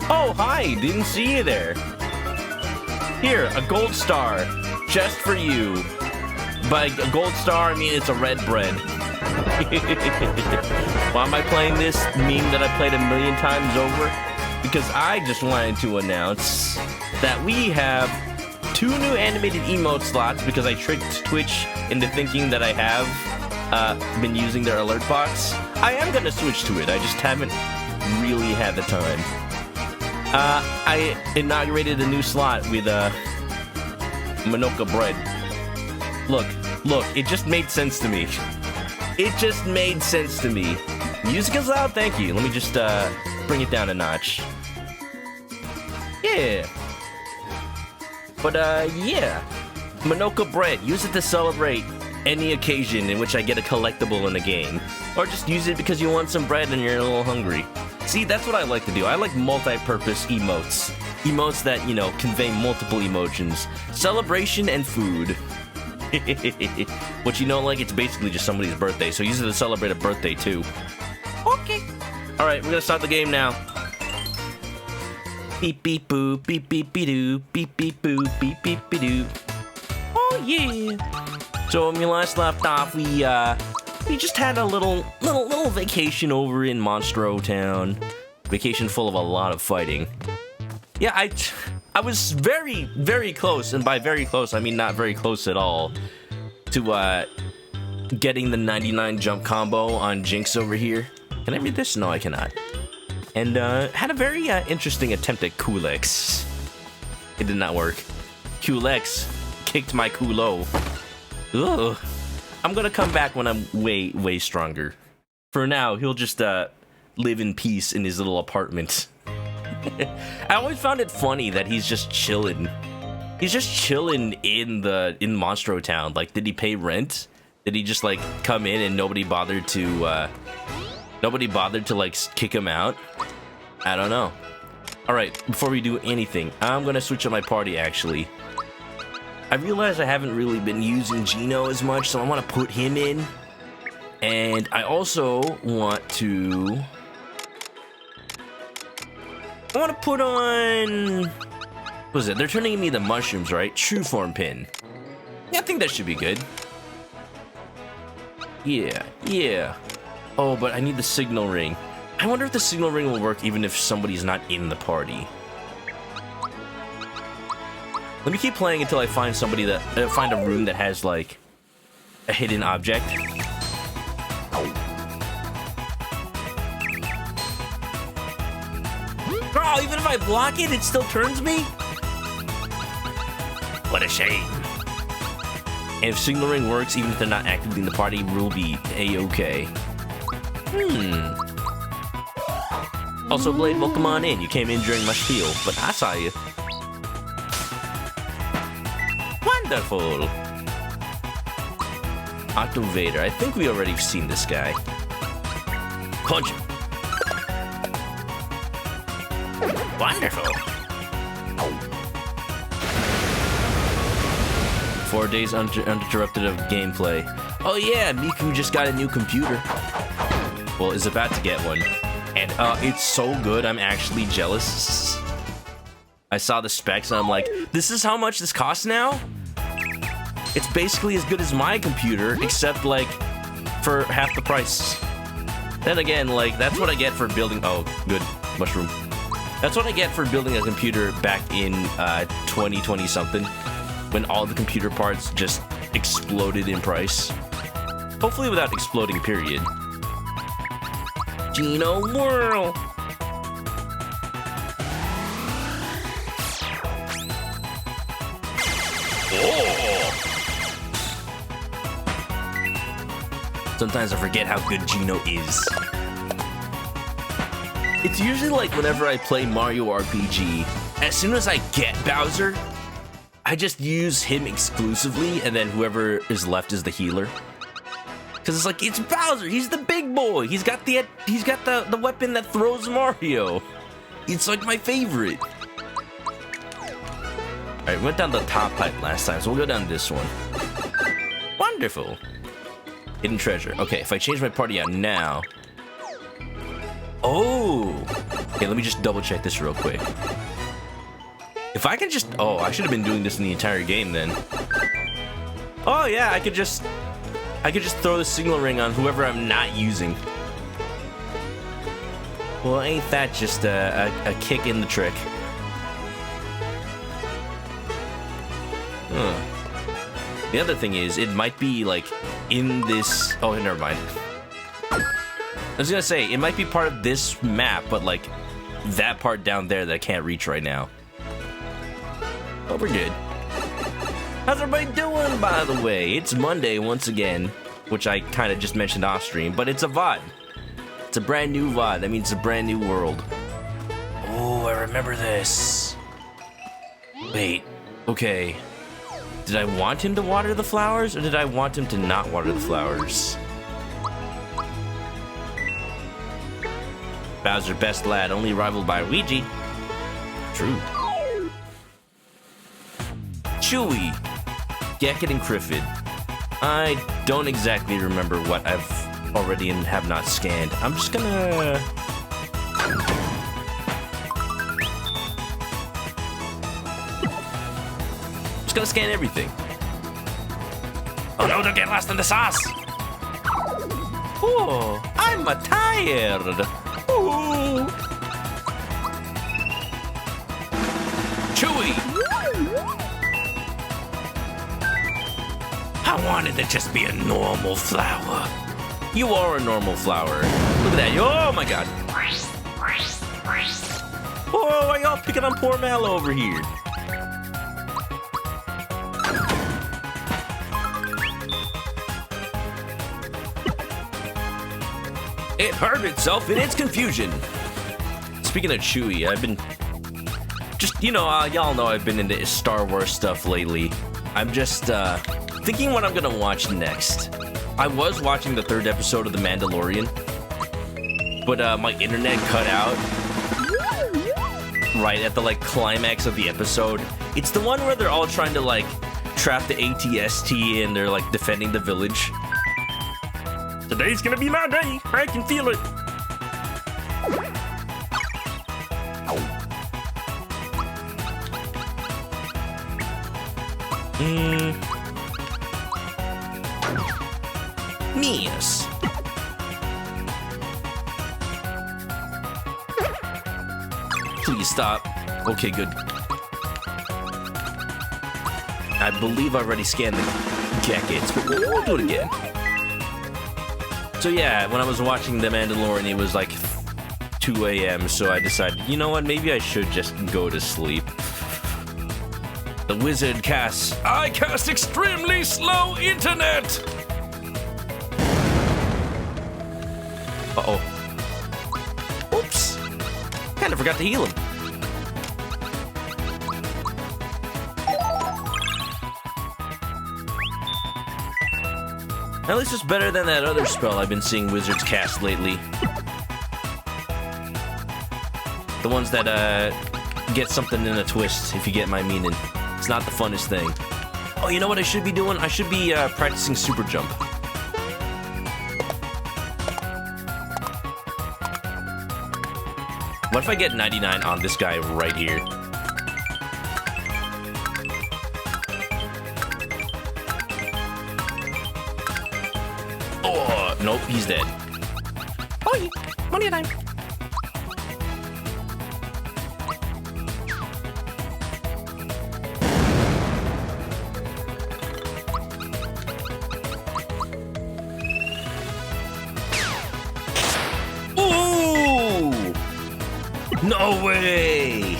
Oh, hi, didn't see you there. Here, a gold star, just for you. By a gold star, I mean it's a red bread. Why am I playing this meme that I played a million times over? Because I just wanted to announce that we have 2 new animated emote slots because I tricked Twitch into thinking that I have been using their alert box. I am going to switch to it, I just haven't really had the time. I inaugurated a new slot with Manoka bread. Look, it just made sense to me. It just made sense to me. Music is loud, thank you. Let me just bring it down a notch. Yeah. But yeah. Manoka bread, use it to celebrate any occasion in which I get a collectible in the game. Or just use it because you want some bread and you're a little hungry. See, that's what I like to do. I like multi-purpose emotes. Emotes that, you know, convey multiple emotions. Celebration and food. But you know, like, it's basically just somebody's birthday, so use it to celebrate a birthday, too. Okay. Alright, we're gonna start the game now. Beep beep boo, beep beep be doo, beep beep boo, beep beep be doo. Oh, yeah. So when we last left off, we just had a little vacation over in Monstro Town. Vacation full of a lot of fighting. Yeah, I was very, very close, and by very close, I mean not very close at all, to getting the 99 jump combo on Jinx over here. Can I read this? No, I cannot. And had a very interesting attempt at Kulex. It did not work. Kulex kicked my culo. Ugh. I'm gonna come back when I'm way, way stronger. For now, he'll just live in peace in his little apartment. I always found it funny that he's just chilling. He's just chilling in Monstro Town. Like, did he pay rent? Did he just like come in and nobody bothered to like kick him out? I don't know. All right, before we do anything, I'm gonna switch up my party. Actually, I realize I haven't really been using Gino as much, so I want to put him in, and I also want to. I want to put on... What was it? They're turning me the mushrooms, right? True form pin. Yeah, I think that should be good. Yeah. Oh, but I need the signal ring. I wonder if the signal ring will work even if somebody's not in the party. Let me keep playing until I find somebody that... find a room that has, like, a hidden object. Oh, even if I block it, it still turns me? What a shame. And if Signal Ring works, even if they're not actively in the party, we'll be A-okay. Also, Blade, welcome on in. You came in during my spiel, but I saw you. Wonderful. Octo Vader. I think we already seen this guy. Punch. Wonderful. 4 days uninterrupted of gameplay. Oh yeah, Miku just got a new computer. Well, is about to get one. And it's so good, I'm actually jealous. I saw the specs and I'm like, this is how much this costs now? It's basically as good as my computer, except like for half the price. Then again, like, that's what I get for building... Oh, good. Mushroom. That's what I get for building a computer back in 2020-something, when all the computer parts just exploded in price. Hopefully without exploding, period. Gino Whirl! Oh! Sometimes I forget how good Gino is. It's usually like whenever I play Mario RPG, as soon as I get Bowser, I just use him exclusively, and then whoever is left is the healer. Cause it's like, it's Bowser, he's the big boy, he's got the weapon that throws Mario. It's like my favorite. Alright, we went down the top pipe last time, so we'll go down this one. Wonderful. Hidden treasure. Okay, if I change my party out now, Oh! Okay, let me just double check this real quick. If I can just... Oh, I should have been doing this in the entire game then. Oh yeah, I could just throw the signal ring on whoever I'm not using. Well, ain't that just a kick in the trick? Huh. The other thing is, it might be like in this... Oh, never mind. I was gonna say, it might be part of this map, but like that part down there that I can't reach right now. Oh, we're good. How's everybody doing, by the way? It's Monday once again, which I kind of just mentioned off stream, but it's a VOD. It's a brand new VOD. That means it's a brand new world. Oh, I remember this. Wait, okay. Did I want him to water the flowers, or did I want him to not water the flowers? Bowser, best lad, only rivaled by Luigi. True. Chewy, Gekit, and Criffid. I don't exactly remember what I've already and have not scanned. I'm just gonna... Just gonna scan everything. Oh no, don't get lost in the sauce! Oh, I'm tired! Ooh. Chewy! I wanted to just be a normal flower. You are a normal flower. Look at that. Oh my god. Oh, why y'all picking on poor Mallow over here? It hurt itself in its confusion. Speaking of Chewy, I've been just, you know, y'all know I've been into Star Wars stuff lately. I'm just thinking what I'm gonna watch next. I was watching the 3rd episode of The Mandalorian, but my internet cut out right at the like climax of the episode. It's the one where they're all trying to like trap the ATST and they're like defending the village. Today's gonna be my day. I can feel it. Yes. Please stop. Okay, good. I believe I already scanned the Gekits, but we'll do it again. So yeah, when I was watching The Mandalorian, it was like 2 a.m., so I decided, you know what, maybe I should just go to sleep. The wizard casts, I cast extremely slow internet! Uh-oh. Oops. Kinda forgot to heal him. At least it's better than that other spell I've been seeing wizards cast lately. The ones that, get something in a twist, if you get my meaning. It's not the funnest thing. Oh, you know what I should be doing? I should be, practicing super jump. What if I get 99 on this guy right here? Oh, nope, he's dead. Oh, money time. No way!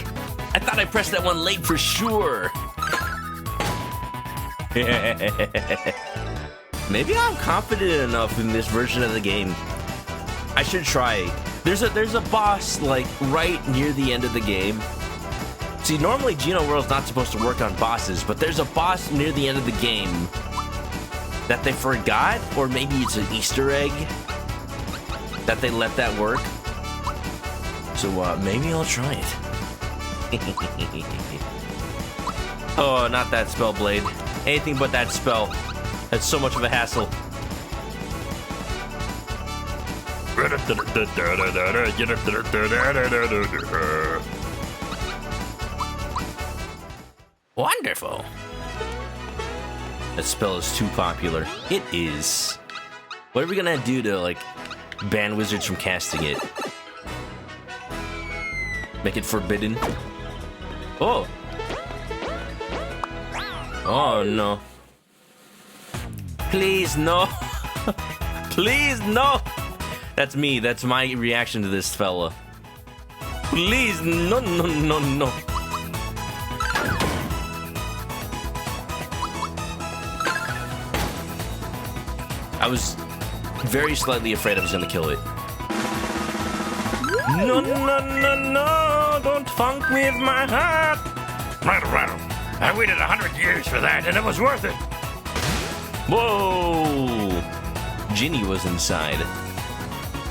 I thought I pressed that one late for sure. Maybe I'm confident enough in this version of the game. I should try. There's a boss like right near the end of the game. See, normally Geno World's not supposed to work on bosses, but there's a boss near the end of the game that they forgot, or maybe it's an Easter egg that they let that work. So maybe I'll try it. Oh, not that spell blade. Anything but that spell. That's so much of a hassle. Wonderful. That spell is too popular. It is. What are we gonna do to, like, ban wizards from casting it? Make it forbidden? Oh! Oh, no. Please, no. Please, no. That's me. That's my reaction to this fella. Please, no, no, no, no. I was very slightly afraid I was gonna kill it. No, no, no, no, don't funk with my heart. Rattle. I waited 100 years for that, and it was worth it. Whoa! Ginny was inside.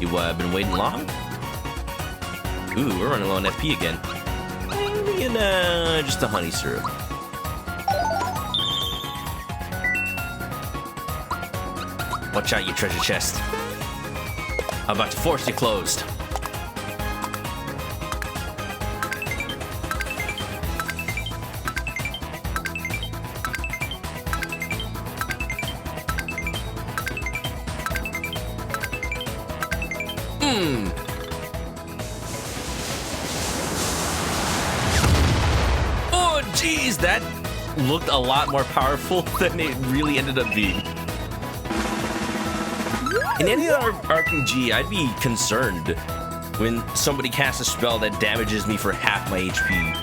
You been waiting long? Ooh, we're running low on FP again. And just a honey syrup. Watch out, you treasure chest. I'm about to force you closed. Oh, geez, that looked a lot more powerful than it really ended up being. In any other RPG, I'd be concerned when somebody casts a spell that damages me for half my HP.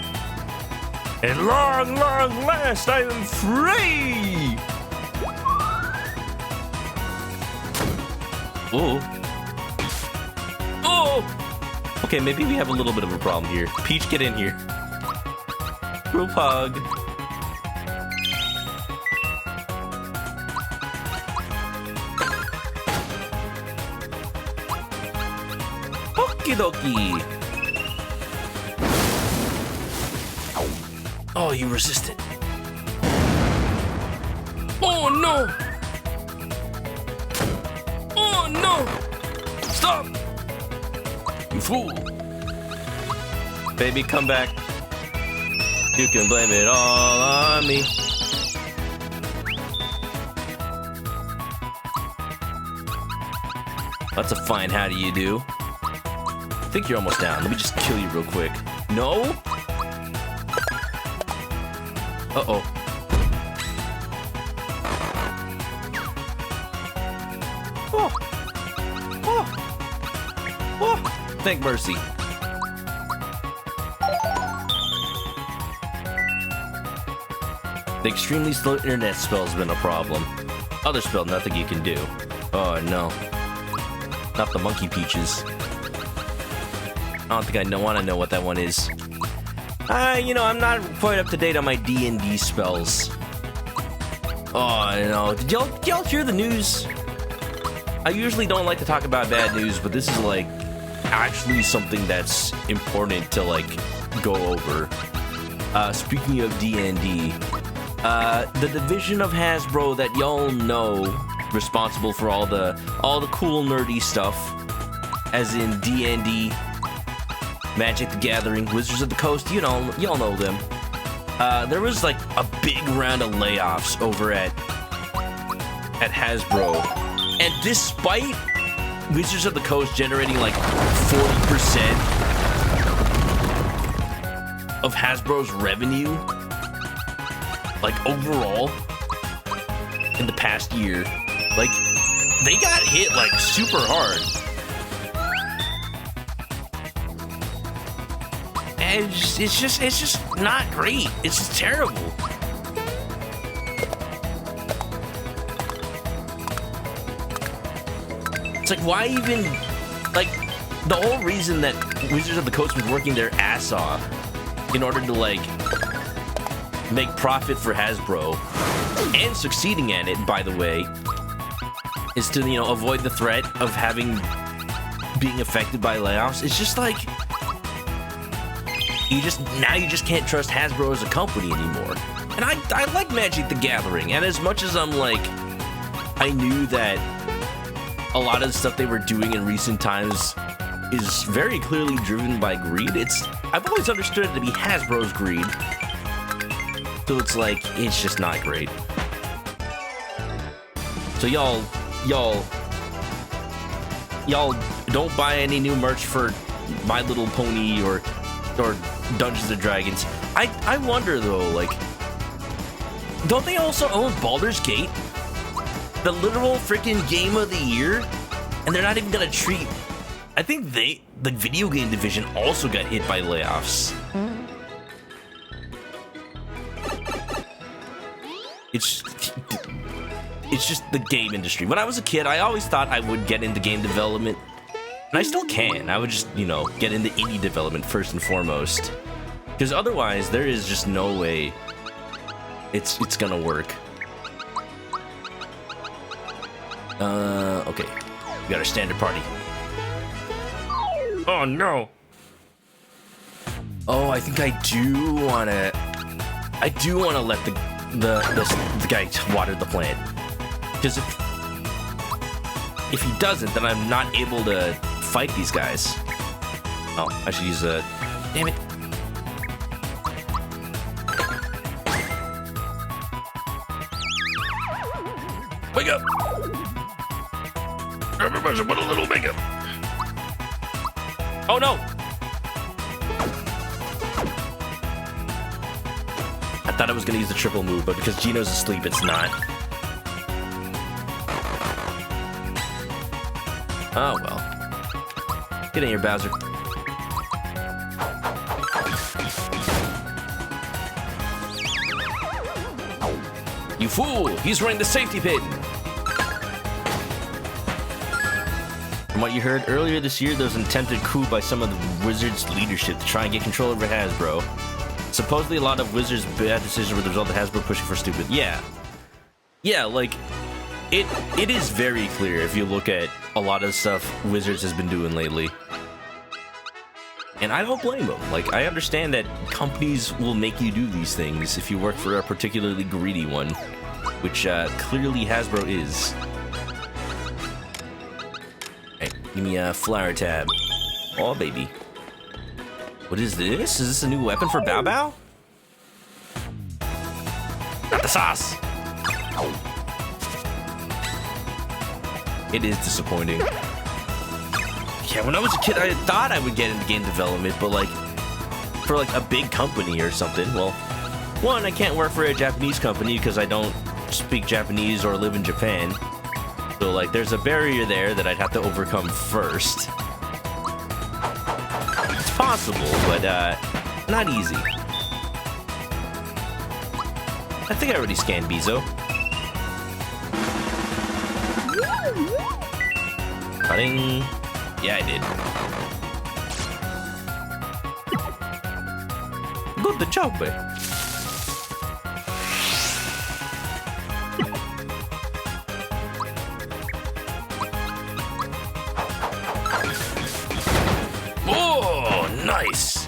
At long, long last, I am free! Oh. Oh! Okay, maybe we have a little bit of a problem here. Peach, get in here. Group hug. Okie dokie. Oh, you resisted. Oh no! Oh no! Stop! You fool! Baby, come back. You can blame it all on me. That's a fine how do you do. I think you're almost down. Let me just kill you real quick. No? Uh-oh. Oh. Oh. Oh. Thank mercy. The extremely slow internet spell's been a problem. Other spell, nothing you can do. Oh, no. Not the monkey peaches. I don't think I want to know what that one is. You know, I'm not quite up to date on my D&D spells. Oh, no. Did y'all hear the news? I usually don't like to talk about bad news, but this is, like, actually something that's important to, like, go over. Speaking of D&D, the division of Hasbro that y'all know, responsible for all the cool nerdy stuff, as in D&D, Magic the Gathering, Wizards of the Coast, y'all know them. There was like a big round of layoffs over at Hasbro, and despite Wizards of the Coast generating like 40% of Hasbro's revenue, like overall, in the past year, like they got hit like super hard. And it's just not great. It's just terrible. It's like, why even, like, the whole reason that Wizards of the Coast was working their ass off in order to, like, make profit for Hasbro, and succeeding at it, by the way, is to, avoid the threat of being affected by layoffs. It's just like, you just can't trust Hasbro as a company anymore. And I like Magic the Gathering, and as much as I'm like, I knew that a lot of the stuff they were doing in recent times is very clearly driven by greed. I've always understood it to be Hasbro's greed. So it's like, it's just not great. So y'all don't buy any new merch for My Little Pony or Dungeons and Dragons. I wonder though, like, don't they also own Baldur's Gate? The literal freaking game of the year? And they're not even gonna treat... I think the video game division also got hit by layoffs. It's just the game industry. When I was a kid, I always thought I would get into game development. And I still can. I would just, you know, get into indie development first and foremost. Because otherwise, there is just no way it's gonna work. Okay. We got our standard party. Oh no. Oh, I think I do wanna let the guy water the plant. Because if he doesn't, then I'm not able to fight these guys. Oh, I should use a... Damn it. Wake up! Everybody put a little makeup. Oh no! I thought I was gonna use the triple move, but because Gino's asleep, it's not. Oh well. Get in here, Bowser. You fool! He's running the safety pin! From what you heard earlier this year, there was an attempted coup by some of the Wizards' leadership to try and get control over Hasbro. Supposedly a lot of Wizards' bad decisions were the result of Hasbro pushing for stupid. Yeah. Yeah, like, it is very clear if you look at a lot of stuff Wizards has been doing lately. And I don't blame them. Like, I understand that companies will make you do these things if you work for a particularly greedy one, which clearly Hasbro is. Hey, give me a flower tab. Oh, baby. What is this? Is this a new weapon for Bow Bow? Not the sauce! It is disappointing. Yeah, when I was a kid, I thought I would get into game development, but like, for like a big company or something. Well, one, I can't work for a Japanese company because I don't speak Japanese or live in Japan. So like, there's a barrier there that I'd have to overcome first. It's possible, but not easy. I think I already scanned Bezo. Cutting. Yeah, I did. Good job, boy. Oh, nice.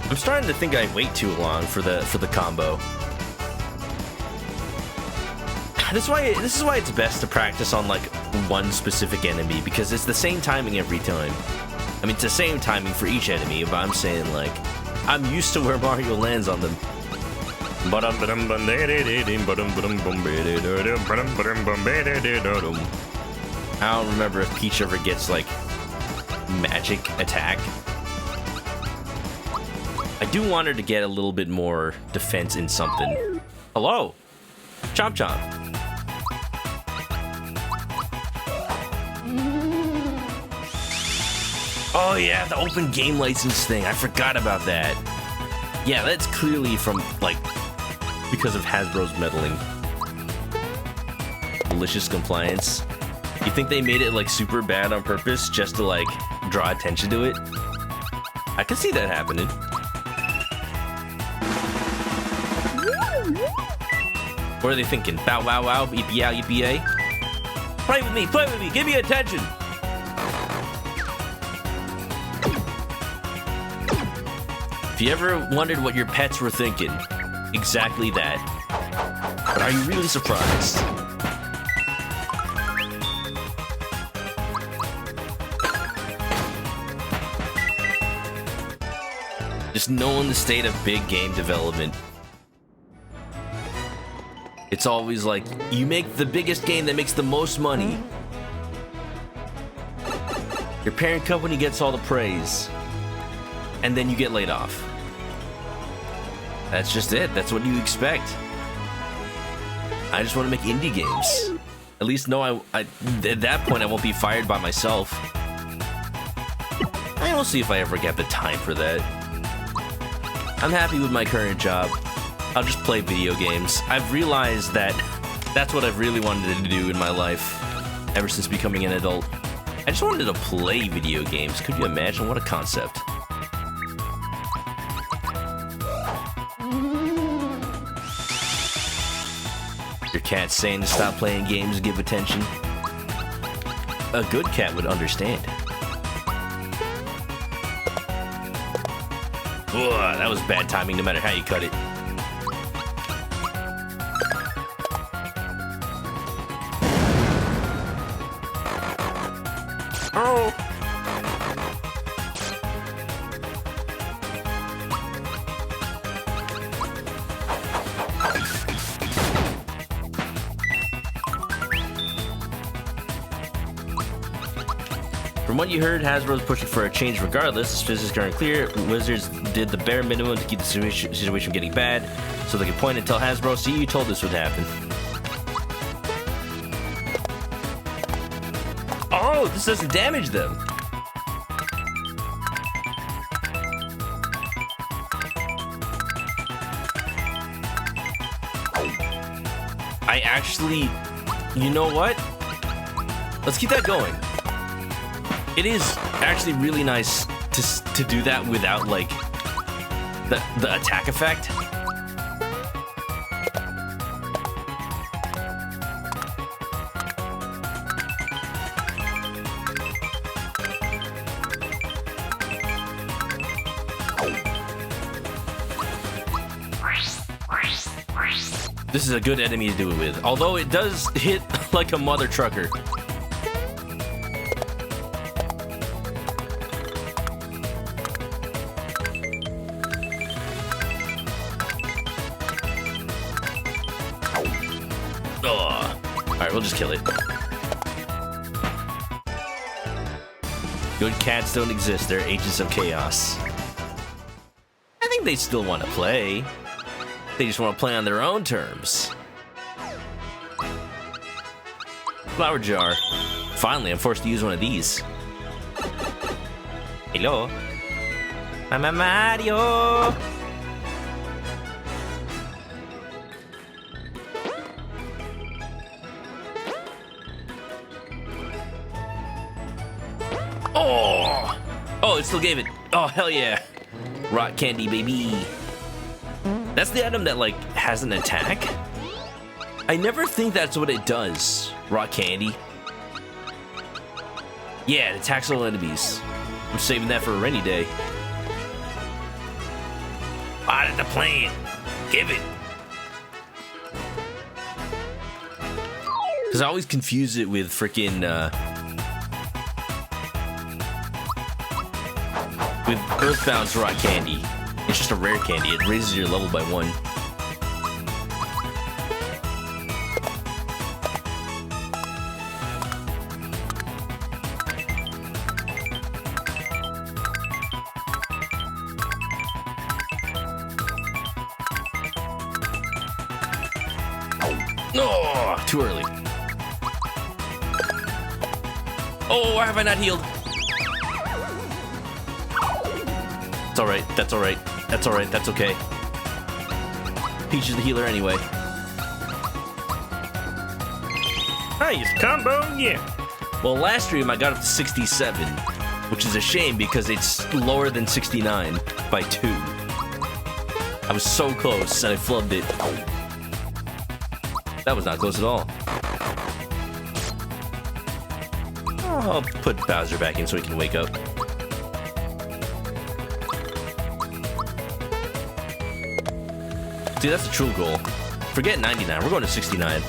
I'm starting to think I wait too long for the combo. This is why it's best to practice on like one specific enemy, because it's the same timing every time. I mean, it's the same timing for each enemy, but I'm saying like I'm used to where Mario lands on them. I don't remember if Peach ever gets like magic attack. I do want her to get a little bit more defense in something. Hello! Chomp Chomp. Oh yeah, the open game license thing. I forgot about that. Yeah, that's clearly from, like, because of Hasbro's meddling. Malicious compliance. You think they made it, like, super bad on purpose just to, like, draw attention to it? I can see that happening. What are they thinking? Bow wow wow, yippee yow, yippee yay? Play with me, give me attention! If you ever wondered what your pets were thinking, exactly that. But are you really surprised? Just knowing the state of big game development. It's always like, you make the biggest game that makes the most money. Your parent company gets all the praise. And then you get laid off. That's just it. That's what you expect. I just want to make indie games. At least know at that point I won't be fired by myself. I don't see if I ever get the time for that. I'm happy with my current job. I'll just play video games. I've realized that that's what I've really wanted to do in my life ever since becoming an adult. I just wanted to play video games. Could you imagine? What a concept. Your cat's saying to stop playing games and give attention. A good cat would understand. Ugh, that was bad timing no matter how you cut it. Oh! From what you heard, Hasbro's pushing for a change regardless. This business are unclear. Wizards did the bare minimum to keep the situation from getting bad, so they could point and tell Hasbro, see, you told this would happen. Oh, this doesn't damage them. I actually, you know what? Let's keep that going. It is actually really nice to do that without, like, the attack effect. This is a good enemy to do it with, although it does hit like a mother trucker. Alright, we'll just kill it. Good cats don't exist, they're agents of chaos. I think they still want to play. They just want to play on their own terms. Flower jar. Finally, I'm forced to use one of these. Hello? Mama Mario! Oh! Oh, it still gave it. Oh, hell yeah. Rock candy, baby. That's the item that, like, has an attack? I never think that's what it does. Rock candy. Yeah, it attacks all enemies. I'm saving that for a rainy day. Out of the plane. Give it. Because I always confuse it with freaking, with Earthbound's rock candy. It's just a rare candy. It raises your level by 1. Oh, too early. Oh, why have I not healed? It's alright, that's alright. That's alright, that's okay. Peach is the healer anyway. Nice combo, yeah. Well, last stream I got up to 67, which is a shame because it's lower than 69 by 2. I was so close and I flubbed it. That was not close at all. I'll put Bowser back in so he can wake up. See, that's the true goal. Forget 99, we're going to 69.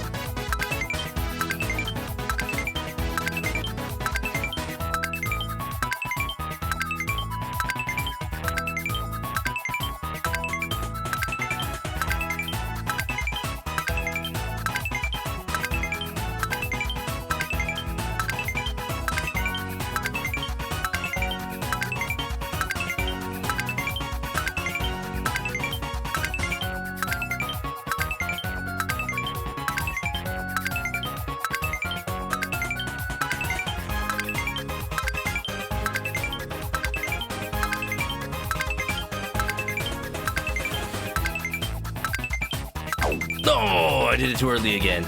Oh, I did it too early again.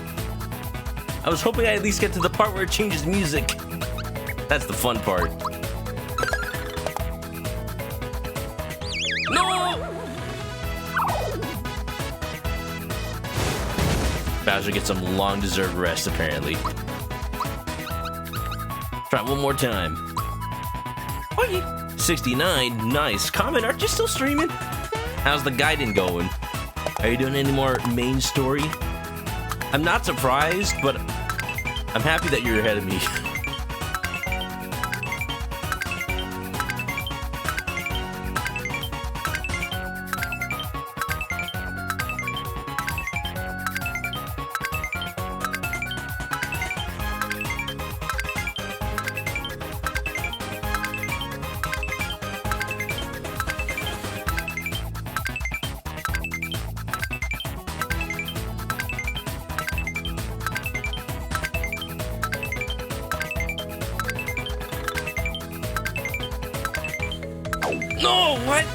I was hoping I'd at least get to the part where it changes music. That's the fun part. No! Bowser gets some long-deserved rest, apparently. Try one more time. Okay. 69, nice. Comment, aren't you still streaming? How's the guiding going? Are you doing any more main story? I'm not surprised, but I'm happy that you're ahead of me. No, what?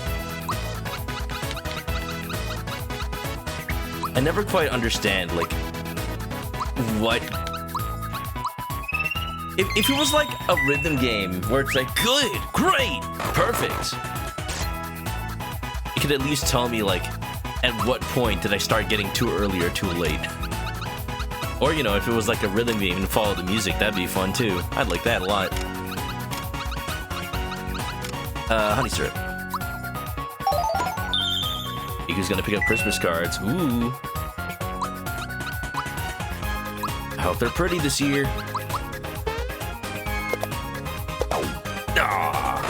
I never quite understand, like, what? If it was like a rhythm game where it's like, good, great, perfect, it could at least tell me, like, at what point did I start getting too early or too late? Or, you know, if it was like a rhythm game and follow the music, that'd be fun too. I'd like that a lot. Honey syrup. Iku's gonna pick up Christmas cards. Ooh. I hope they're pretty this year. Ah.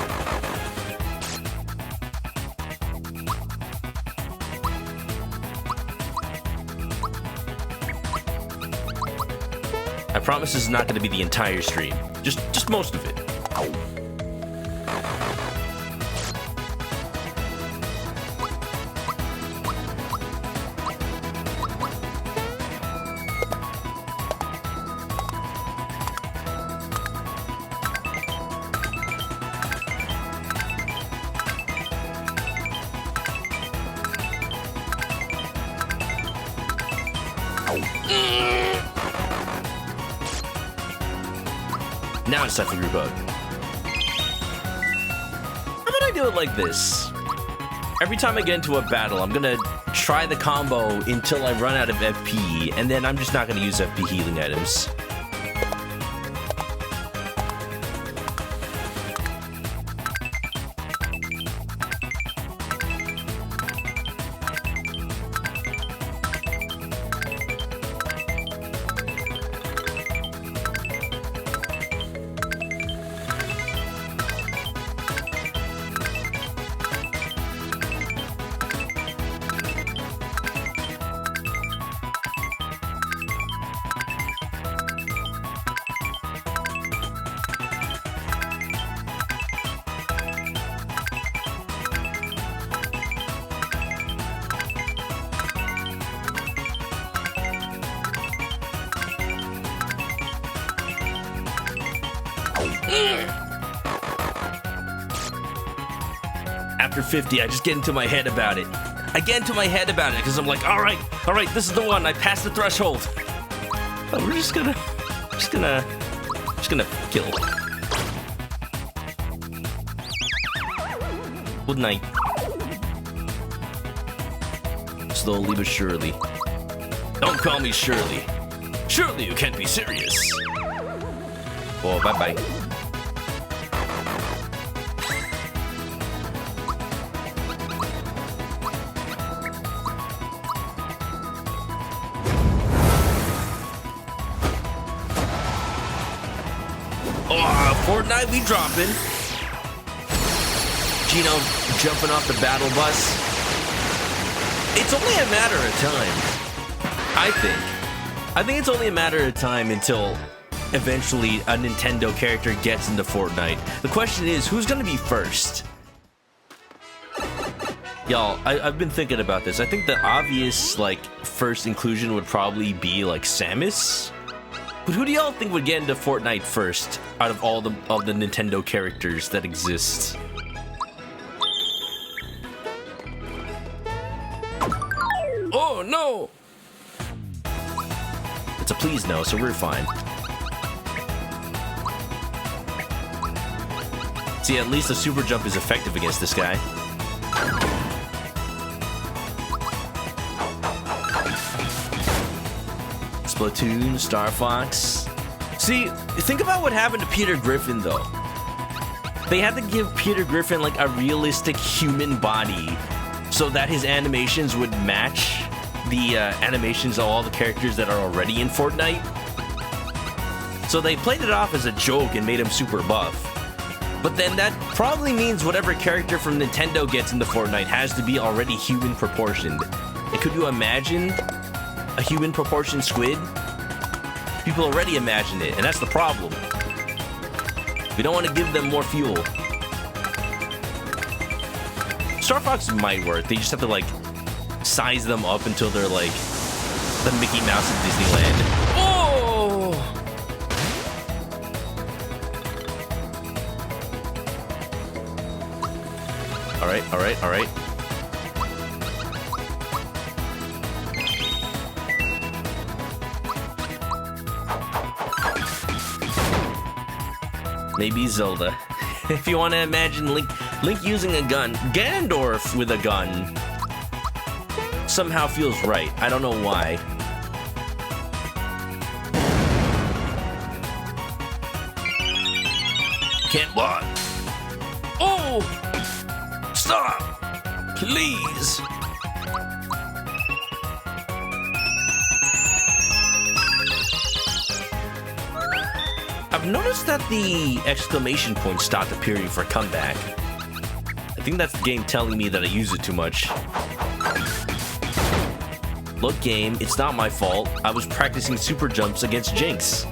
I promise this is not gonna be the entire stream. Just most of it. Now it's time for group hug. How about I do it like this? Every time I get into a battle, I'm gonna try the combo until I run out of FP, and then I'm just not gonna use FP healing items. After 50, I just get into my head about it. I get into my head about it because I'm like, all right, this is the one. I passed the threshold. But we're just gonna kill. Good night. Slowly but surely. Don't call me Shirley. Surely you can't be serious. Oh, bye-bye. Oh, Fortnite, we dropping. Gino jumping off the battle bus. It's only a matter of time, I think. I think it's only a matter of time until eventually a Nintendo character gets into Fortnite. The question is, who's gonna be first? Y'all, I've been thinking about this. I think the obvious, like, first inclusion would probably be, like, Samus. But who do y'all think would get into Fortnite first out of all the Nintendo characters that exist? Oh, no! It's a please no, so we're fine. See, at least the super jump is effective against this guy. Splatoon, Star Fox. See, think about what happened to Peter Griffin, though. They had to give Peter Griffin, like, a realistic human body so that his animations would match the animations of all the characters that are already in Fortnite. So they played it off as a joke and made him super buff. But then that probably means whatever character from Nintendo gets into Fortnite has to be already human proportioned. And could you imagine a human proportioned squid? People already imagine it, and that's the problem. We don't want to give them more fuel. Star Fox might work. They just have to, like, size them up until they're like the Mickey Mouse of Disneyland. Oh! Alright, alright, alright. Maybe Zelda. If you want to imagine Link using a gun, Ganondorf with a gun somehow feels right. I don't know why. Can't block. Oh! Stop! Please! I've noticed that the exclamation point stopped appearing for comeback. I think that's the game telling me that I use it too much. Look, game, it's not my fault. I was practicing super jumps against Jinx.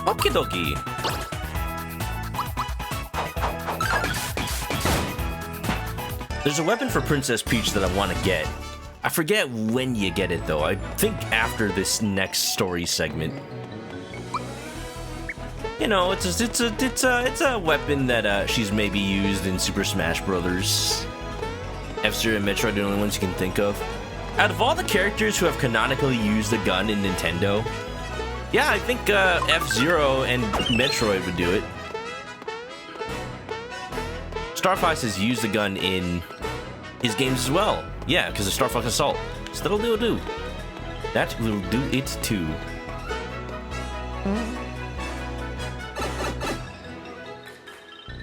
Okie dokie. There's a weapon for Princess Peach that I want to get. I forget when you get it though. I think after this next story segment. You know, it's a weapon that she's maybe used in Super Smash Brothers. F-Zero and Metroid are the only ones you can think of. Out of all the characters who have canonically used a gun in Nintendo, yeah, I think F-Zero and Metroid would do it. Star Fox has used the gun in his games as well. Yeah, because of Star Fox Assault. So that'll do. That will do it too.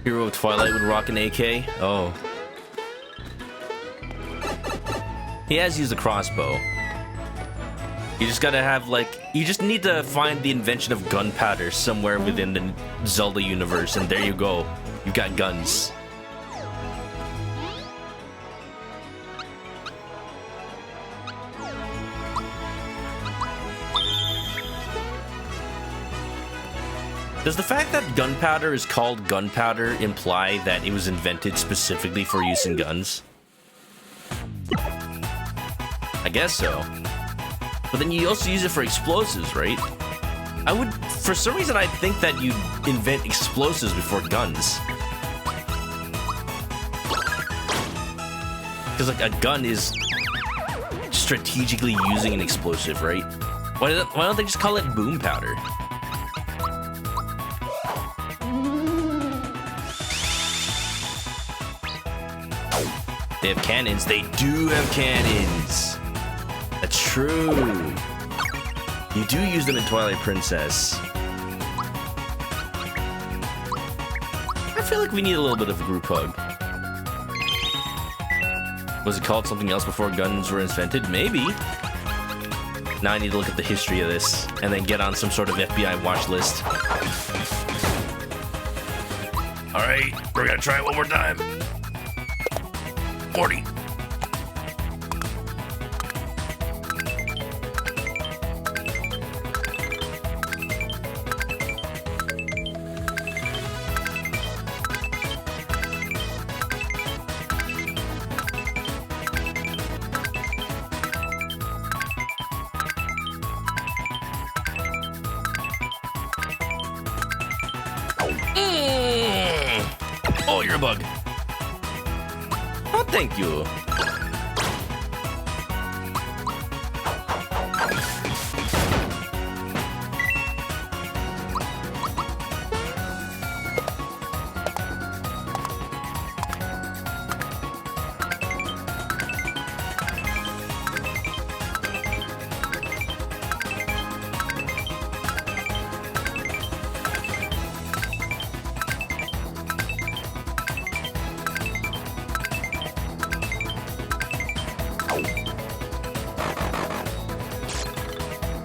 Hero of Twilight would rock an AK. Oh. He has used a crossbow. You just gotta have, like, you just need to find the invention of gunpowder somewhere within the Zelda universe, and there you go. You've got guns. Does the fact that gunpowder is called gunpowder imply that it was invented specifically for use in guns? I guess so. But then you also use it for explosives, right? For some reason, I'd think that you invent explosives before guns. Because, like, a gun is just strategically using an explosive, right? Why don't they just call it boom powder? They have cannons. They do have cannons. That's true. You do use them in Twilight Princess. I feel like we need a little bit of a group hug. Was it called something else before guns were invented? Maybe. Now I need to look at the history of this and then get on some sort of FBI watch list. All right, we're gonna try it one more time. 40. Oh, you're a bug. Oh, thank you.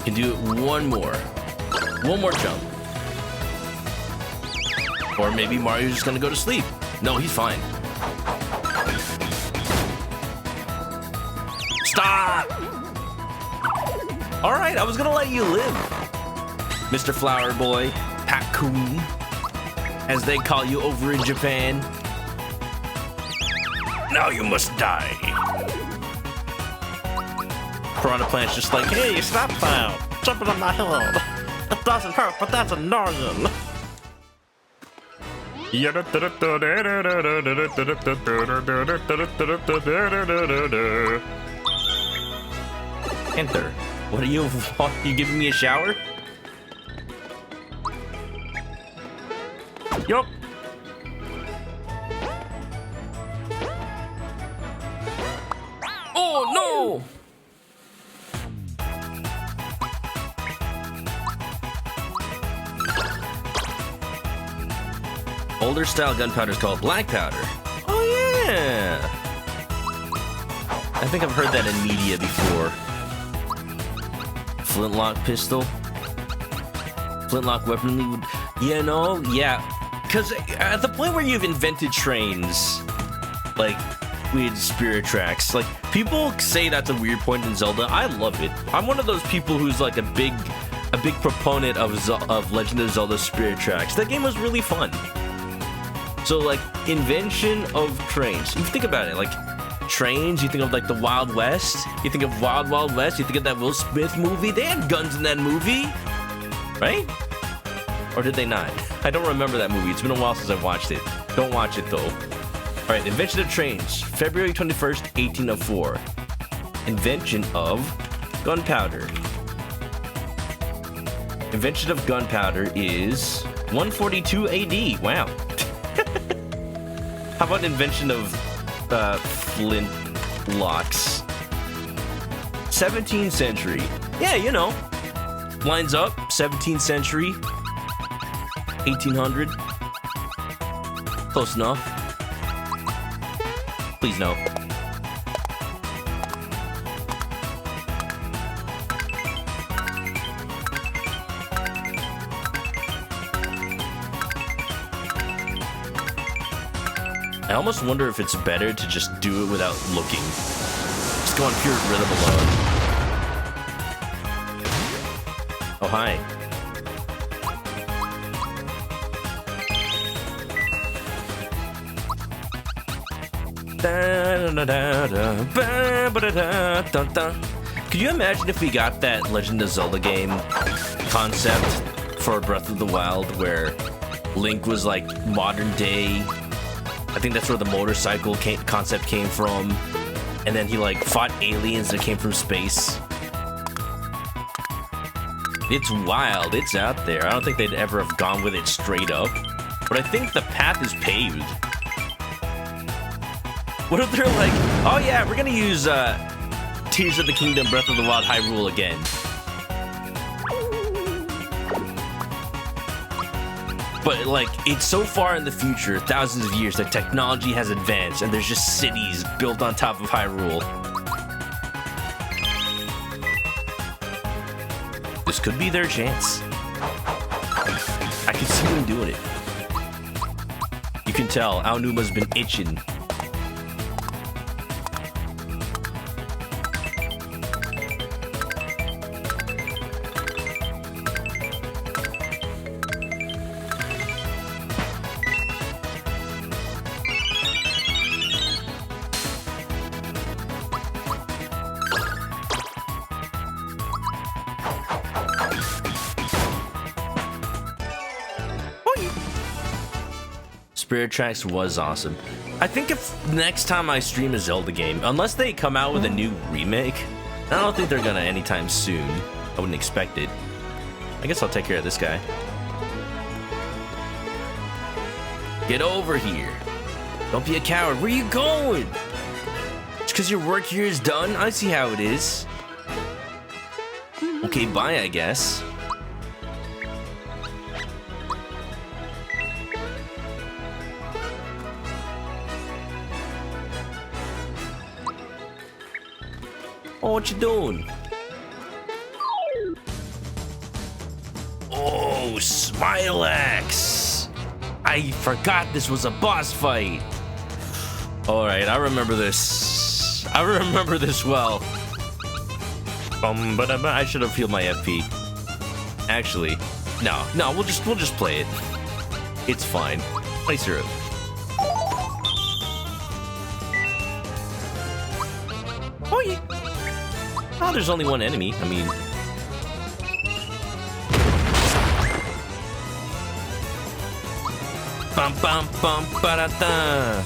Can do it one more jump. Or maybe Mario's just gonna go to sleep. No, he's fine. Stop! All right, I was gonna let you live, Mr. Flower Boy, Pakun, as they call you over in Japan. Now you must die. Piranha Plant's just like, hey, stop now! Jumping on my head! It doesn't hurt, but that's annoying! Enter. What are you giving me a shower? Yup. Oh no! Older style gunpowder is called black powder. Oh yeah! I think I've heard that in media before. Flintlock pistol. Flintlock weaponry would... You know, yeah. Because at the point where you've invented trains, like, we had spirit tracks. Like, people say that's a weird point in Zelda. I love it. I'm one of those people who's like a big proponent of Legend of Zelda Spirit Tracks. That game was really fun. So, like, invention of trains. You think about it, like, trains, you think of, like, the Wild West. You think of Wild Wild West, you think of that Will Smith movie. They had guns in that movie, right? Or did they not? I don't remember that movie. It's been a while since I watched it. Don't watch it, though. All right, invention of trains. February 21st, 1804. Invention of gunpowder. Invention of gunpowder is 142 AD. Wow. How about invention of flint locks? 17th century. Yeah, you know. Lines up. 17th century. 1800. Close enough. Please no. I almost wonder if it's better to just do it without looking. Just go on pure rhythm alone. Oh, hi. Could you imagine if we got that Legend of Zelda game concept for Breath of the Wild where Link was like modern day? I think that's where the motorcycle concept came from. and then he like fought aliens that came from space. It's wild. It's out there. I don't think they'd ever have gone with it straight up, but I think the path is paved. What if they're like, oh yeah, we're gonna use Tears of the Kingdom, Breath of the Wild, Hyrule again. But like, it's so far in the future, thousands of years, that technology has advanced and there's just cities built on top of Hyrule. This could be their chance. I can see them doing it. You can tell Aonuma's been itching. Spirit Tracks was awesome. I think if next time I stream a Zelda game, unless they come out with a new remake, I don't think they're gonna anytime soon. I wouldn't expect it. I guess I'll take care of this guy. Get over here. Don't be a coward. Where you going? Just because your work here is done? I see how it is. Okay, bye, I guess. Oh, what you doing? Oh, Smilex! I forgot this was a boss fight. All right, I remember this. I remember this well. But I should have healed my FP. Actually, no, we'll just play it. It's fine. Play through. Oh yeah. Oh, there's only one enemy. I mean, bum bum bum ba da da.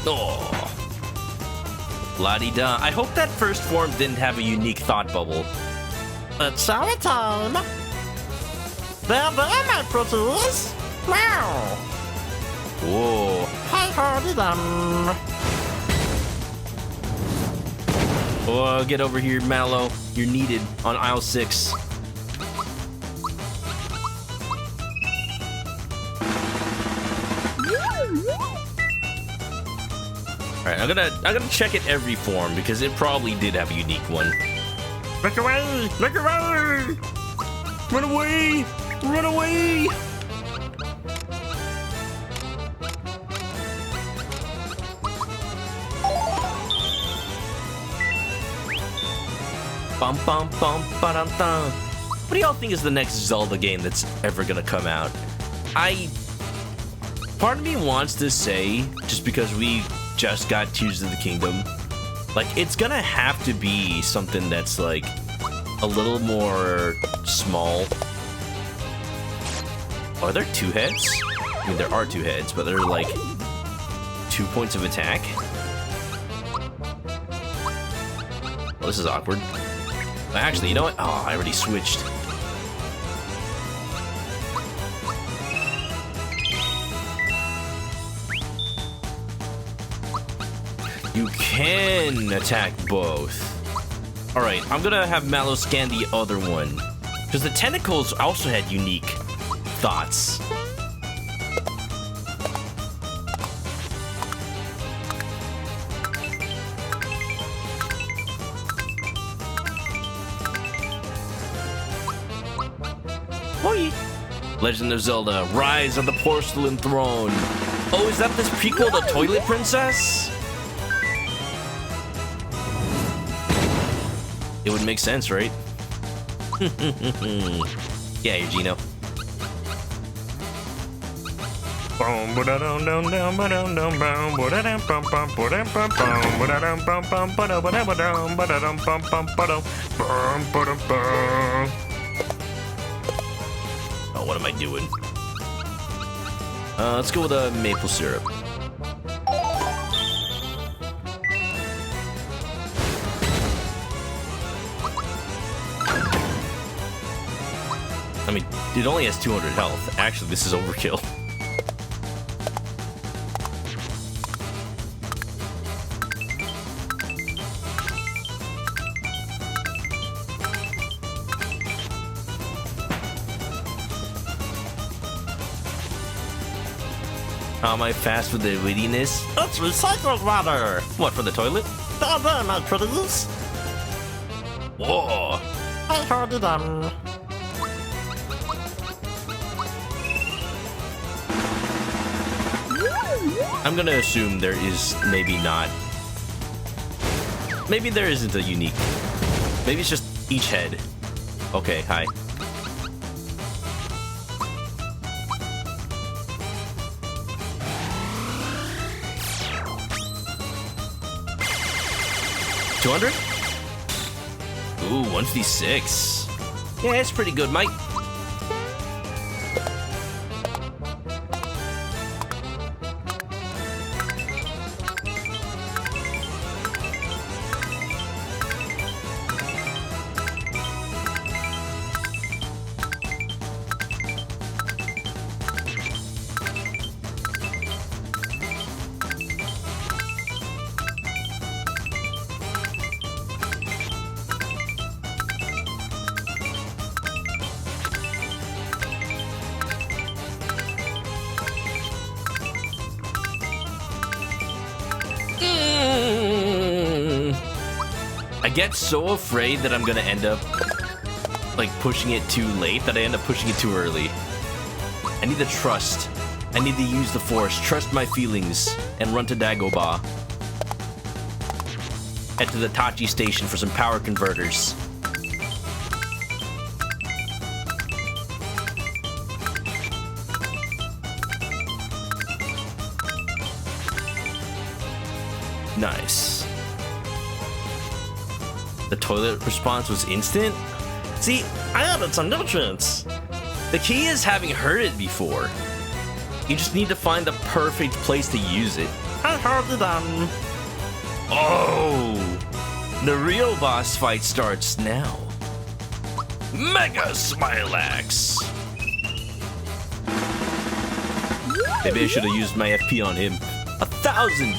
Oh, la-di-da. I hope that first form didn't have a unique thought bubble. It's our time. There, my pretties. Meow. Whoa. Hi, howdy them. Oh, get over here, Mallow. You're needed on aisle 6. Alright, I'm gonna check it every form because it probably did have a unique one. Look away! Look away! Run away! Run away! Bum bum bum ba dum dum. What do y'all think is the next Zelda game that's ever gonna come out? Part of me wants to say, just because we just got Tears of the Kingdom, like, it's gonna have to be something that's like a little more small. Are there 2 heads? I mean, there are 2 heads, but they're like 2 points of attack. Oh, this is awkward. Actually, you know what? Oh, I already switched. You can attack both. Alright, I'm gonna have Mallow scan the other one. Because the tentacles also had unique thoughts. Oi! Legend of Zelda, Rise of the Porcelain Throne. Oh, is that this prequel to Toilet Princess? It would make sense, right? Yeah, Eugenio. Boom, ba-da-dum, dum, dum, ba-dum, dum, bum, ba-da-dum, bum, bum, ba-dum, bum, bum, ba-da-dum, bum, bum, ba-da-ba-da-ba-dum, ba-da-dum, bum, bum, ba-dum, bum, ba-dum, bum. Oh, what am I doing? Let's go with a maple syrup. I mean, it only has 200 health. Actually, this is overkill. How am I fast with the wittiness? It's recycled water. What, for the toilet? Down there, my pretties. Whoa! I heard it. I'm gonna assume there is maybe not. Maybe there isn't a unique. Maybe it's just each head. Okay, hi. $200? Ooh, 156. Yeah, it's pretty good, Mike. I get so afraid that I'm gonna end up like pushing it too late that I end up pushing it too early. I need the trust. I need to use the force, trust my feelings, and run to Dagobah. Head to the Tachi station for some power converters. Nice. The toilet response was instant? See, I added some nutrients. The key is having heard it before. You just need to find the perfect place to use it. I heard it. Oh! The real boss fight starts now. Mega Smilax! Maybe I should have used my FP on him. 1,000!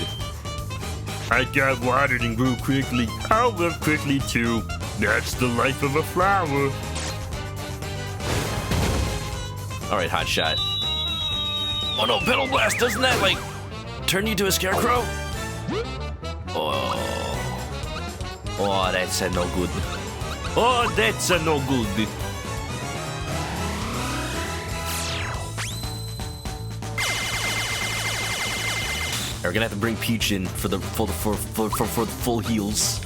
I got watered and grew quickly. I'll live quickly too. That's the life of a flower. Alright, hotshot. Oh no, Petal Blast, doesn't that, like, turn you to a scarecrow? Oh. Oh, that's a no good. Oh, that's a no good. We're gonna have to bring Peach in for the full heals.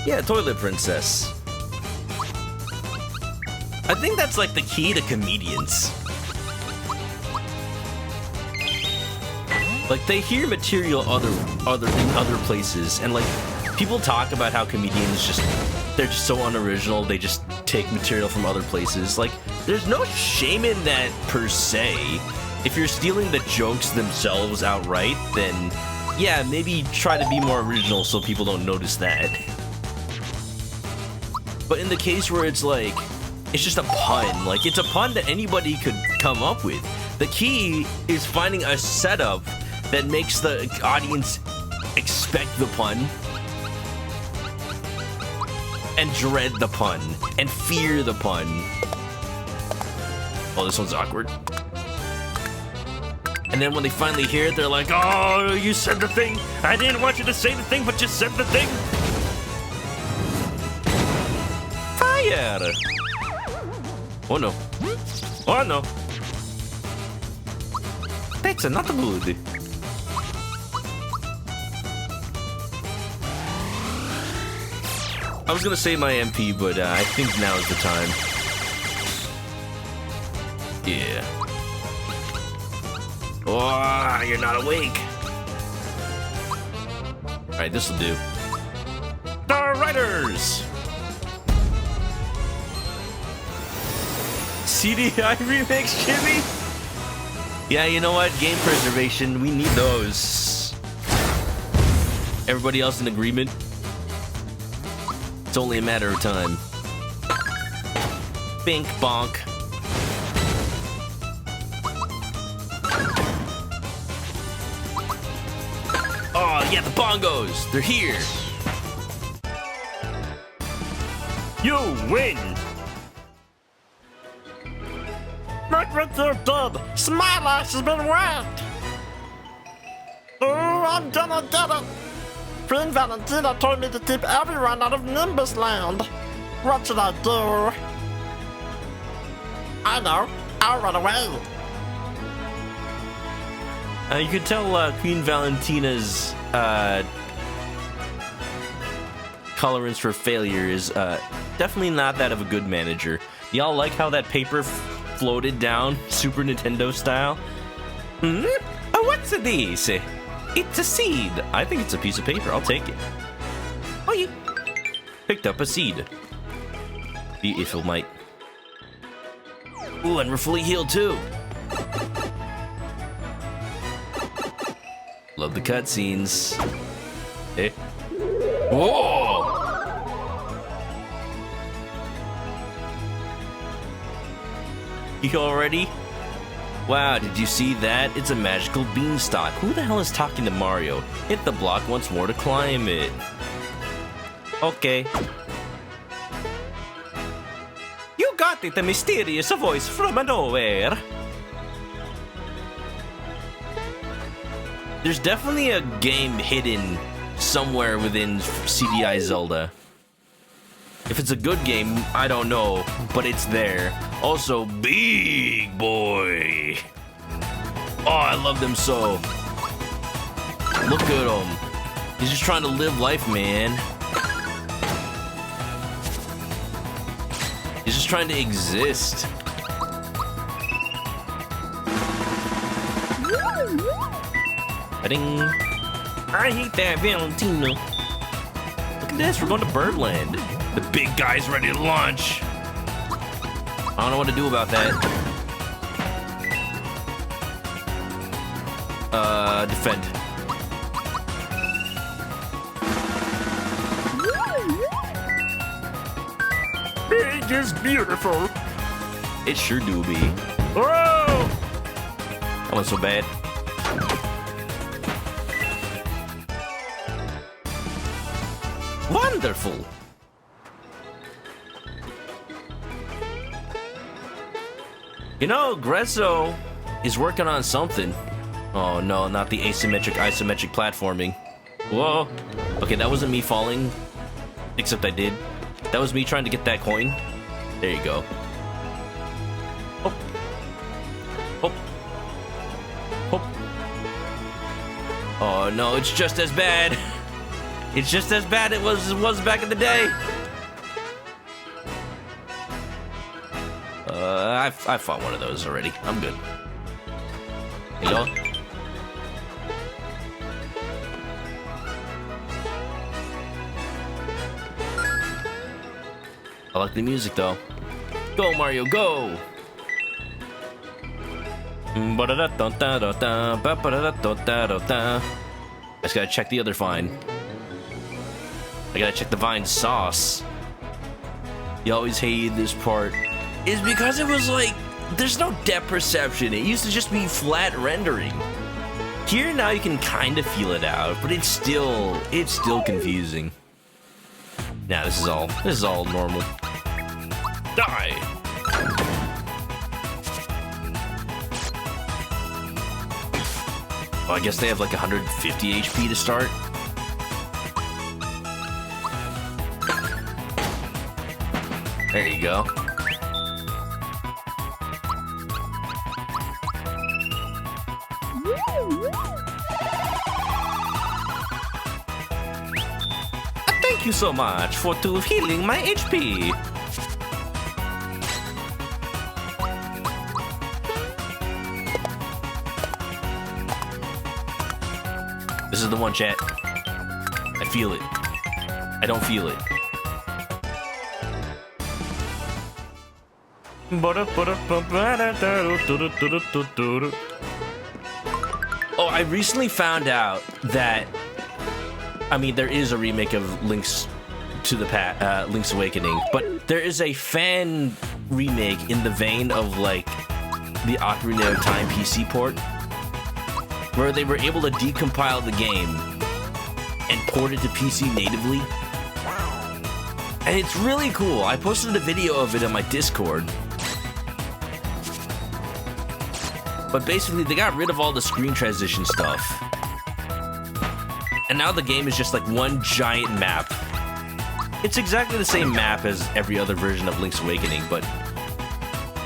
Yeah, Toilet Princess. I think that's like the key to comedians. Like they hear material in other places, and like people talk about how comedians they're just so unoriginal. They just take material from other places. Like there's no shame in that per se. If you're stealing the jokes themselves outright, then yeah, maybe try to be more original so people don't notice that. But in the case where it's like, it's just a pun, like it's a pun that anybody could come up with. The key is finding a setup that makes the audience expect the pun and dread the pun and fear the pun. Oh, this one's awkward. And then when they finally hear it, they're like, oh, you said the thing. I didn't want you to say the thing, but you said the thing. Fire! Oh no. Oh no. That's not good. I was gonna save my MP, but I think now is the time. Yeah. Oh, you're not awake. All right, this'll do. The Writers! CDI remix, Jimmy? Yeah, you know what? Game preservation, we need those. Everybody else in agreement? It's only a matter of time. Bink bonk. Oh, yeah, the bongos! They're here! You win! Look what you did! Smilax has been whacked! Oh, I'm gonna get it! Queen Valentina told me to keep everyone out of Nimbus Land. What should I do? I know. I'll run away. You can tell Queen Valentina's tolerance for failure is definitely not that of a good manager. Y'all like how that paper floated down Super Nintendo style? Hmm? What's this? It's a seed. I think it's a piece of paper. I'll take it. Oh, you picked up a seed. If it might. Ooh, and we're fully healed too. Love the cutscenes. Eh? Whoa! You already? Wow, did you see that? It's a magical beanstalk. Who the hell is talking to Mario? Hit the block once more to climb it. Okay. You got it, a mysterious voice from nowhere. There's definitely a game hidden somewhere within CDI Zelda. If it's a good game, I don't know, but it's there. Also, Big Boy. Oh, I love them so. Look at him. He's just trying to live life, man. He's just trying to exist. Ding. I hate that Valentina. Look at this, we're going to Birdland. The big guy's ready to launch. I don't know what to do about that. Defend. Big is beautiful. It sure do be. Whoa! That wasn't so bad. Wonderful. You know, Grezzo is working on something. Oh no, not the asymmetric, isometric platforming. Whoa. Okay, that wasn't me falling. Except I did. That was me trying to get that coin. There you go. Oh. Oh. Oh. Oh no, it's just as bad. It's just as bad it was back in the day. I fought one of those already. I'm good. Hello? I like the music though. Go Mario, go! I just gotta check the other vine. I gotta check the vine sauce. You always hated this part. Is because it was like, there's no depth perception. It used to just be flat rendering. Here now you can kind of feel it out, but it's still confusing. Nah, this is all normal. Die! Oh, I guess they have like 150 HP to start. There you go. Thank you so much for healing my HP. is the one, chat. I feel it. I don't feel it. Oh, I recently found out that, I mean, there is a remake of Link's Awakening, but there is a fan remake in the vein of like the Ocarina of Time PC port, where they were able to decompile the game and port it to PC natively. And it's really cool. I posted a video of it on my Discord. But basically, they got rid of all the screen transition stuff. And now the game is just like one giant map. It's exactly the same map as every other version of Link's Awakening, but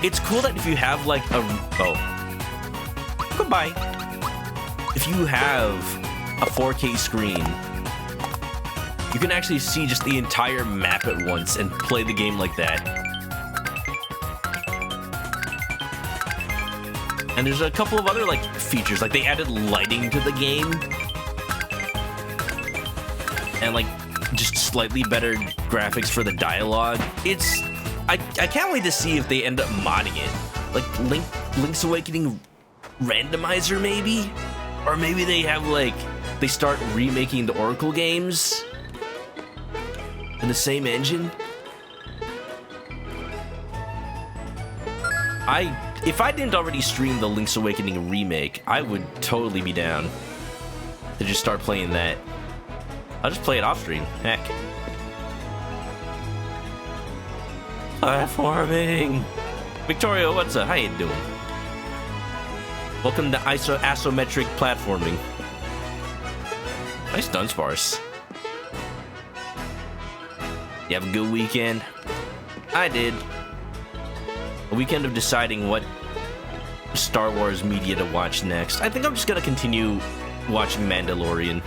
it's cool that if you have like a... Oh. Goodbye. If you have a 4K screen, you can actually see just the entire map at once and play the game like that. And there's a couple of other like features, like they added lighting to the game. And like just slightly better graphics for the dialogue. I can't wait to see if they end up modding it. Like Link's Awakening randomizer maybe? Or maybe they have like, they start remaking the Oracle games in the same engine. If I didn't already stream the Link's Awakening remake, I would totally be down to just start playing that. I'll just play it off stream. Heck. Platforming. Victoria, what's up? How you doing? Welcome to isometric platforming. Nice Dunsparce. You have a good weekend? I did. A weekend of deciding what Star Wars media to watch next. I think I'm just gonna continue watching Mandalorian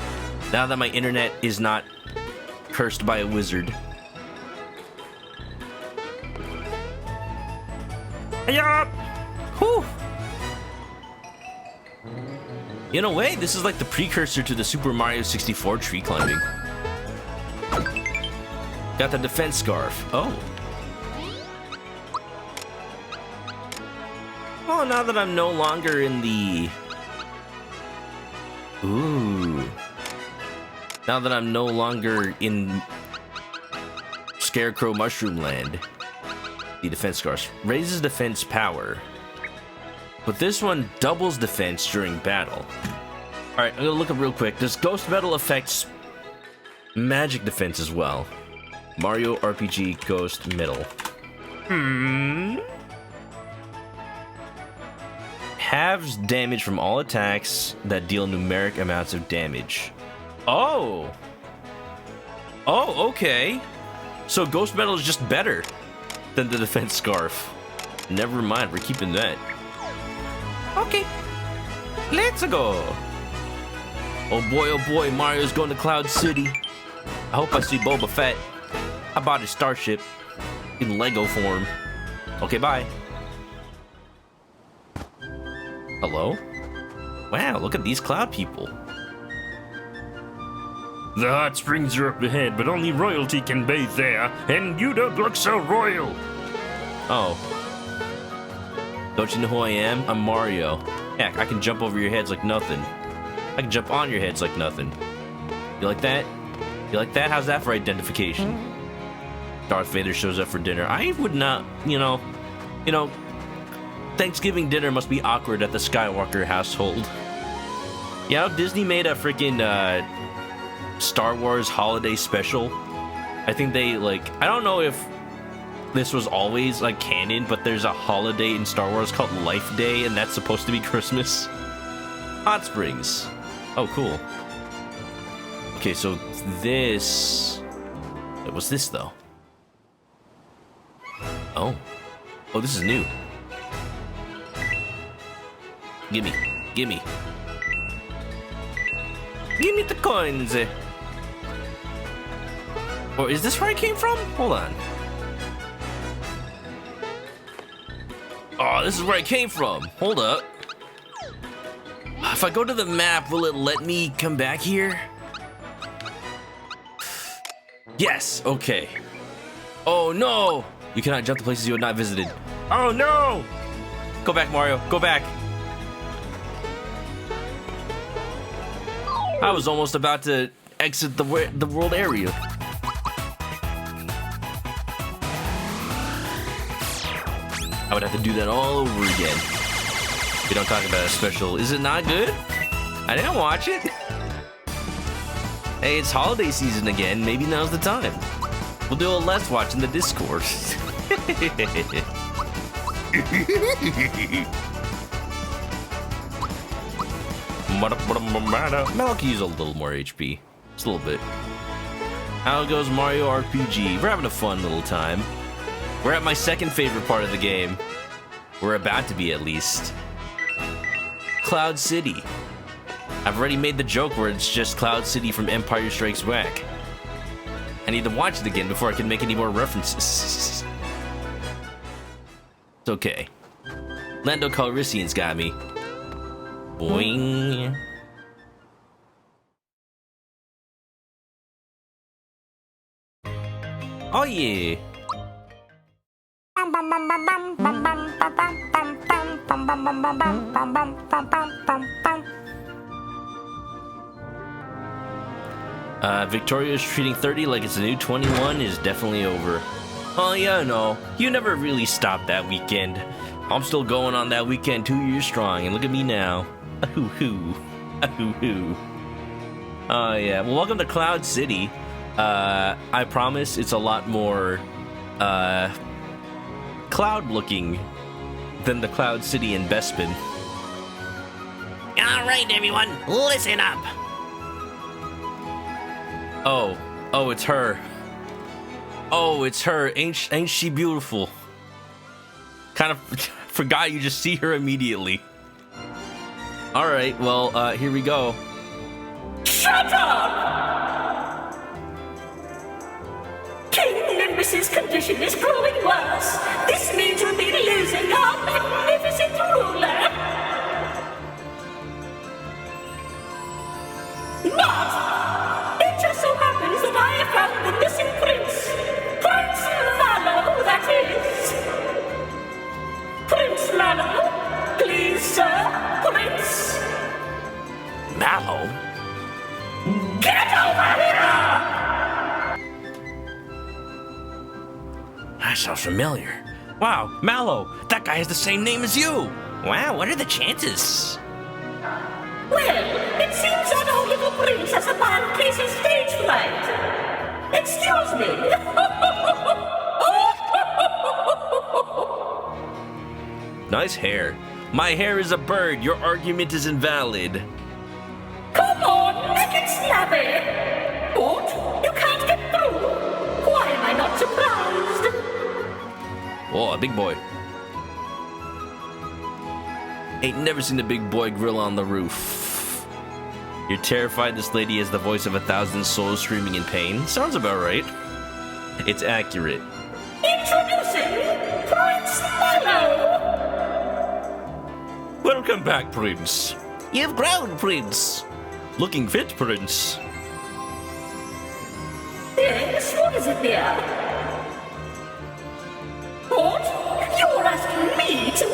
now that my internet is not cursed by a wizard. Yup. Whew. In a way, this is like the precursor to the Super Mario 64 tree climbing. Got the defense scarf. Oh. Oh, now that I'm no longer in the... Ooh. Now that I'm no longer in Scarecrow Mushroom Land. The defense scarf raises defense power. But this one doubles defense during battle. Alright, I'm gonna look up real quick. Does Ghost Metal affect magic defense as well? Mario RPG Ghost Metal. Halves damage from all attacks that deal numeric amounts of damage. Oh! Oh, okay. So Ghost Metal is just better than the defense scarf. Never mind, we're keeping that. Okay. Let's go. Oh boy, Mario's going to Cloud City. I hope I see Boba Fett. I bought his starship in Lego form. Okay, bye. Hello? Wow, look at these cloud people. The hot springs are up ahead, but only royalty can bathe there, and you don't look so royal. Oh. Don't you know who I am? I'm Mario. Heck, I can jump over your heads like nothing. I can jump on your heads like nothing. You like that? You like that? How's that for identification? Darth Vader shows up for dinner. I would not, you know, Thanksgiving dinner must be awkward at the Skywalker household. You know, Disney made a freaking Star Wars holiday special. I think they, like, I don't know if this was always, like, canon, but there's a holiday in Star Wars called Life Day, and that's supposed to be Christmas. Hot Springs. Oh, cool. Okay, so this... What's this, though? Oh. Oh, this is new. Gimme. Gimme. Gimme the coins. Or is this where I came from? Hold on. Oh, this is where I came from. Hold up. If I go to the map, will it let me come back here? Yes, okay. Oh no! You cannot jump to places you have not visited. Oh no! Go back, Mario, go back. I was almost about to exit the world area. I would have to do that all over again. We don't talk about a special. Is it not good? I didn't watch it. Hey, it's holiday season again. Maybe now's the time. We'll do a Let's Watch in the Discord. Mallow can use a little more HP. Just a little bit. How goes Mario RPG? We're having a fun little time. We're at my second favorite part of the game. We're about to be, at least. Cloud City. I've already made the joke where it's just Cloud City from Empire Strikes Back. I need to watch it again before I can make any more references. It's okay. Lando Calrissian's got me. Boing. Oh yeah. Victoria's treating 30 like it's a new 21 is definitely over. Oh yeah, no, you never really stopped that weekend. I'm still going on that weekend 2 years strong, and look at me now. Ahoo-hoo. Ahoo-hoo. Oh yeah, well welcome to Cloud City. I promise it's a lot more, cloud-looking than the Cloud City in Bespin. Alright everyone, listen up! Oh, it's her. Oh, it's her. Ain't she beautiful? Kind of forgot you just see her immediately. Alright, well, here we go. Shut up! King Nimbus's condition is growing worse. This means we'll be losing our magnificent ruler. What? It just so happens that I have found the missing prince. Prince Mallow, that is. Prince Mallow, please, sir. Prince. Mallow? Get over here! That sounds familiar. Wow, Mallow, that guy has the same name as you. Wow, what are the chances? Well, it seems that our little prince has a bad case of stage fright. Excuse me. Nice hair. My hair is a bird. Your argument is invalid. Come on, make it snappy. What? You can't get through? Why am I not surprised? Oh, a big boy. Ain't never seen a big boy grill on the roof. You're terrified this lady has the voice of 1,000 souls screaming in pain? Sounds about right. It's accurate. Introducing Prince Mallow. Welcome back, Prince. You've grown, Prince. Looking fit, Prince. Yes, what is it there? What? You're asking me to...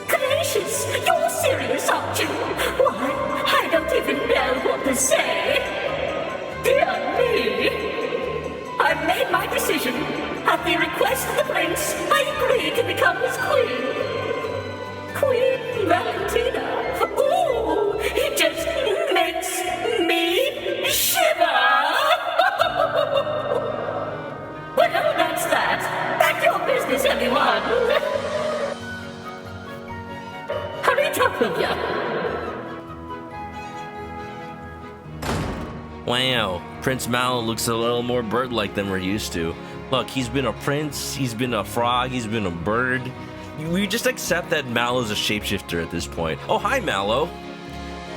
Gracious, you're serious, aren't you? Why, I don't even know what to say. Dear me. I've made my decision. At the request of the prince, I agree to become his queen. Queen Valentina. Ooh, it just makes me shiver. Well, that's that. Back to your business, everyone. Hurry up, will ya? Wow, Prince Mallow looks a little more bird-like than we're used to. Look, he's been a prince, he's been a frog, he's been a bird. We just accept that Mallow's a shapeshifter at this point. Oh, hi, Mallow.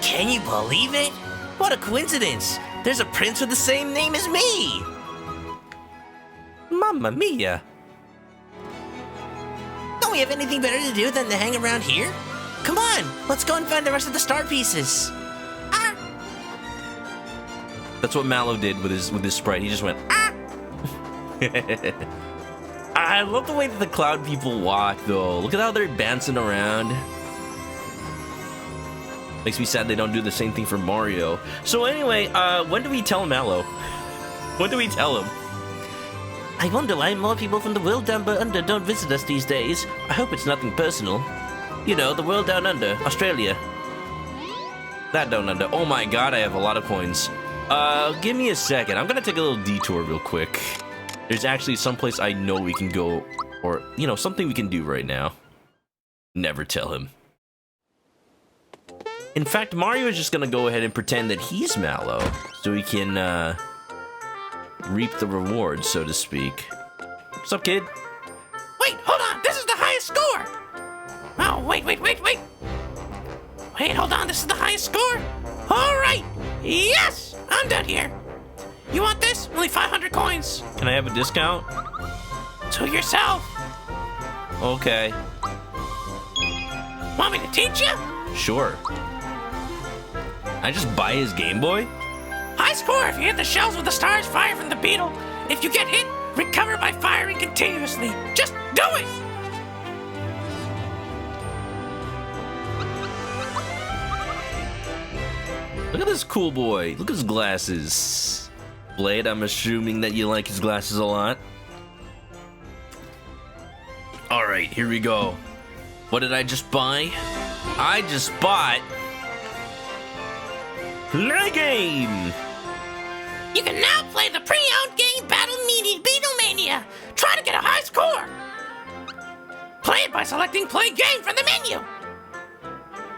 Can you believe it? What a coincidence! There's a prince with the same name as me! Mamma mia. Don't we have anything better to do than to hang around here? Come on, let's go and find the rest of the star pieces. Ah! That's what Mallow did with his sprite. He just went, ah! I love the way that the cloud people walk, though. Look at how they're bouncing around. Makes me sad they don't do the same thing for Mario. So anyway, when do we tell Mallow? When do we tell him? I wonder why more people from the world down under don't visit us these days. I hope it's nothing personal. You know, the world down under, Australia. That down under. Oh my god, I have a lot of coins. Give me a second. I'm gonna take a little detour real quick. There's actually someplace I know we can go, or, you know, something we can do right now. Never tell him. In fact, Mario is just gonna go ahead and pretend that he's Mallow, so he can, reap the reward, so to speak. What's up, kid? Wait, hold on, this is the highest score! Oh, wait. Wait, hold on, this is the highest score? Alright, yes! I'm done here. You want this? Only 500 coins. Can I have a discount? To yourself. Okay. Want me to teach you? Sure. I just buy his Game Boy? High score if you hit the shells with the stars fire from the beetle. If you get hit, recover by firing continuously. Just do it! Look at this cool boy. Look at his glasses. Blade, I'm assuming that you like his glasses a lot. Alright, here we go. What did I just buy? I just bought... Play game! You can now play the pre-owned game Beetlemania. Try to get a high score. Play it by selecting Play Game from the menu.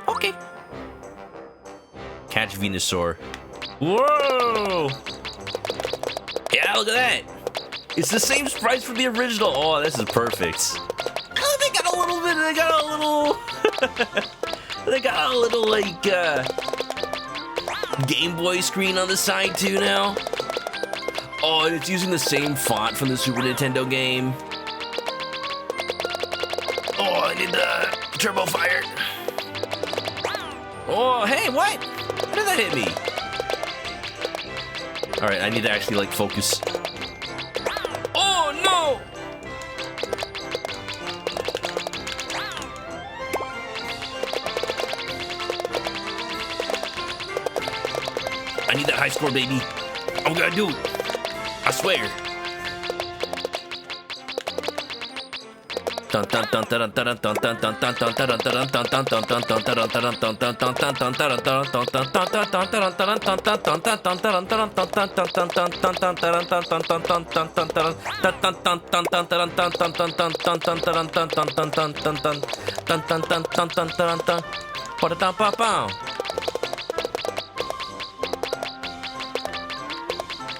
Okay. Catch Venusaur. Whoa! Yeah, look at that. It's the same sprites from the original. Oh, this is perfect. Oh, they got a little bit. They got a little. They got a little like Game Boy screen on the side too now. Oh, and it's using the same font from the Super Nintendo game. Oh, I need the Turbo Fire. Oh, hey, what? How did that hit me? Alright, I need to actually, like, focus. Oh, no! I need that high score, baby. I'm gonna do it. I swear.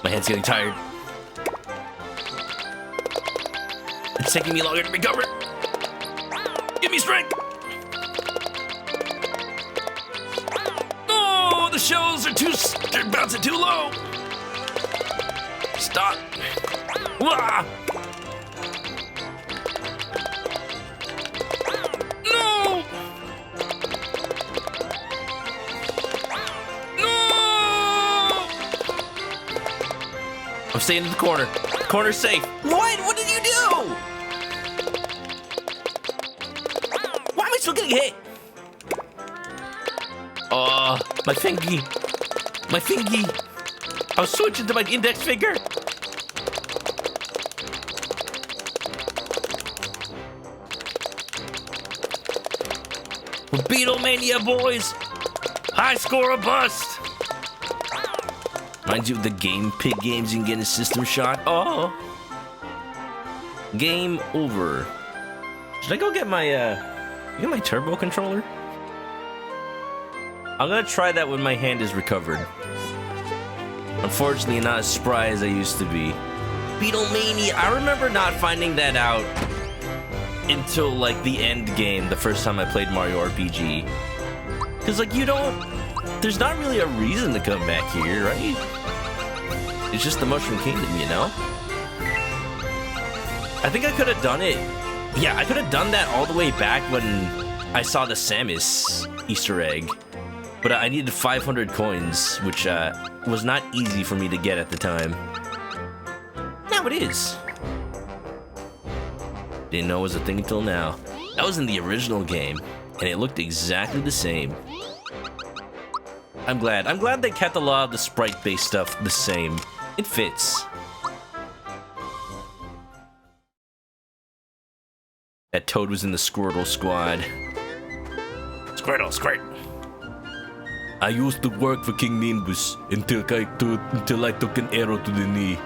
My head's getting tired. It's taking me longer to recover. Give me strength. Oh, the shells are they're bouncing too low. Stop. Wah! No! No! I'm staying in the corner. The corner's safe. What? What did you do? Why am I still getting hit? Oh, my fingy. My fingy. I was switching to my index finger. Beetlemania, boys. High score or bust. Reminds you of the Game Pig games you can get in a System Shock. Oh. Game over. Should I go get my turbo controller? I'm gonna try that when my hand is recovered. Unfortunately, not as spry as I used to be. Beetlemania. I remember not finding that out until like the end game, the first time I played Mario RPG. Cause like there's not really a reason to come back here, right? It's just the Mushroom Kingdom, you know? I think I could have done it. Yeah, I could have done that all the way back when I saw the Samus Easter egg, but I needed 500 coins, which was not easy for me to get at the time. Now it is. Didn't know it was a thing until now. That was in the original game, and it looked exactly the same. I'm glad they kept a lot of the sprite-based stuff the same. It fits. That Toad was in the Squirtle squad. Squirtle, squirt. I used to work for King Nimbus until I took an arrow to the knee.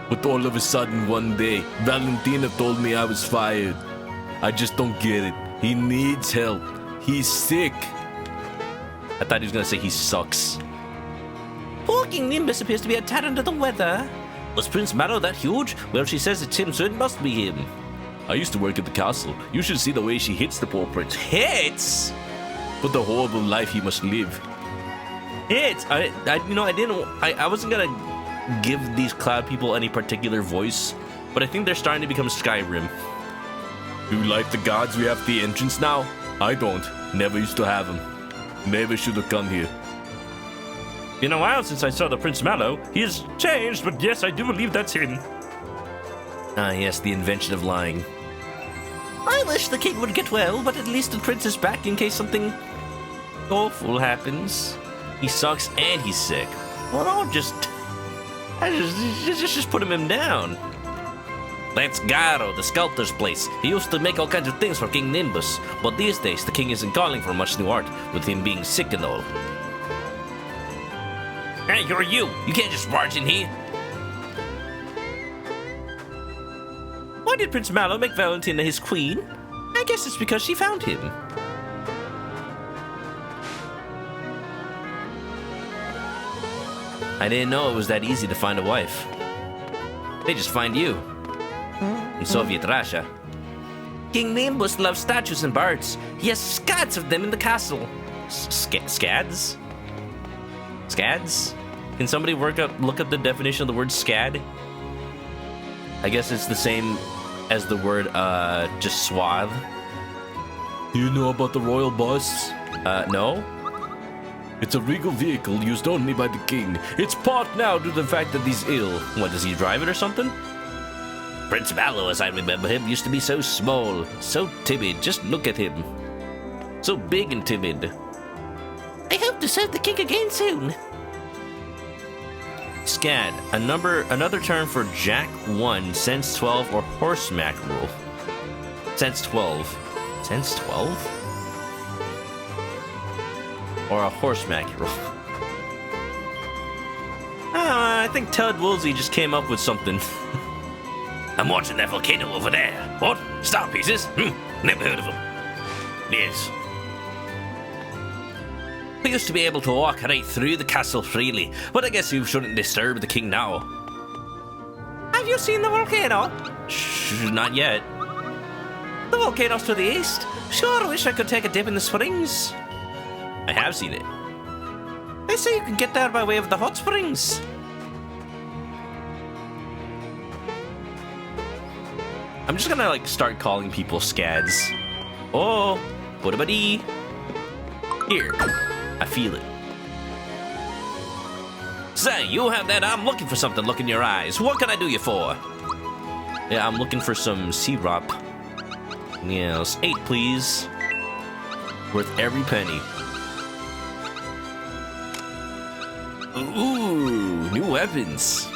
But all of a sudden one day, Valentina told me I was fired. I just don't get it. He needs help. He's sick. I thought he was gonna say he sucks. Poor King Nimbus appears to be a tad under the weather. Was Prince Mallow that huge? Well, she says it's him, so it must be him. I used to work at the castle. You should see the way she hits the poor prince. Hits? For the horrible life he must live. Hits? I wasn't gonna give these cloud people any particular voice, but I think they're starting to become Skyrim. You like the gods we have at the entrance now? I don't. Never used to have them. Never should have come here. Been a while since I saw the Prince Mallow. He has changed, but yes, I do believe that's him. Ah, yes, the invention of lying. I wish the king would get well, but at least the prince is back in case something awful happens. He sucks and he's sick. Well, I'll just put him down. That's Garo, the sculptor's place. He used to make all kinds of things for King Nimbus, but these days the king isn't calling for much new art, with him being sick and all. Hey, who are you? You can't just barge in here. Why did Prince Mallow make Valentina his queen? I guess it's because she found him. I didn't know it was that easy to find a wife. They just find you. In Soviet Russia. King Nimbus loves statues and birds. He has scads of them in the castle. Scads? Scads? Can somebody look up the definition of the word scad? I guess it's the same as the word, just suave. Do you know about the royal bus? No? It's a regal vehicle used only by the king. It's parked now due to the fact that he's ill. What, does he drive it or something? Prince Mallow, as I remember him, used to be so small, so timid. Just look at him. So big and timid. I hope to serve the king again soon. Scad, another term for Jack 1, Sense 12, or Horse Mackerel. Sense 12. Sense 12? Or a horse mackerel. I think Todd Woolsey just came up with something. I'm watching that volcano over there. What? Star pieces? Never heard of them. Yes. We used to be able to walk right through the castle freely, but I guess you shouldn't disturb the king now. Have you seen the volcano? Shh, not yet. The volcano's to the east. Sure wish I could take a dip in the springs. I have seen it. They say you can get there by way of the hot springs. I'm just gonna start calling people scads. Oh, buddy. Here, I feel it. Say, you have that I'm looking for something look in your eyes. What can I do you for? Yeah, I'm looking for some syrup. Yes, 8 please. Worth every penny. Ooh, new weapons.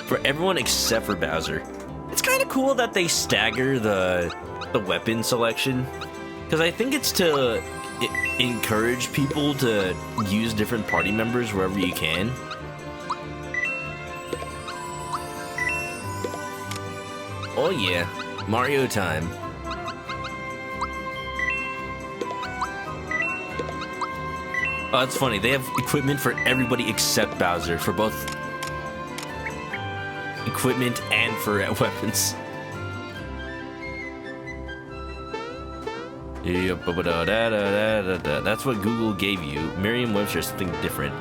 For everyone except for Bowser. It's kind of cool that they stagger the weapon selection. Because I think it's to encourage people to use different party members wherever you can. Oh yeah, Mario time. Oh, that's funny. They have equipment for everybody except Bowser, for both equipment and for weapons. That's what Google gave you. Merriam-Webster is something different.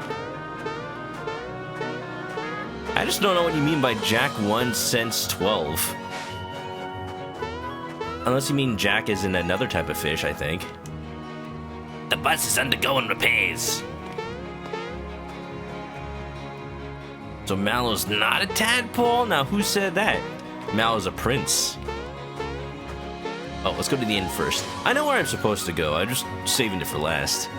I just don't know what you mean by Jack 1, Sense 12. Unless you mean Jack is in another type of fish, I think. the bus is undergoing repairs. So Mallow's not a tadpole? Now, who said that? Mallow's a prince. Oh, let's go to the inn first. I know where I'm supposed to go. I'm just saving it for last.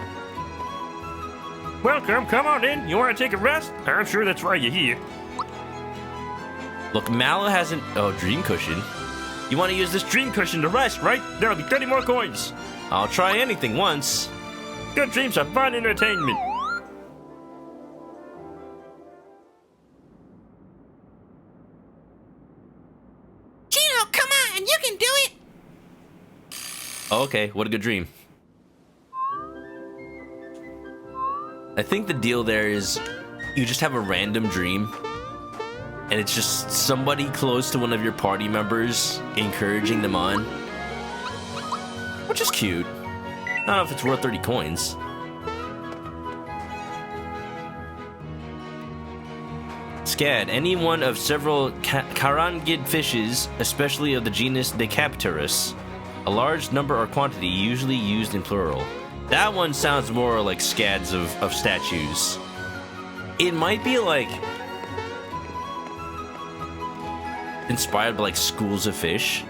Welcome, come on in. You want to take a rest? I'm sure that's why you're here. Look, Mallow hasn't... Oh, dream cushion. You want to use this dream cushion to rest, right? There'll be 30 more coins. I'll try anything once. Good dreams are fun entertainment. Gino, come on, you can do it. Oh, okay, what a good dream. I think the deal there is you just have a random dream, and it's just somebody close to one of your party members encouraging them on. Which is cute. I don't know if it's worth 30 coins. Scad, any one of several carangid fishes, especially of the genus Decapterus. A large number or quantity, usually used in plural. That one sounds more like scads of statues. It might be like inspired by like schools of fish.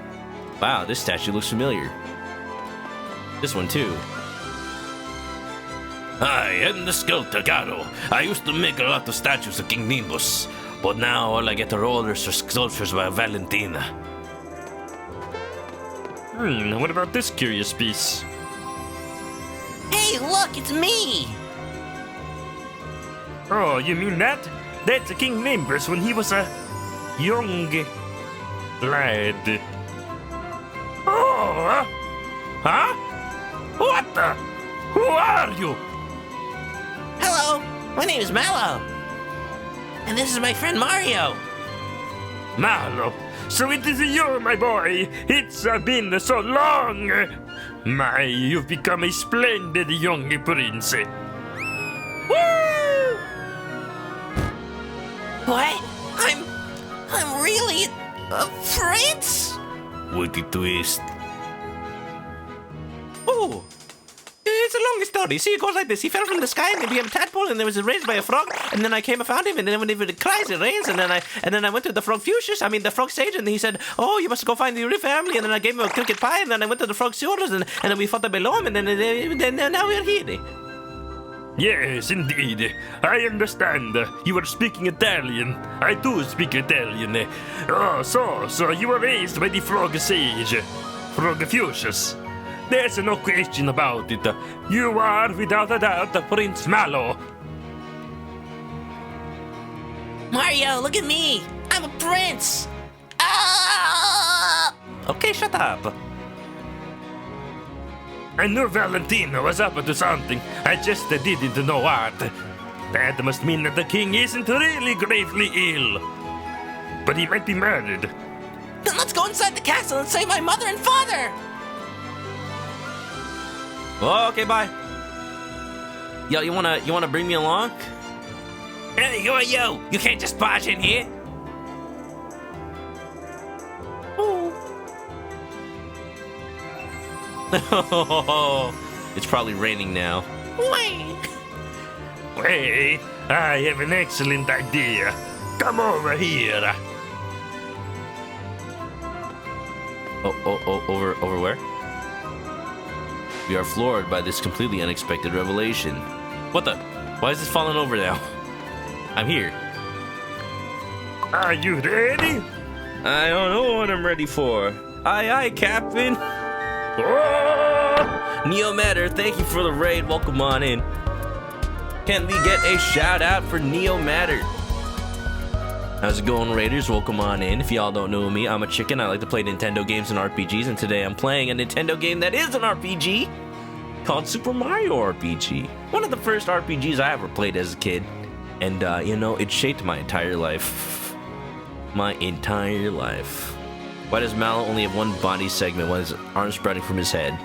Wow, this statue looks familiar. This one too. I am the sculptor Garo. I used to make a lot of statues of King Nimbus, but now all I get are orders for sculptures by Valentina. What about this curious piece? Hey, look, it's me. Oh, you mean that? That's King Nimbus when he was a young lad. Oh, huh? What the? Who are you? Hello, my name is Mallow. And this is my friend Mario. Mallow. So it is you, my boy. It's been so long. My, you've become a splendid young prince. Woo! What? I'm really a prince? What a twist. Oh, it's a long story. See, it goes like this. He fell from the sky and he became a tadpole, and then was raised by a frog, and then I came and found him, and then when it cries, it rains, and then I went to the frog the frog sage, and he said, oh, you must go find the Uri family, and then I gave him a cricket pie, and then I went to the frog shoulders, and then we fought the below him, and then now we're here. Yes, indeed. I understand. You are speaking Italian. I do speak Italian. Oh, so you were raised by the frog sage, Frogfucius. There's no question about it. You are, without a doubt, Prince Mallow. Mario, look at me. I'm a prince. Ah! Okay, shut up. I knew Valentina was up to something. I just didn't know what. That must mean that the king isn't really gravely ill. But he might be murdered. Then let's go inside the castle and save my mother and father. Oh, okay, bye. Yo, you wanna bring me along? Hey, who are you? You can't just barge in here. It's probably raining now. Wait. Wait, I have an excellent idea. Come over here. Over where? We are floored by this completely unexpected revelation. What the? Why is this falling over now? I'm here. Are you ready? I don't know what I'm ready for. Aye, aye, Captain. Oh! Neo Matter, thank you for the raid. Welcome on in. Can we get a shout out for Neo Matter? How's it going, Raiders? Welcome on in. If y'all don't know me, I'm a chicken. I like to play Nintendo games and RPGs, and today I'm playing a Nintendo game that is an RPG called Super Mario RPG. One of the first RPGs I ever played as a kid. And, it shaped my entire life. My entire life. Why does Mallow only have one body segment when his arms spreading from his head?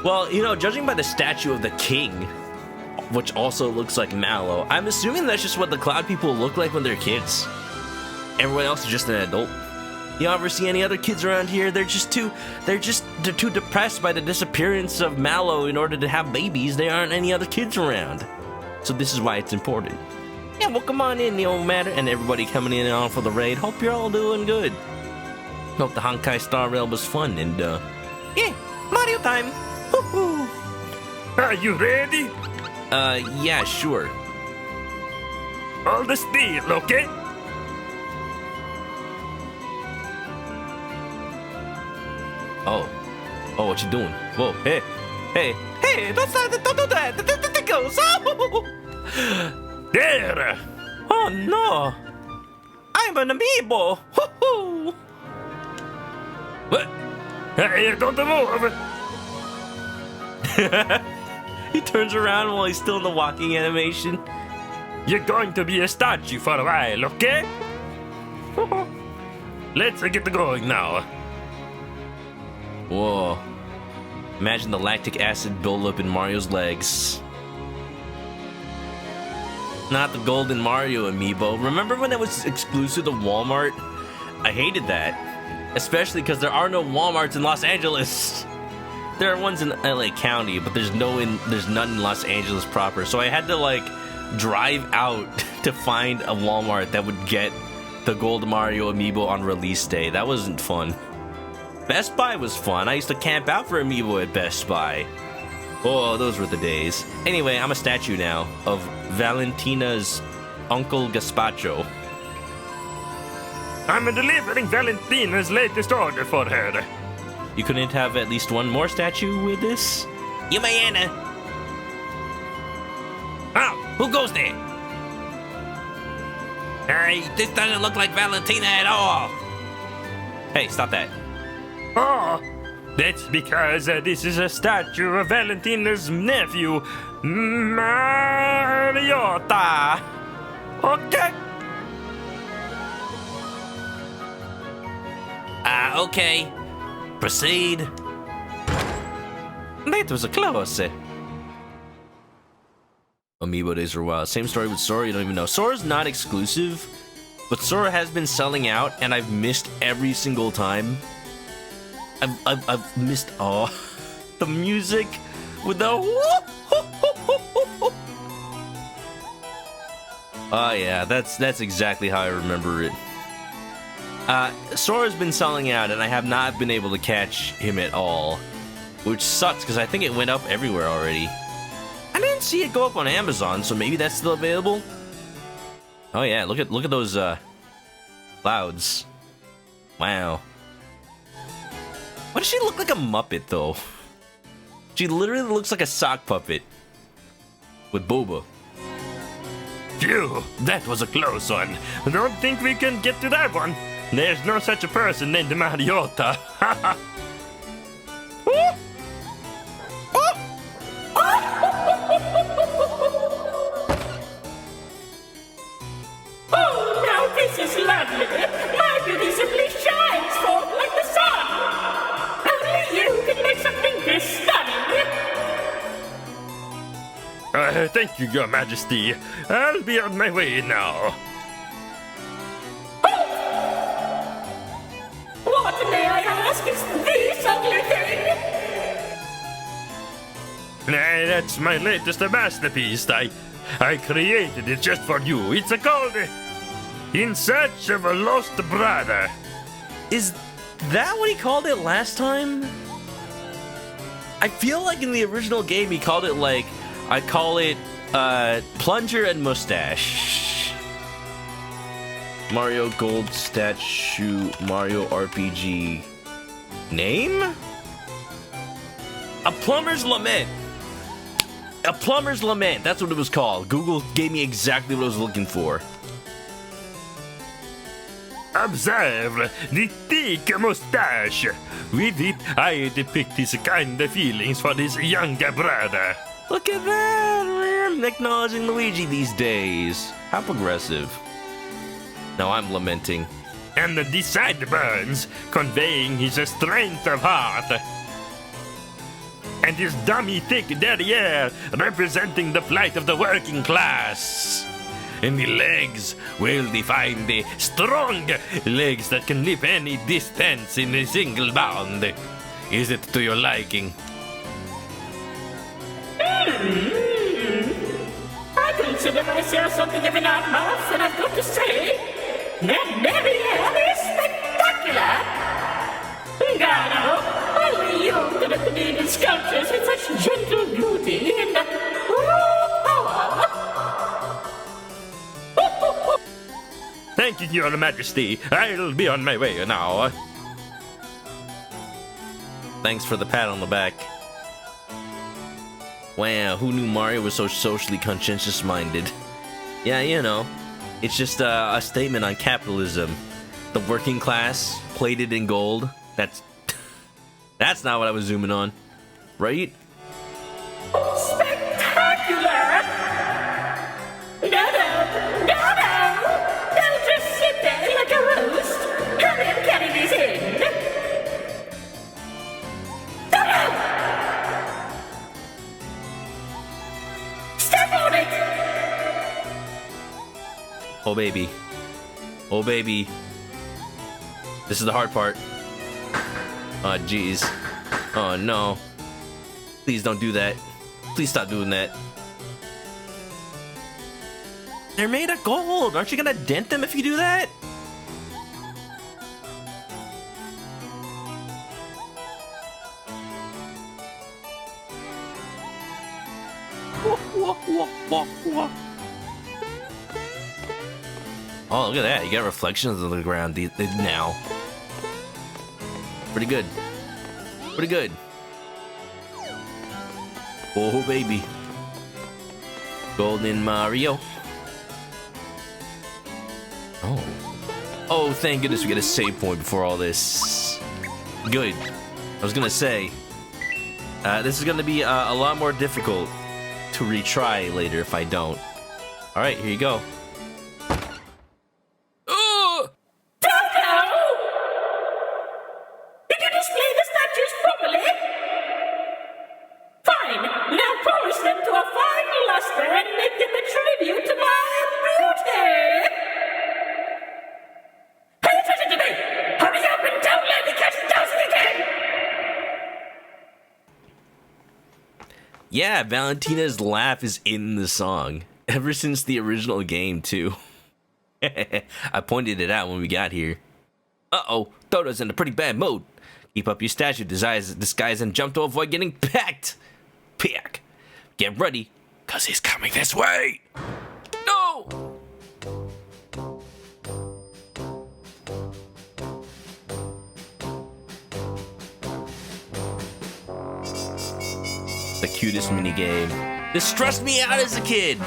Well, judging by the statue of the king, which also looks like Mallow, I'm assuming that's just what the cloud people look like when they're kids. Everyone else is just an adult. You ever see any other kids around here? They're too depressed by the disappearance of Mallow in order to have babies. There aren't any other kids around. So this is why it's important. Yeah, well, come on in, the old matter, and everybody coming in and on for the raid. Hope you're all doing good. Hope the Honkai Star Rail was fun, and, yeah, Mario time! Woohoo! Are you ready? Yeah, sure. Hold the steel, okay? Oh, what you doing? Whoa, hey, don't do that! That goes! Oh! There! Oh no! I'm an amiibo! Woohoo! What? Hey, don't move! He turns around while he's still in the walking animation. You're going to be a statue for a while, okay? Let's get going now. Whoa. Imagine the lactic acid buildup in Mario's legs. Not the golden Mario amiibo. Remember when that was exclusive to Walmart? I hated that. Especially because there are no Walmarts in Los Angeles. There are ones in LA County, but there's none in Los Angeles proper. So I had to like drive out to find a Walmart that would get the Gold Mario amiibo on release day. That wasn't fun. Best Buy was fun. I used to camp out for amiibo at Best Buy. Oh, those were the days. Anyway, I'm a statue now of Valentina's Uncle Gazpacho. I'm delivering Valentina's latest order for her. You couldn't have at least one more statue with this? You may enter. Oh, who goes there? Hey, this doesn't look like Valentina at all. Hey, stop that. Oh, that's because this is a statue of Valentina's nephew, Mariota. Okay. Okay. Proceed. That was a close. Amiibo days were wild. Same story with Sora, you don't even know. Sora's not exclusive, but Sora has been selling out, and I've missed every single time. I've missed the music with the oh yeah, that's exactly how I remember it. Sora's been selling out, and I have not been able to catch him at all, which sucks because I think it went up everywhere already. I didn't see it go up on Amazon, so maybe that's still available. Oh yeah, look at those clouds. Wow. Why does she look like a Muppet though? She literally looks like a sock puppet with boba. Phew, that was a close one. I don't think we can get to that one. There's no such a person named Mariota. Oh, now this is lovely. My beauty simply shines forth like the sun. Only you can make something this stunning. Thank you, Your Majesty. I'll be on my way now. What, may I ask, is this ugly thing? That's my latest masterpiece. I created it just for you. It's called In Search of a Lost Brother. Is that what he called it last time? I feel like in the original game he called it like, I call it Plunger and Mustache. Mario Gold Statue Mario RPG. Name? A Plumber's Lament. A Plumber's Lament, that's what it was called. Google gave me exactly what I was looking for. Observe the thick mustache. With it, I depict his kind of feelings for his younger brother. Look at that! I'm acknowledging Luigi these days. How progressive. Now I'm lamenting. And the sideburns, conveying his strength of heart. And his dummy thick derriere, representing the plight of the working class. And the legs, well, they find the strong legs that can leap any distance in a single bound. Is it to your liking? I consider myself something of an odd mouse, and I've got to say, that Mary Ann is spectacular! Gardo, only you could have created sculptures with such gentle beauty and raw power! Thank you, Your Majesty. I'll be on my way now. Thanks for the pat on the back. Wow, who knew Mario was so socially conscientious-minded? Yeah, you know, it's just a statement on capitalism. The working class, plated in gold. That's not what I was zooming on, right? Spectacular! No! Don't just sit there like a roast! Hurry and carry these in! No! Step on it! Oh, baby. Oh, baby. This is the hard part. Oh, jeez. Oh, no. Please don't do that. Please stop doing that. They're made of gold. Aren't you gonna dent them if you do that? Oh, look at that. You got reflections on the ground now. Pretty good. Pretty good. Oh, baby. Golden Mario. Oh. Oh, thank goodness we get a save point before all this. Good. I was gonna say, this is gonna be a lot more difficult to retry later if I don't. Alright, here you go. Yeah, Valentina's laugh is in the song. Ever since the original game, too. I pointed it out when we got here. Uh-oh, Dodo's in a pretty bad mood. Keep up your statue disguise and jump to avoid getting pecked. Peck. Get ready, cause he's coming this way. No! The cutest minigame. This stressed me out as a kid.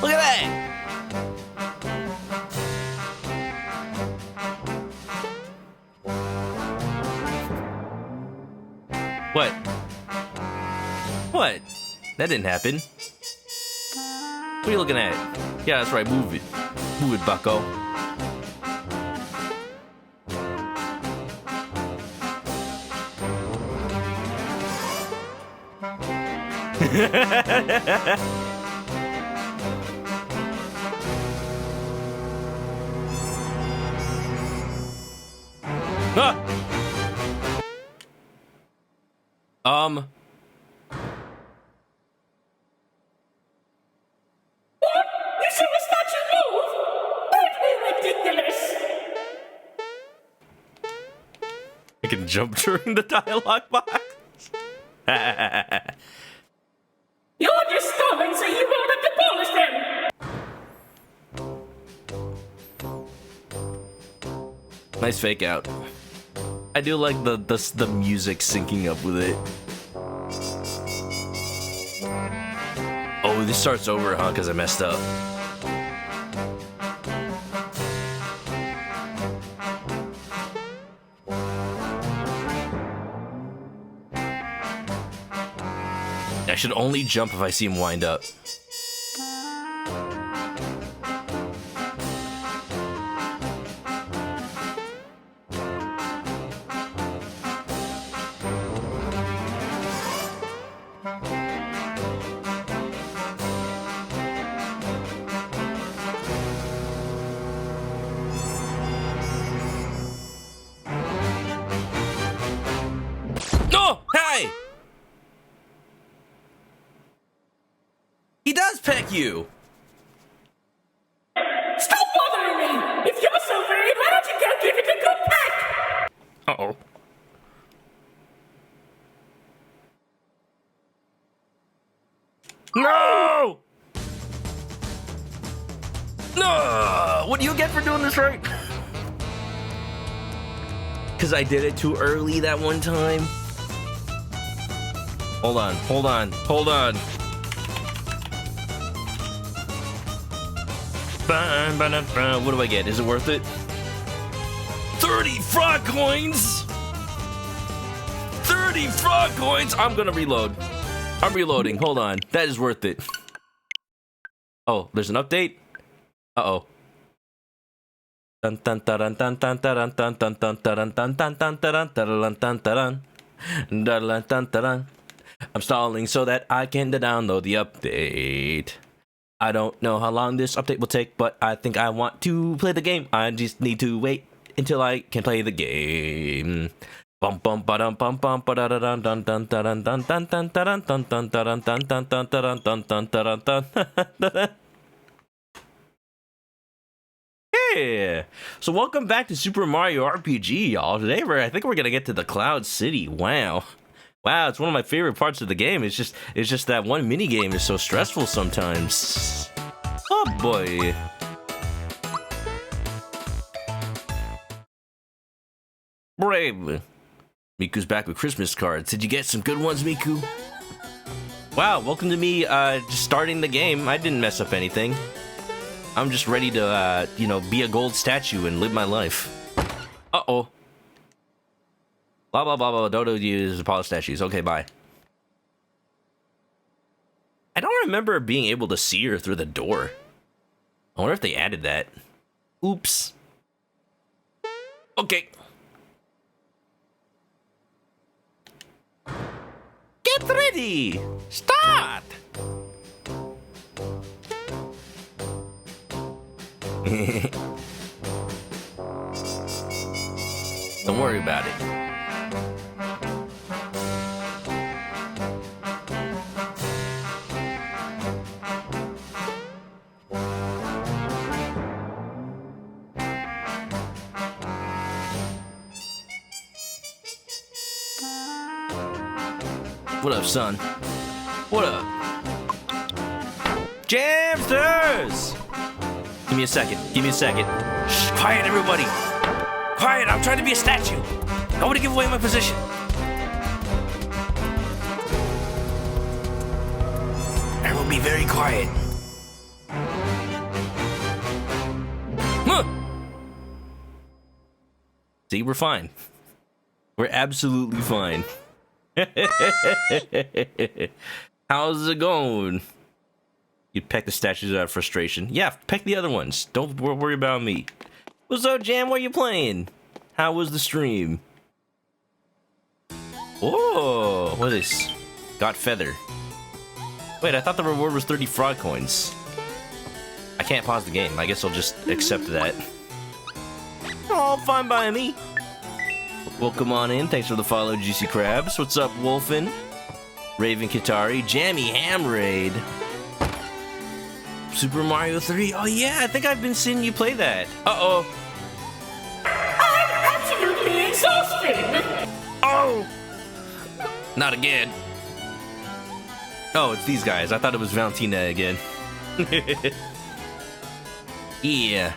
Look at that. What? What? That didn't happen. What are you looking at? Yeah, that's right. Move it. Move it, bucko. Ah! What? You saw the statue move? Don't be ridiculous! I can jump during the dialogue box. You're just stalling so you won't have to polish them! Nice fake out. I do like the music syncing up with it. Oh, this starts over, huh? Because I messed up. I should only jump if I see him wind up. Oh, hey! He does peck you. Stop bothering me! If you're so worried, why don't you go give it a good peck? Uh-oh. No! No! What do you get for doing this right? Because I did it too early that one time. Hold on, hold on, hold on. What do I get? Is it worth it? 30 frog coins! 30 frog coins! I'm gonna reload. I'm reloading. Hold on. That is worth it. Oh, there's an update? Uh-oh. I'm stalling so that I can download the update. I don't know how long this update will take, but I think I want to play the game. I just need to wait until I can play the game. Bum bum ba dum bum bum ba da da dun dun dun dun dun dun dun dun dun dun dun dun dun dun dun dun dun dun dun. Yeah. So welcome back to Super Mario RPG, y'all. Today I think we're gonna get to the Cloud City. Wow. Wow, it's one of my favorite parts of the game. It's just that one mini game is so stressful sometimes. Oh boy. Brave. Miku's back with Christmas cards. Did you get some good ones, Miku? Wow, welcome to me just starting the game. I didn't mess up anything. I'm just ready to, be a gold statue and live my life. Uh-oh. Blah, blah, blah, blah. Dodo uses Apollo statues. Okay, bye. I don't remember being able to see her through the door. I wonder if they added that. Oops. Okay. Get ready! Start! Don't worry about it. What up, son? What up? Jamsters! Give me a second. Give me a second. Shh, quiet, everybody. Quiet, I'm trying to be a statue. Nobody give away my position. Everyone be very quiet. Huh. See, we're fine. We're absolutely fine. How's it going? You peck the statues out of frustration. Yeah, peck the other ones. Don't worry about me. What's up, Jam? What are you playing? How was the stream? Oh, what is this? Got feather. Wait, I thought the reward was 30 frog coins. I can't pause the game. I guess I'll just accept that. Oh, fine by me. Welcome on in. Thanks for the follow, Juicy Crabs. What's up, Wolfen? Raven Kitari. Jammy Ham Raid. Super Mario 3. Oh, yeah. I think I've been seeing you play that. Uh-oh. I'm absolutely exhausted. Oh! Not again. Oh, it's these guys. I thought it was Valentina again. Yeah.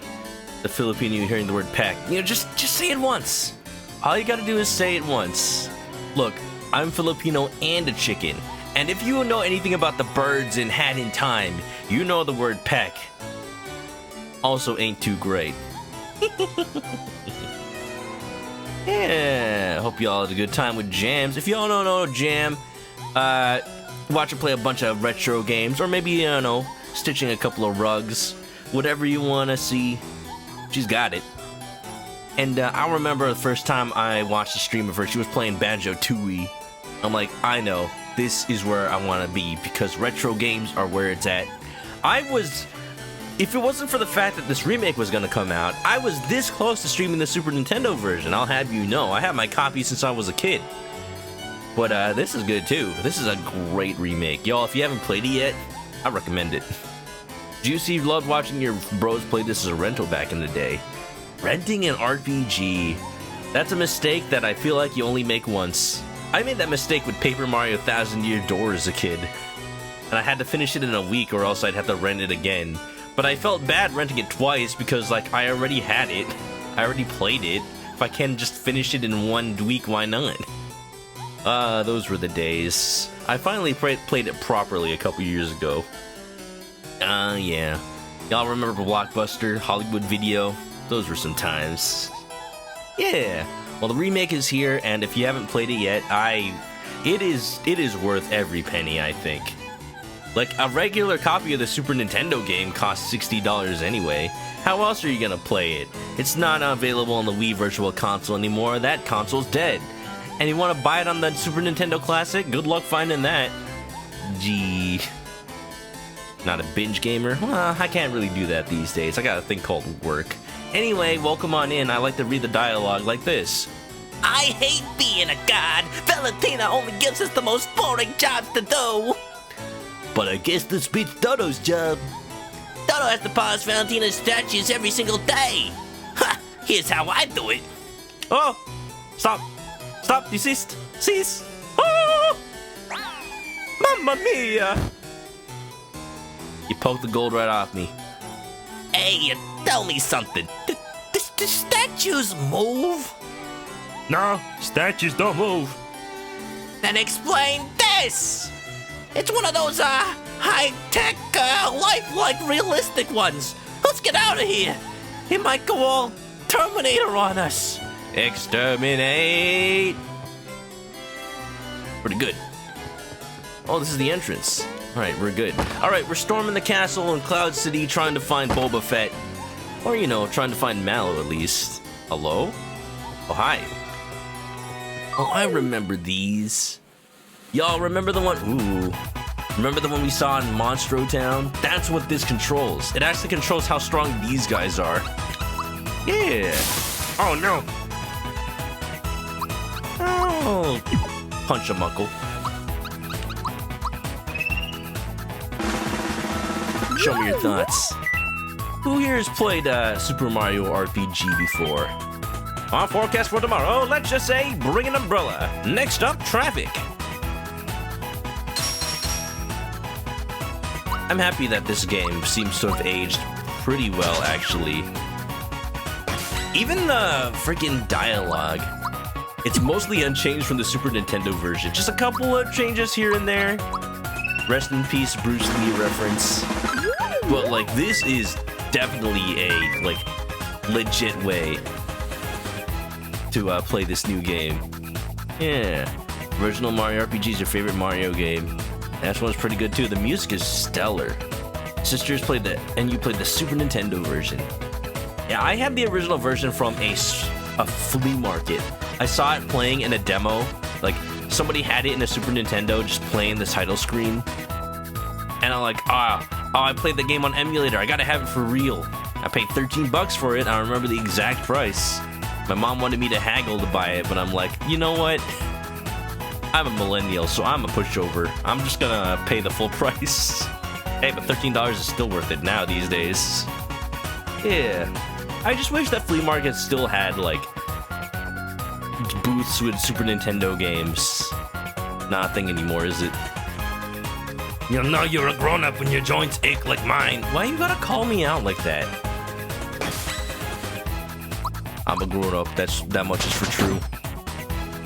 The Filipino hearing the word pack. Just say it once. All you gotta do is say it once. Look, I'm Filipino and a chicken. And if you know anything about the birds in Hat in Time, you know the word peck also ain't too great. Yeah, hope y'all had a good time with Jams. If y'all don't know Jam, watch her play a bunch of retro games, or maybe, stitching a couple of rugs. Whatever you want to see, she's got it. And I remember the first time I watched a stream of her, she was playing Banjo-Tooie. I'm like, I know, this is where I want to be, because retro games are where it's at. If it wasn't for the fact that this remake was going to come out, I was this close to streaming the Super Nintendo version, I'll have you know. I had my copy since I was a kid. But this is good too. This is a great remake. Y'all, if you haven't played it yet, I recommend it. Juicy loved watching your bros play this as a rental back in the day. Renting an RPG. That's a mistake that I feel like you only make once. I made that mistake with Paper Mario Thousand Year Door as a kid. And I had to finish it in a week or else I'd have to rent it again. But I felt bad renting it twice because, like, I already had it. I already played it. If I can just finish it in 1 week, why not? Those were the days. I finally played it properly a couple years ago. Yeah. Y'all remember Blockbuster, Hollywood Video? Those were some times. Yeah. Well, the remake is here, and if you haven't played it yet, it is worth every penny, I think. Like, a regular copy of the Super Nintendo game costs $60 anyway. How else are you gonna play it? It's not available on the Wii Virtual Console anymore. That console's dead. And you want to buy it on the Super Nintendo Classic? Good luck finding that. Gee. Not a binge gamer? Well, I can't really do that these days. I got a thing called work. Anyway, welcome on in. I like to read the dialogue like this. I hate being a god. Valentina only gives us the most boring jobs to do. But I guess this beats Dodo's job. Dodo has to polish Valentina's statues every single day. Ha! Here's how I do it. Oh! Stop! Stop! Desist! Cease! Oh! Mamma mia! You poked the gold right off me. Hey, tell me something. The statues move? No, statues don't move. Then explain this. It's one of those, high-tech, lifelike, realistic ones. Let's get out of here. He might go all Terminator on us. Exterminate! Pretty good. Oh, this is the entrance. Alright, we're good. Alright, we're storming the castle in Cloud City trying to find Boba Fett. Or, you know, trying to find Mallow at least. Hello? Oh, hi. Oh, I remember these. Y'all remember the one? Ooh. Remember the one we saw in Monstro Town? That's what this controls. It actually controls how strong these guys are. Yeah. Oh no. Oh. Punch 'em, Uncle. Show me your thoughts. Who here has played Super Mario RPG before? Our forecast for tomorrow, let's just say, bring an umbrella. Next up, traffic. I'm happy that this game seems to have aged pretty well, actually. Even the freaking dialogue, it's mostly unchanged from the Super Nintendo version. Just a couple of changes here and there. Rest in peace, Bruce Lee reference. But, like, this is definitely a, like, legit way to play this new game. Yeah. Original Mario RPG is your favorite Mario game. That one's pretty good too. The music is stellar. Sisters played the, and you played the Super Nintendo version. Yeah, I have the original version from a flea market. I saw it playing in a demo. Like, somebody had it in a Super Nintendo just playing the title screen. And I'm like, oh, I played the game on emulator. I gotta have it for real. I paid $13 for it. I remember the exact price. My mom wanted me to haggle to buy it, but I'm like, you know what? I'm a millennial, so I'm a pushover. I'm just gonna pay the full price. Hey, but $13 is still worth it now these days. Yeah. I just wish that flea market still had, like, booths with Super Nintendo games. Not a thing anymore, is it? You know you're a grown-up when your joints ache like mine. Why you gotta call me out like that? I'm a grown-up, that much is for true.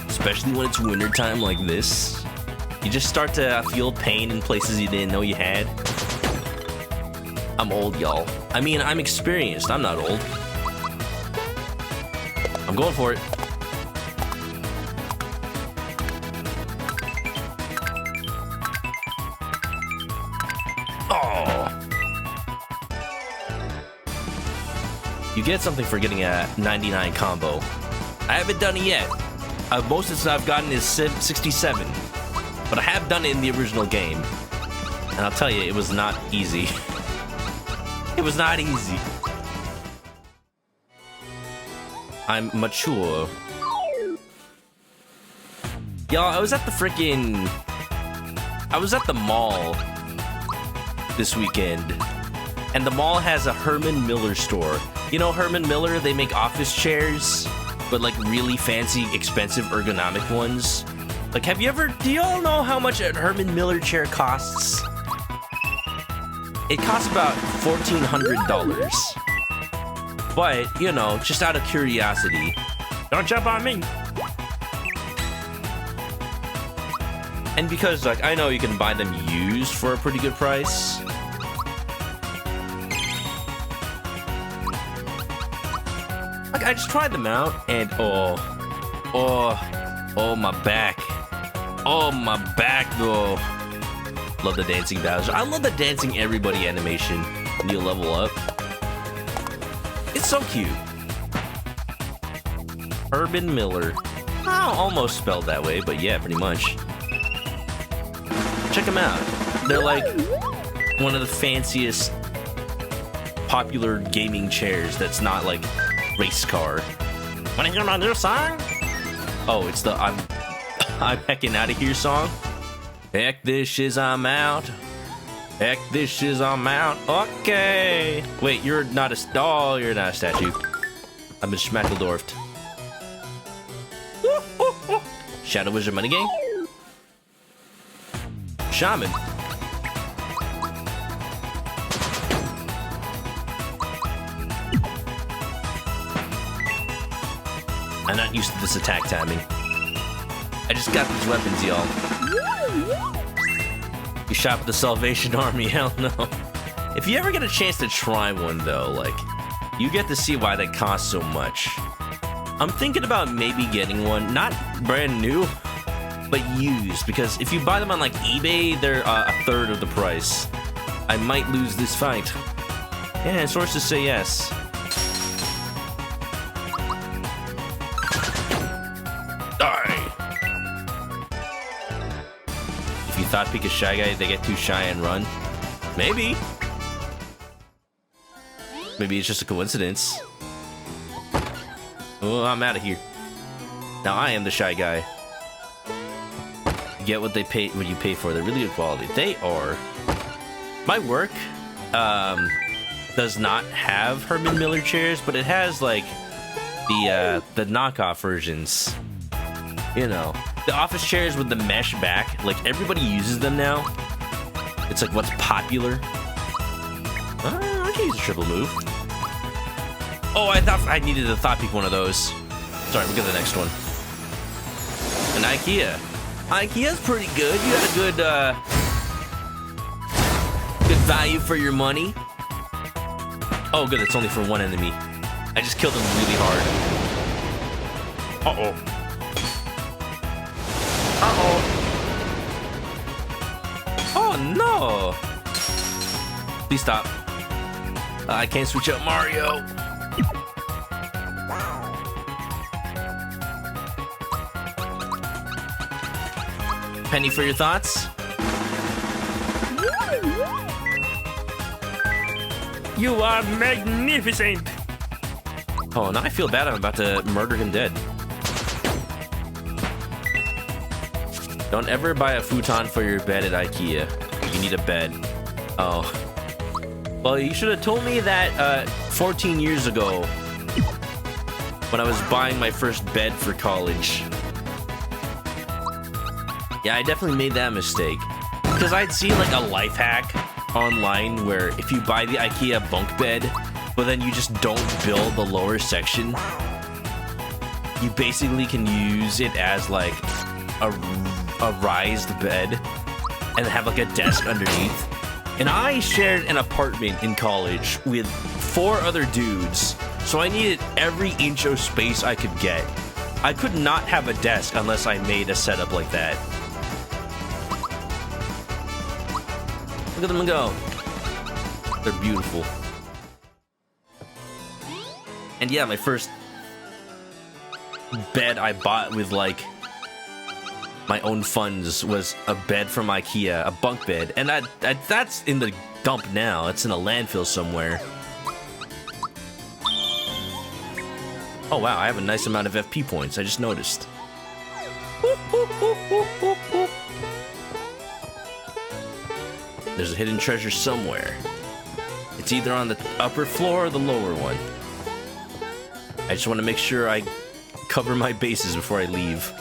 Especially when it's wintertime like this. You just start to feel pain in places you didn't know you had. I'm old, y'all. I mean, I'm experienced. I'm not old. I'm going for it. Oh. You get something for getting a 99 combo. I haven't done it yet. Most I've gotten is 67. But I have done it in the original game. And I'll tell you, it was not easy. It was not easy. I'm mature. Y'all, I was at the mall this weekend, and the mall has a Herman Miller store. You know Herman Miller? They make office chairs, but like really fancy, expensive ergonomic ones. Like, do y'all know how much a Herman Miller chair costs? It costs about $1,400. But, you know, just out of curiosity. Don't jump on me. And because, like, I know you can buy them used for a pretty good price. Like, I just tried them out, and oh, my back. Oh, my back, though. Love the dancing Bowser. I love the dancing everybody animation when you level up. It's so cute. Urban Miller. Oh, almost spelled that way, but yeah, pretty much. Check them out. They're like one of the fanciest popular gaming chairs that's not like race car. Wanna hear my new song? Oh, it's the I'm hecking out of here song. Heck this shiz, I'm out. Heck this shiz, I'm out. Okay. Wait, you're not a you're not a statue. I've been schmackeldorfed. Shadow Wizard Money Gang? Shaman. I'm not used to this attack timing. I just got these weapons, y'all. You shop at the Salvation Army? Hell no. If you ever get a chance to try one, though, like, you get to see why they cost so much. I'm thinking about maybe getting one, not brand new, but used, because if you buy them on, like, eBay, they're a third of the price. I might lose this fight. Yeah, sources say yes. You thought Pika's Shy Guy, they get too shy and run? Maybe. Maybe it's just a coincidence. Oh, I'm out of here. Now I am the Shy Guy. You get what you pay for. They're really good quality. They are. My work does not have Herman Miller chairs, but it has like the knockoff versions. You know. The office chairs with the mesh back, like everybody uses them now. It's like what's popular. I can use a triple move. Oh, I thought I needed a Thought Peak one of those. Sorry, we'll get the next one. An IKEA. IKEA's pretty good. You got a good value for your money. Oh, good. It's only for one enemy. I just killed him really hard. Uh-oh. Uh-oh. Oh, no. Please stop. I can't switch out Mario. Penny for your thoughts? You are magnificent. Oh, now I feel bad. I'm about to murder him dead. Don't ever buy a futon for your bed at IKEA. You need a bed. Oh. Well, you should have told me that 14 years ago when I was buying my first bed for college. Yeah, I definitely made that mistake. Because I'd seen like a life hack online where if you buy the IKEA bunk bed, but then you just don't build the lower section, you basically can use it as like a raised bed and have like a desk underneath. And I shared an apartment in college with 4 other dudes, so I needed every inch of space I could get. I could not have a desk unless I made a setup like that. Look at them go. They're beautiful. And yeah, my first bed I bought with like my own funds was a bed from IKEA, a bunk bed, and that's in the dump now. It's in a landfill somewhere. Oh wow, I have a nice amount of FP points. I just noticed. There's a hidden treasure somewhere. It's either on the upper floor or the lower one. I just want to make sure I cover my bases before I leave.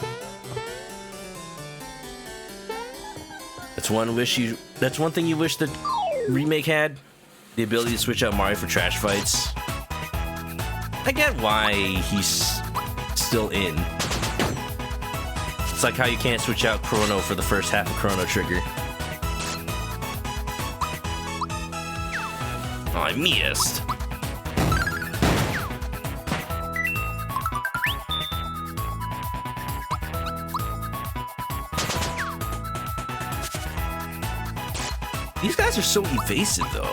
That's one thing you wish the remake had. The ability to switch out Mario for trash fights. I get why he's still in. It's like how you can't switch out Chrono for the first half of Chrono Trigger. Oh, I missed. These guys are so evasive, though.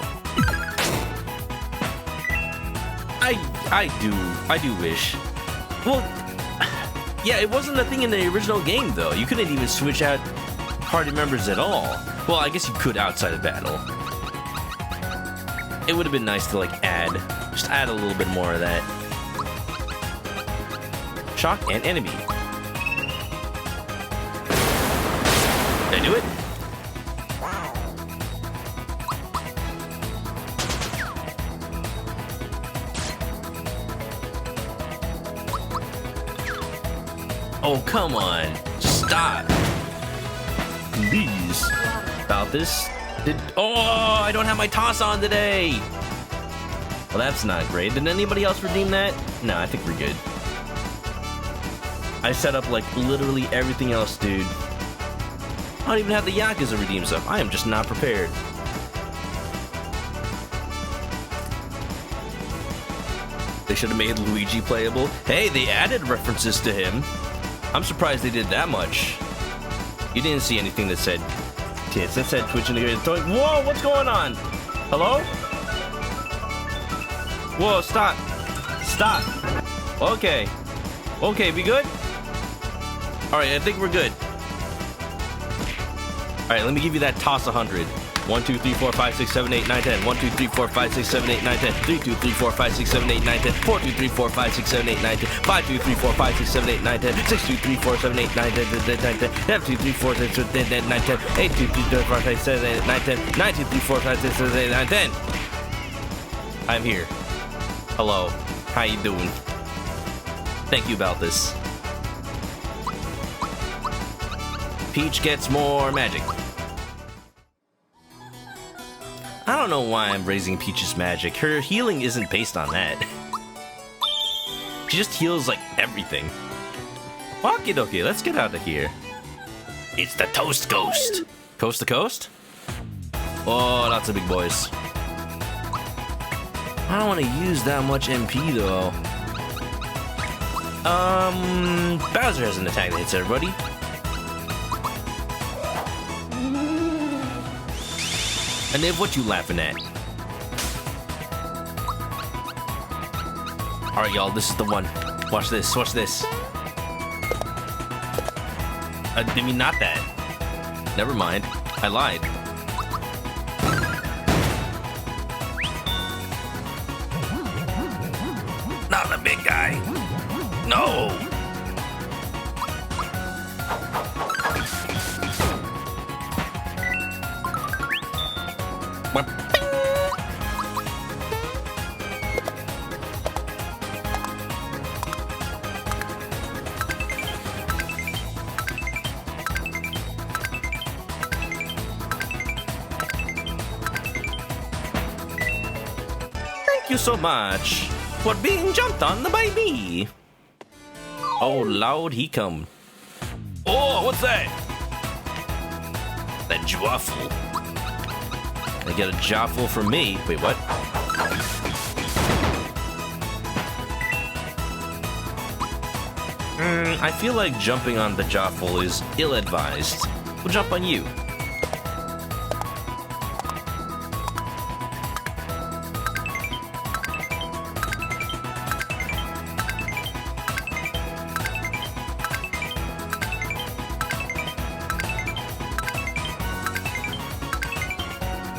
I do wish. Well, yeah, it wasn't a thing in the original game, though. You couldn't even switch out party members at all. Well, I guess you could outside of battle. It would have been nice to, like, just add a little bit more of that. Shock and enemy. Did I do it? Oh, come on. Stop. Please. About this. Oh, I don't have my toss on today. Well, that's not great. Did anybody else redeem that? No, I think we're good. I set up, like, literally everything else, dude. I don't even have the Yakuza redeem stuff. I am just not prepared. They should have made Luigi playable. Hey, they added references to him. I'm surprised they did that much. You didn't see anything that said tits. That said Twitch integrated toy. Whoa, what's going on? Hello? Whoa, stop. Stop. Okay. Okay, we good? Alright, I think we're good. Alright, let me give you that toss 100. 1, 2, 3, 4, 5, 6, 7, 8, 9, 10. 1, 2, 3, 4, 5, 6, 7, 8, 9, 10. 3, 2, 3, 4, 5, 6, 7, 8, 9, 10. 4, 2, 3, 4, 5, 6, 7, 8, 9, 10. 5, 2, 3, 4, 5, 6, 7, 8, 9, 10. 6, 2, 3, 4, 7, 8, 9, 10, 9, 10. 7, 2, 3, 4, 6, 7, 8, 9, 10. 8, 2, 3, 4, 5, 6, 7, 8, 9, 10. 9, 2, 3, 4, 5, 6, 7, 8, 9, 10. I'm here. Hello. How you doing? Thank you about this. Peach gets more magic. I don't know why I'm raising Peach's magic. Her healing isn't based on that. She just heals, like, everything. Okie dokie, let's get out of here. It's the Toast Ghost. Coast to coast? Oh, lots of big boys. I don't want to use that much MP, though. Bowser has an attack that hits everybody. And Niv, what you laughing at? Alright, y'all, this is the one. Watch this, watch this. I mean, not that. Never mind. I lied. Not the big guy. No! Thank you so much for being jumped on by me. Oh, Lord, he come. Oh, what's that? That Jwaffle. I get a Jwaffle from me. Wait, what? I feel like jumping on the Jwaffle is ill-advised. We'll jump on you.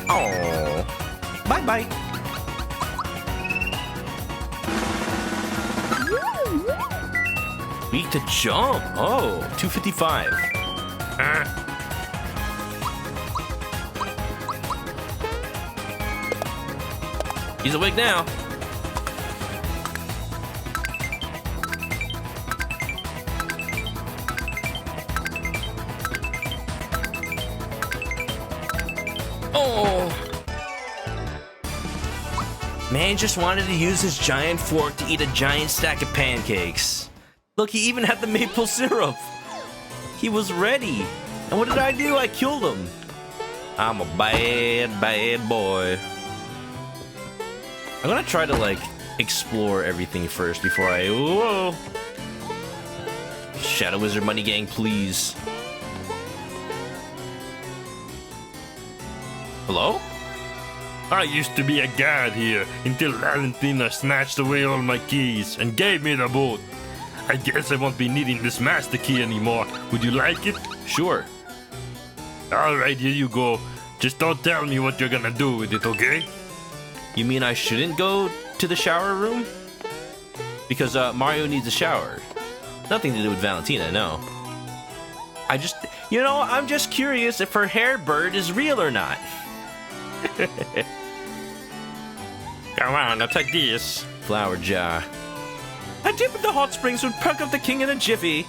Oh, bye-bye. Weak to jump. Oh, 255. He's awake now. Oh. Man just wanted to use his giant fork to eat a giant stack of pancakes. Look, he even had the maple syrup. He was ready. And what did I do? I killed him. I'm a bad, bad boy. I'm gonna try to, like, explore everything first before I... Whoa! Shadow Wizard Money Gang, please. Hello? I used to be a guard here until Valentina snatched away all my keys and gave me the boat. I guess I won't be needing this master key anymore. Would you like it? Sure. Alright, here you go. Just don't tell me what you're gonna do with it, okay? You mean I shouldn't go to the shower room? Because Mario needs a shower. Nothing to do with Valentina, no. I just... You know, I'm just curious if her hair bird is real or not. Come on, I'll take this. Flower jar. A dip in the hot springs would perk up the king in a jiffy.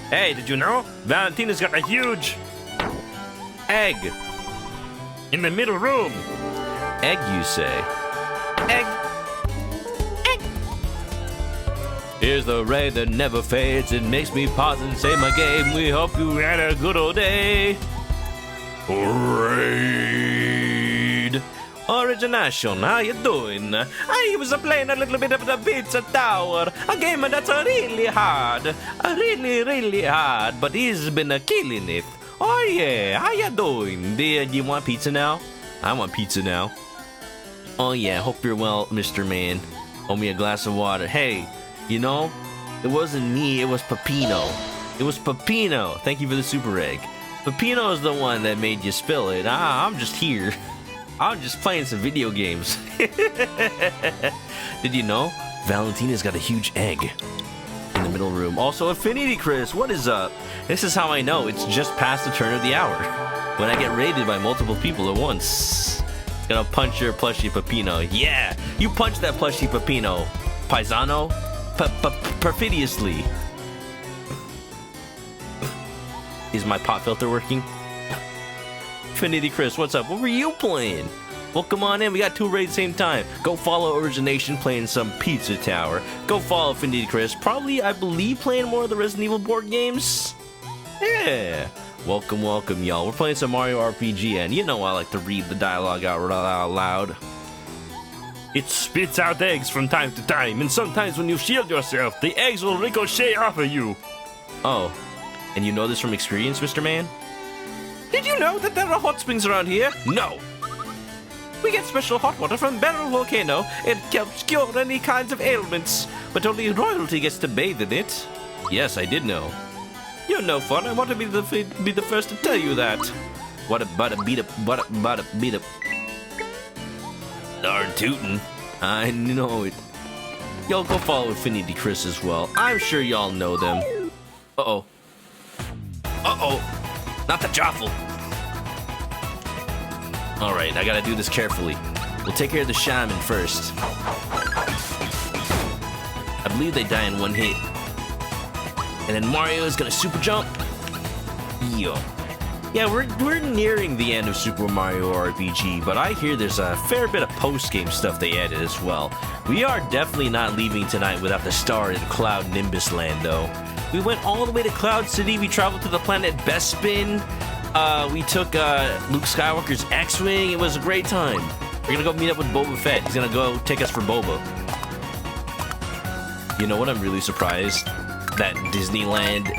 Hey, did you know? Valentina's got a huge Egg. in the middle room. Egg, you say? Egg. Egg. Here's the rain that never fades. It makes me pause and say my game. We hope you had a good old day. Raid. Origination, how you doing? I was playing a little bit of the Pizza Tower, a game that's really hard, really hard, but he's been killing it. Oh yeah, how you doing? Do you want pizza now? I want pizza now. Oh yeah, hope you're well, Mr. Man. Owe me a glass of water. Hey, you know, it wasn't me, it was Peppino. It was Peppino. Thank you for the super egg. Peppino is the one that made you spill it. I'm just here. I'm just playing some video games. Did you know? Valentina's got a huge egg in the middle room. Also, Affinity Chris, what is up? This is how I know it's just past the turn of the hour. When I get raided by multiple people at once. Gonna punch your plushie Peppino. Yeah, you punch that plushie Peppino. Paisano. Perfidiously. Is my pop filter working? Infinity Chris, what's up? What were you playing? Well, come on in. We got two raids at the same time. Go follow Origination playing some Pizza Tower. Go follow Infinity Chris. Probably, I believe, playing more of the Resident Evil board games. Yeah. Welcome, welcome, y'all. We're playing some Mario RPG, and you know I like to read the dialogue out loud. It spits out eggs from time to time, and sometimes when you shield yourself, the eggs will ricochet off of you. Oh, and you know this from experience, Mr. Man? Did you know that there are hot springs around here? No. We get special hot water from Barrel Volcano. It helps cure any kinds of ailments, but only royalty gets to bathe in it. Yes, I did know. You're no fun. I want to be the first to tell you that. What a beat up. Darn tootin'. I know it. Y'all go follow Infinity Chris as well. I'm sure y'all know them. Uh-oh. Uh-oh. Not the Joffle. Alright, I gotta do this carefully. We'll take care of the shaman first. I believe they die in one hit. And then Mario is gonna super jump. Yo. Yeah, we're nearing the end of Super Mario RPG, but I hear there's a fair bit of post-game stuff they added as well. We are definitely not leaving tonight without the star in Cloud Nimbus Land, though. We went all the way to Cloud City. We traveled to the planet Bespin. We took Luke Skywalker's X-Wing. It was a great time. We're gonna go meet up with Boba Fett. He's gonna go take us for Boba. You know what? I'm really surprised that Disneyland,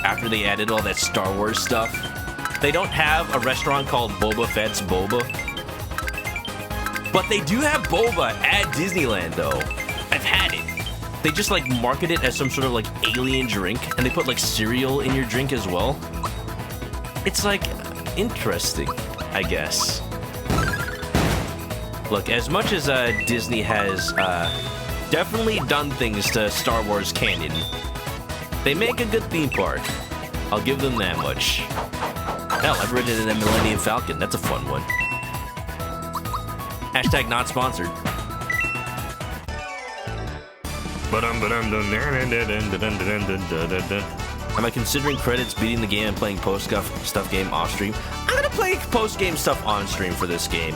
after they added all that Star Wars stuff, they don't have a restaurant called Boba Fett's Boba. But they do have boba at Disneyland, though. I've had it. They just, like, market it as some sort of, like, alien drink, and they put, like, cereal in your drink as well. It's, like, interesting, I guess. Look, as much as Disney has definitely done things to Star Wars canon. They make a good theme park. I'll give them that much. Hell, I've ridden in a Millennium Falcon. That's a fun one. Hashtag not sponsored. Am I considering credits beating the game and playing post-stuff game off stream? I'm gonna play post-game stuff on stream for this game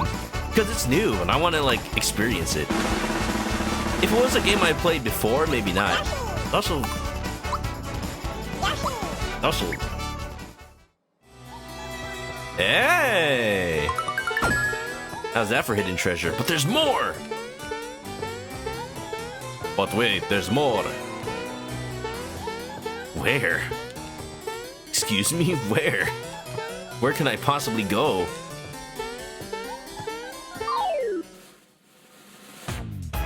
because it's new and I want to like experience it. If it was a game I played before, maybe not. Also. Hey! How's that for hidden treasure? But there's more! But wait, there's more. Where? Excuse me, where? Where can I possibly go?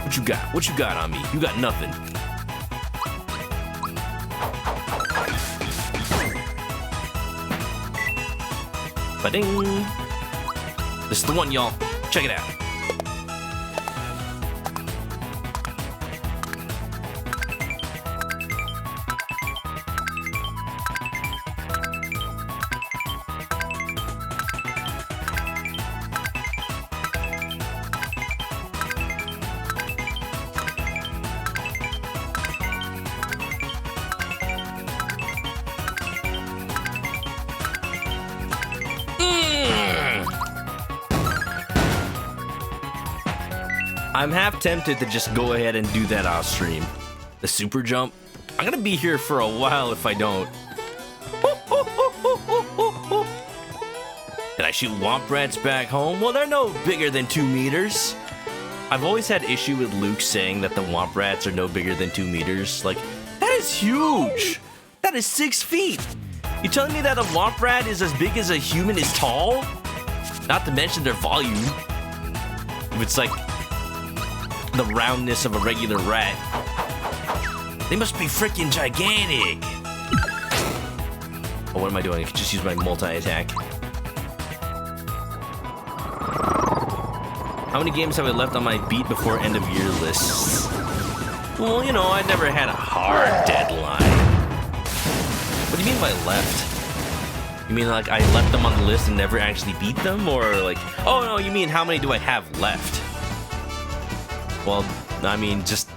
What you got? What you got on me? You got nothing. Ba-ding! This is the one, y'all. Check it out. I'm half tempted to just go ahead and do that off stream. The super jump. I'm gonna be here for a while if I don't. Did I shoot Womp Rats back home? Well, they're no bigger than 2 meters. I've always had issue with Luke saying that the Womp Rats are no bigger than 2 meters. Like, that is huge. That is 6 feet. You telling me that a Womp Rat is as big as a human is tall? Not to mention their volume. If it's like the roundness of a regular rat. They must be freaking gigantic. Oh, what am I doing? I could just use my multi-attack. How many games have I left on my beat before end of year lists? Well, you know, I never had a hard deadline. What do you mean by left? You mean like I left them on the list and never actually beat them? Or like, oh no, you mean how many do I have left? Well, I mean, just,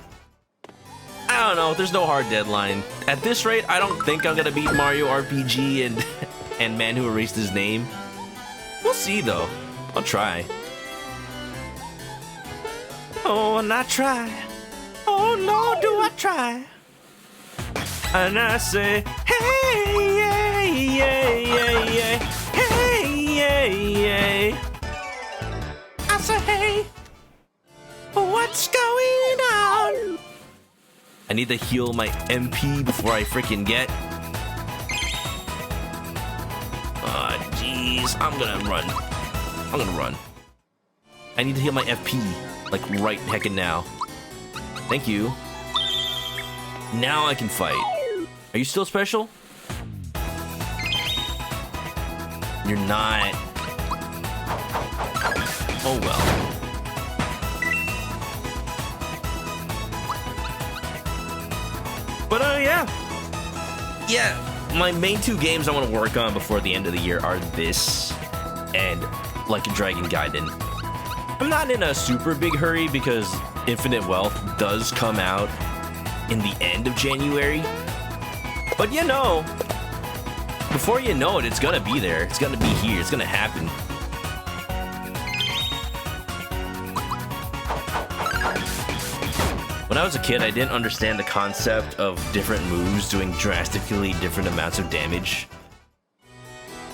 I don't know, there's no hard deadline. At this rate, I don't think I'm gonna beat Mario RPG and Man Who Erased His Name. We'll see though, I'll try. Oh, and I try. Oh Lord, do I try. And I say, hey, yeah, yeah, yeah, yeah, hey, yeah, yeah. I say, hey. What's going on? I need to heal my MP before I freaking get. Ah, jeez. I'm gonna run. I need to heal my FP, like right heckin' now. Thank you. Now I can fight. Are you still special? You're not. Oh well. But yeah, my main 2 games I want to work on before the end of the year are this and Like a Dragon Gaiden. I'm not in a super big hurry because Infinite Wealth does come out in the end of January. But you know, before you know it, it's gonna be there. It's gonna be here. It's gonna happen. When I was a kid, I didn't understand the concept of different moves doing drastically different amounts of damage.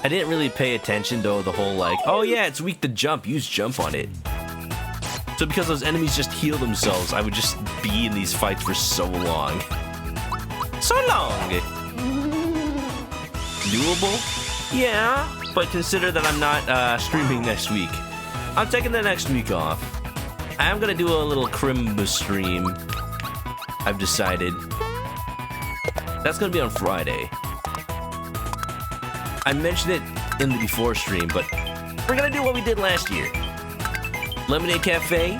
I didn't really pay attention though, the whole like, oh yeah, it's weak to jump, use jump on it. So because those enemies just heal themselves, I would just be in these fights for so long. So long! Doable? Yeah, but consider that I'm not streaming next week. I'm taking the next week off. I'm gonna do a little Crimba stream. I've decided. That's gonna be on Friday. I mentioned it in the before stream, but we're gonna do what we did last year. Lemonade Cafe,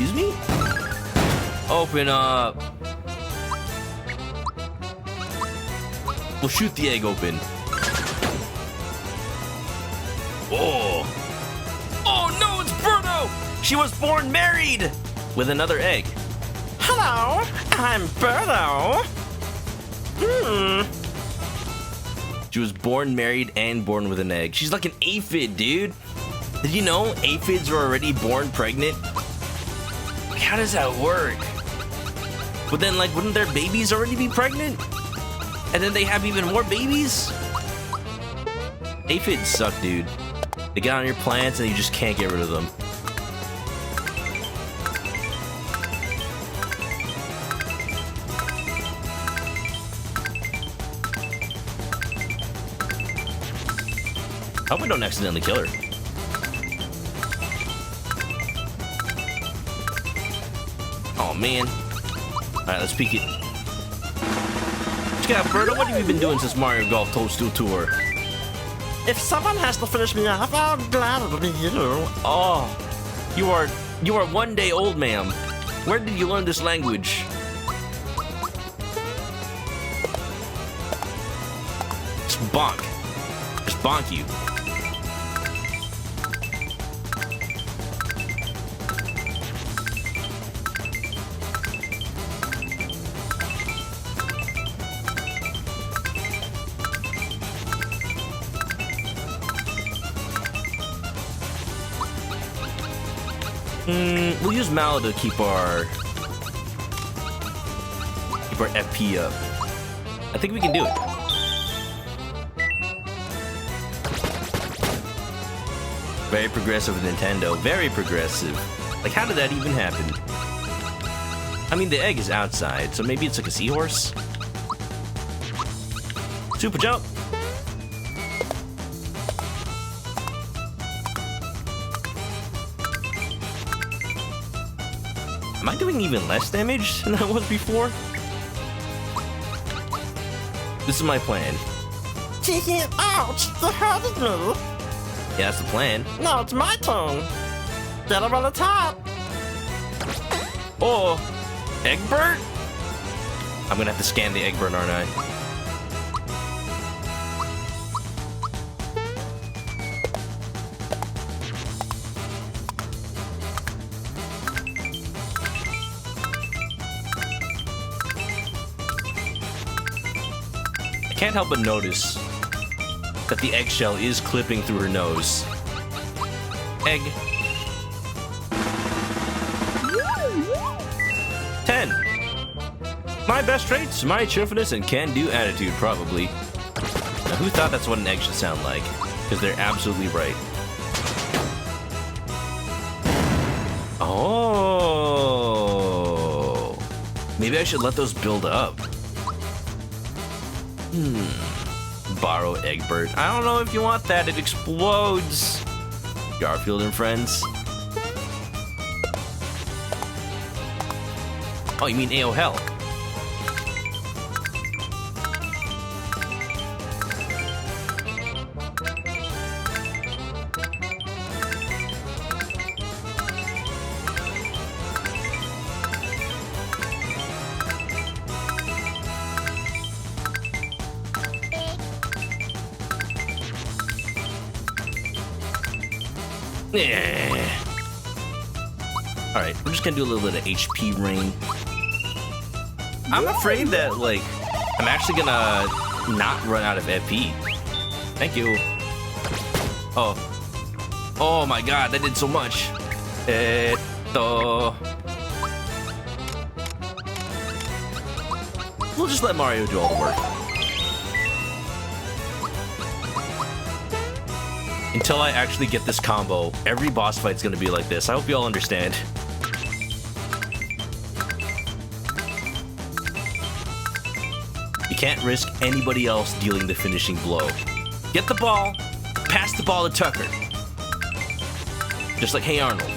Excuse me? Open up. We'll shoot the egg open. Oh. Oh no, it's Birdo! She was born married! With another egg. Hello, I'm Birdo. She was born married and born with an egg. She's like an aphid, dude. Did you know aphids are already born pregnant? Like, how does that work? But then, like, wouldn't their babies already be pregnant? And then they have even more babies? Aphids suck, dude. They get on your plants and you just can't get rid of them. I hope we don't accidentally kill her. Oh man. Alright, let's peek it. Check out, Birdo, what have you been doing since Mario Golf Toadstool Tour? If someone has to finish me off, I'm glad it'll be you. Oh, you are 1 day old, ma'am. Where did you learn this language? Just bonk. Just bonk you. We'll use Mallow to keep our FP up. I think we can do it. Very progressive Nintendo. Very progressive. Like, how did that even happen? I mean, the egg is outside, so maybe it's like a seahorse? Super jump! Am I doing even less damage than I was before? This is my plan. Ouch, that hurted me. Yeah, that's the plan. Now it's my turn. Get him on the top. Oh, Eggbert? I'm gonna have to scan the Eggbert, aren't I? I can't help but notice that the eggshell is clipping through her nose. Egg. 10. My best traits, my cheerfulness and can-do attitude, probably. Now, who thought that's what an egg should sound like? Because they're absolutely right. Oh. Maybe I should let those build up. Borrow Eggbert. I don't know if you want that. It explodes. Garfield and friends. Oh, you mean AO hell? Yeah. Alright, we're just gonna do a little bit of HP rain. I'm afraid that, like, I'm actually gonna not run out of FP. Thank you. Oh. Oh my god, that did so much. We'll just let Mario do all the work. Until I actually get this combo, every boss fight's gonna be like this. I hope you all understand. You can't risk anybody else dealing the finishing blow. Get the ball, pass the ball to Tucker. Just like Hey Arnold.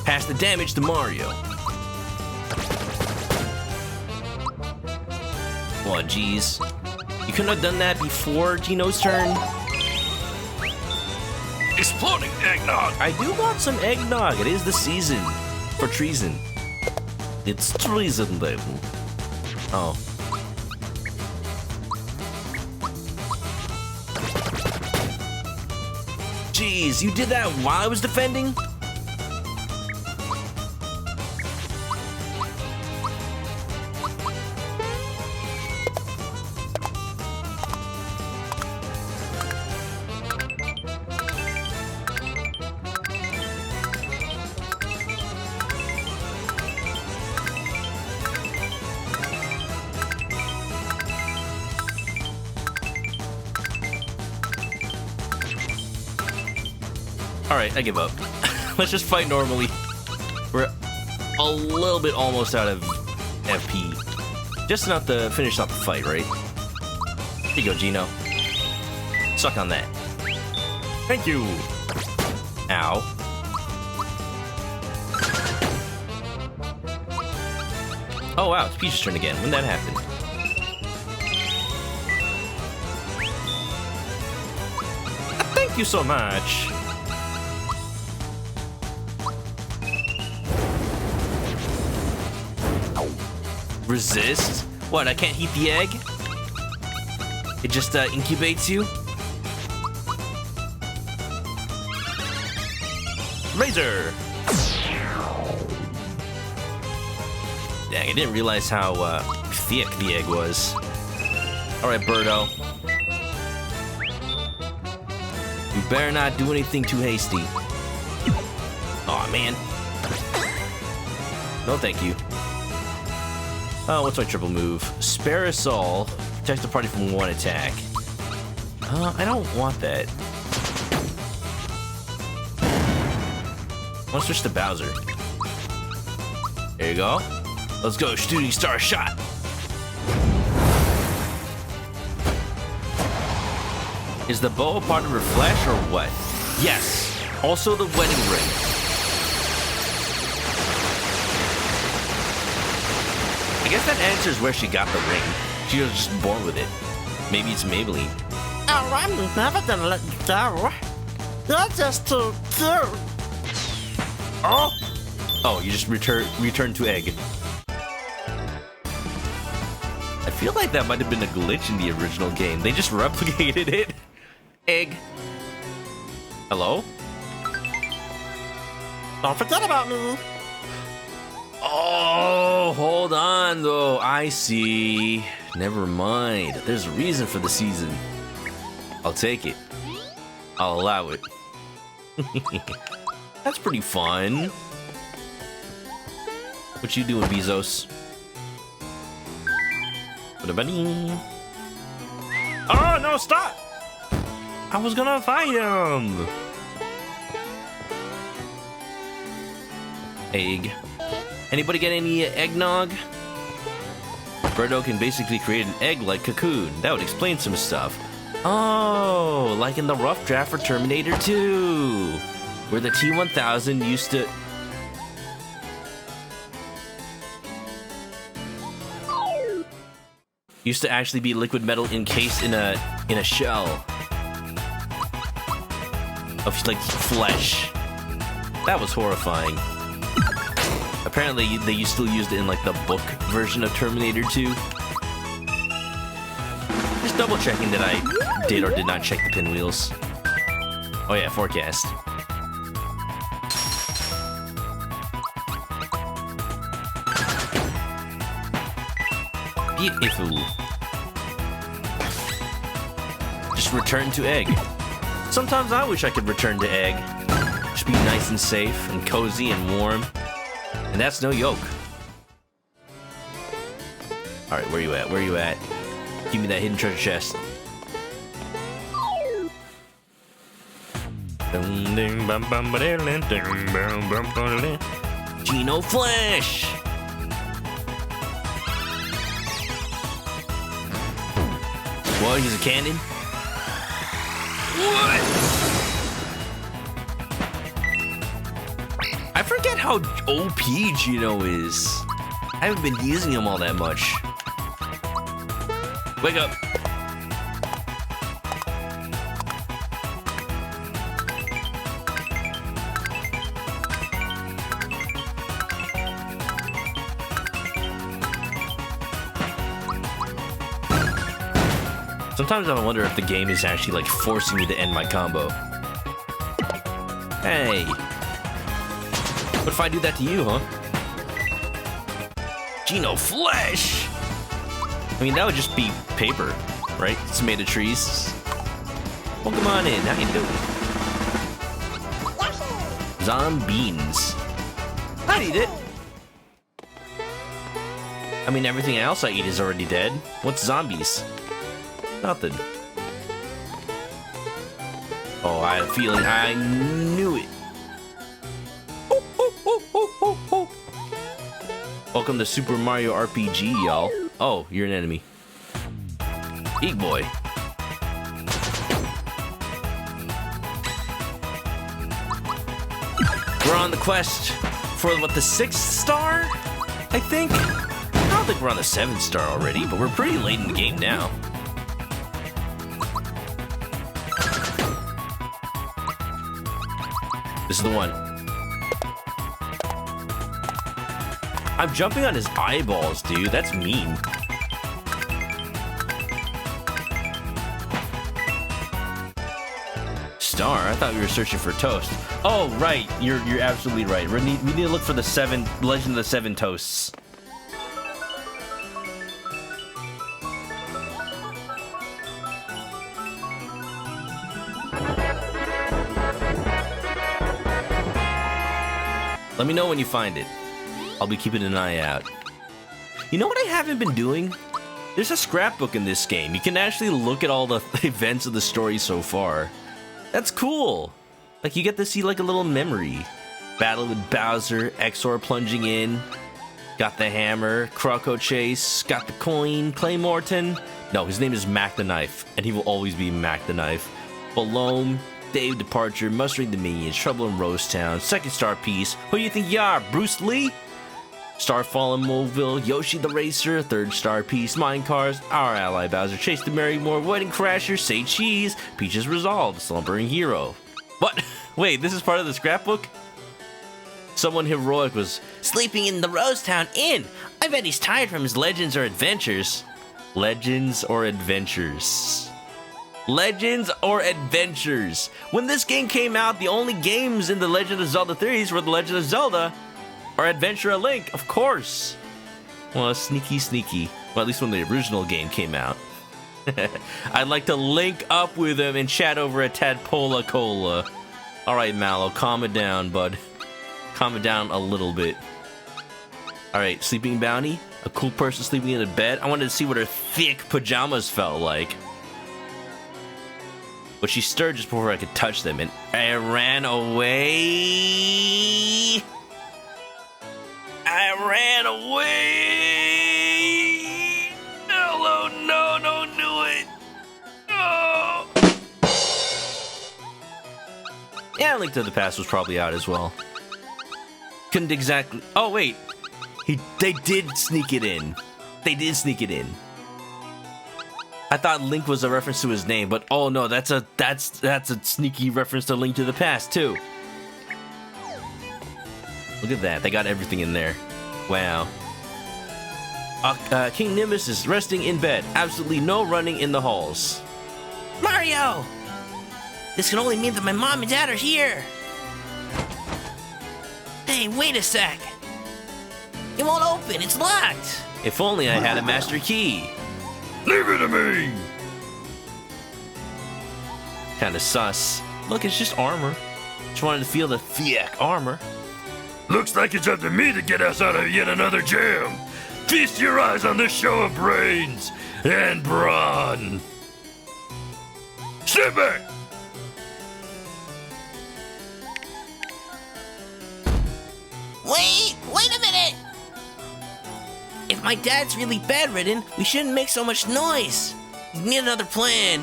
Pass the damage to Mario. Oh, jeez. You couldn't have done that before Gino's turn? Exploding eggnog! I do want some eggnog. It is the season for treason. It's treason, then. Oh. Jeez, you did that while I was defending? Alright, I give up. Let's just fight normally. We're a little bit almost out of FP. Just enough to finish off the fight, right? Here you go, Gino. Suck on that. Thank you. Ow. Oh wow, it's Peach's turn again. When that happened? Thank you so much. Resist? What, I can't heat the egg? It just incubates you? Razor. Dang, I didn't realize how thick the egg was. Alright, Birdo. You better not do anything too hasty. Aw, man. No, thank you. Oh, what's my triple move? Spare us all. Protect the party from one attack. I don't want that. I want to switch to Bowser. There you go. Let's go, shooting star shot. Is the bow a part of her flesh or what? Yes. Also the wedding ring. I guess that answers where she got the ring. She was just born with it. Maybe it's Maybelline. Oh, I'm never gonna let you go. You're just too cute. Oh! Oh, you just return to egg. I feel like that might have been a glitch in the original game. They just replicated it. Egg. Hello? Don't forget about me. Oh, hold on though. I see. Never mind. There's a reason for the season. I'll take it. I'll allow it. That's pretty fun. What you doing, Bezos? Oh, no, stop! I was gonna fight him. Egg. Anybody get any eggnog? Birdo can basically create an egg-like cocoon. That would explain some stuff. Oh, like in the rough draft for Terminator 2, where the T-1000 used to actually be liquid metal encased in a shell of like flesh. That was horrifying. Apparently, they still used it in like the book version of Terminator 2. Just double checking that I did or did not check the pinwheels. Oh yeah, forecast. Beautiful. Just return to egg. Sometimes I wish I could return to egg. Just be nice and safe and cozy and warm. And that's no yoke. Alright, where you at? Where you at? Give me that hidden treasure chest. Geno Flash! What? He's a cannon? What? I forget how OP Geno is. I haven't been using him all that much. Wake up. Sometimes I wonder if the game is actually like forcing me to end my combo. Hey. What if I do that to you, huh? Geno Flesh! I mean, that would just be paper, right? It's made of trees. Well, come on in. How you doing? Zombies. I'd eat it. I mean, everything else I eat is already dead. What's zombies? Nothing. Oh, I had a feeling I knew it. Welcome to Super Mario RPG, y'all. Oh, you're an enemy. Big boy. We're on the quest for, what, the 6th star? I think? I don't think we're on the 7th star already, but we're pretty late in the game now. This is the one. I'm jumping on his eyeballs, dude. That's mean. Star? I thought we were searching for toast. Oh, right. You're absolutely right. We need to look for the Legend of the 7 Toasts. Let me know when you find it. I'll be keeping an eye out. You know what I haven't been doing? There's a scrapbook in this game. You can actually look at all the events of the story so far. That's cool. Like, you get to see like a little memory. Battle with Bowser, Exor plunging in. Got the hammer, Croco Chase, got the coin, Clay Morton. No, his name is Mac the Knife, and he will always be Mac the Knife. Balome, Dave Departure, Mustering the Minions, Trouble in Rose Town, 2nd star piece. Who do you think you are, Bruce Lee? Starfall in Mobile, Yoshi the Racer, 3rd star piece, Mine Cars, Our Ally Bowser, Chase the Merrymore, Wedding Crasher, Say Cheese, Peaches Resolve, Slumbering Hero. What? Wait, this is part of the scrapbook? Someone heroic was sleeping in the Rosetown Inn. I bet he's tired from his legends or adventures. Legends or adventures. Legends or Adventures. When this game came out, the only games in the Legend of Zelda series were The Legend of Zelda or Adventure of Link, of course. Well, sneaky. Well, at least when the original game came out. I'd like to link up with him and chat over a Tadpola Cola. Alright, Mallow, calm it down, bud. Calm it down a little bit. Alright, Sleeping Bounty. A cool person sleeping in a bed. I wanted to see what her thick pajamas felt like. But she stirred just before I could touch them, and I ran away. I ran away. Hello, no, don't do it. No. Yeah, Link to the Past was probably out as well. Couldn't exactly. Oh wait, they did sneak it in. They did sneak it in. I thought Link was a reference to his name, but oh no, that's a sneaky reference to Link to the Past too. Look at that, they got everything in there. Wow. King Nimbus is resting in bed. Absolutely no running in the halls. Mario! This can only mean that my mom and dad are here. Hey, wait a sec. It won't open, it's locked. If only I had a master key. Leave it to me! Kinda sus. Look, it's just armor. Just wanted to feel the thick armor. Looks like it's up to me to get us out of yet another jam. Feast your eyes on this show of brains and brawn. Sit back! Wait a minute! If my dad's really bedridden, we shouldn't make so much noise. We need another plan.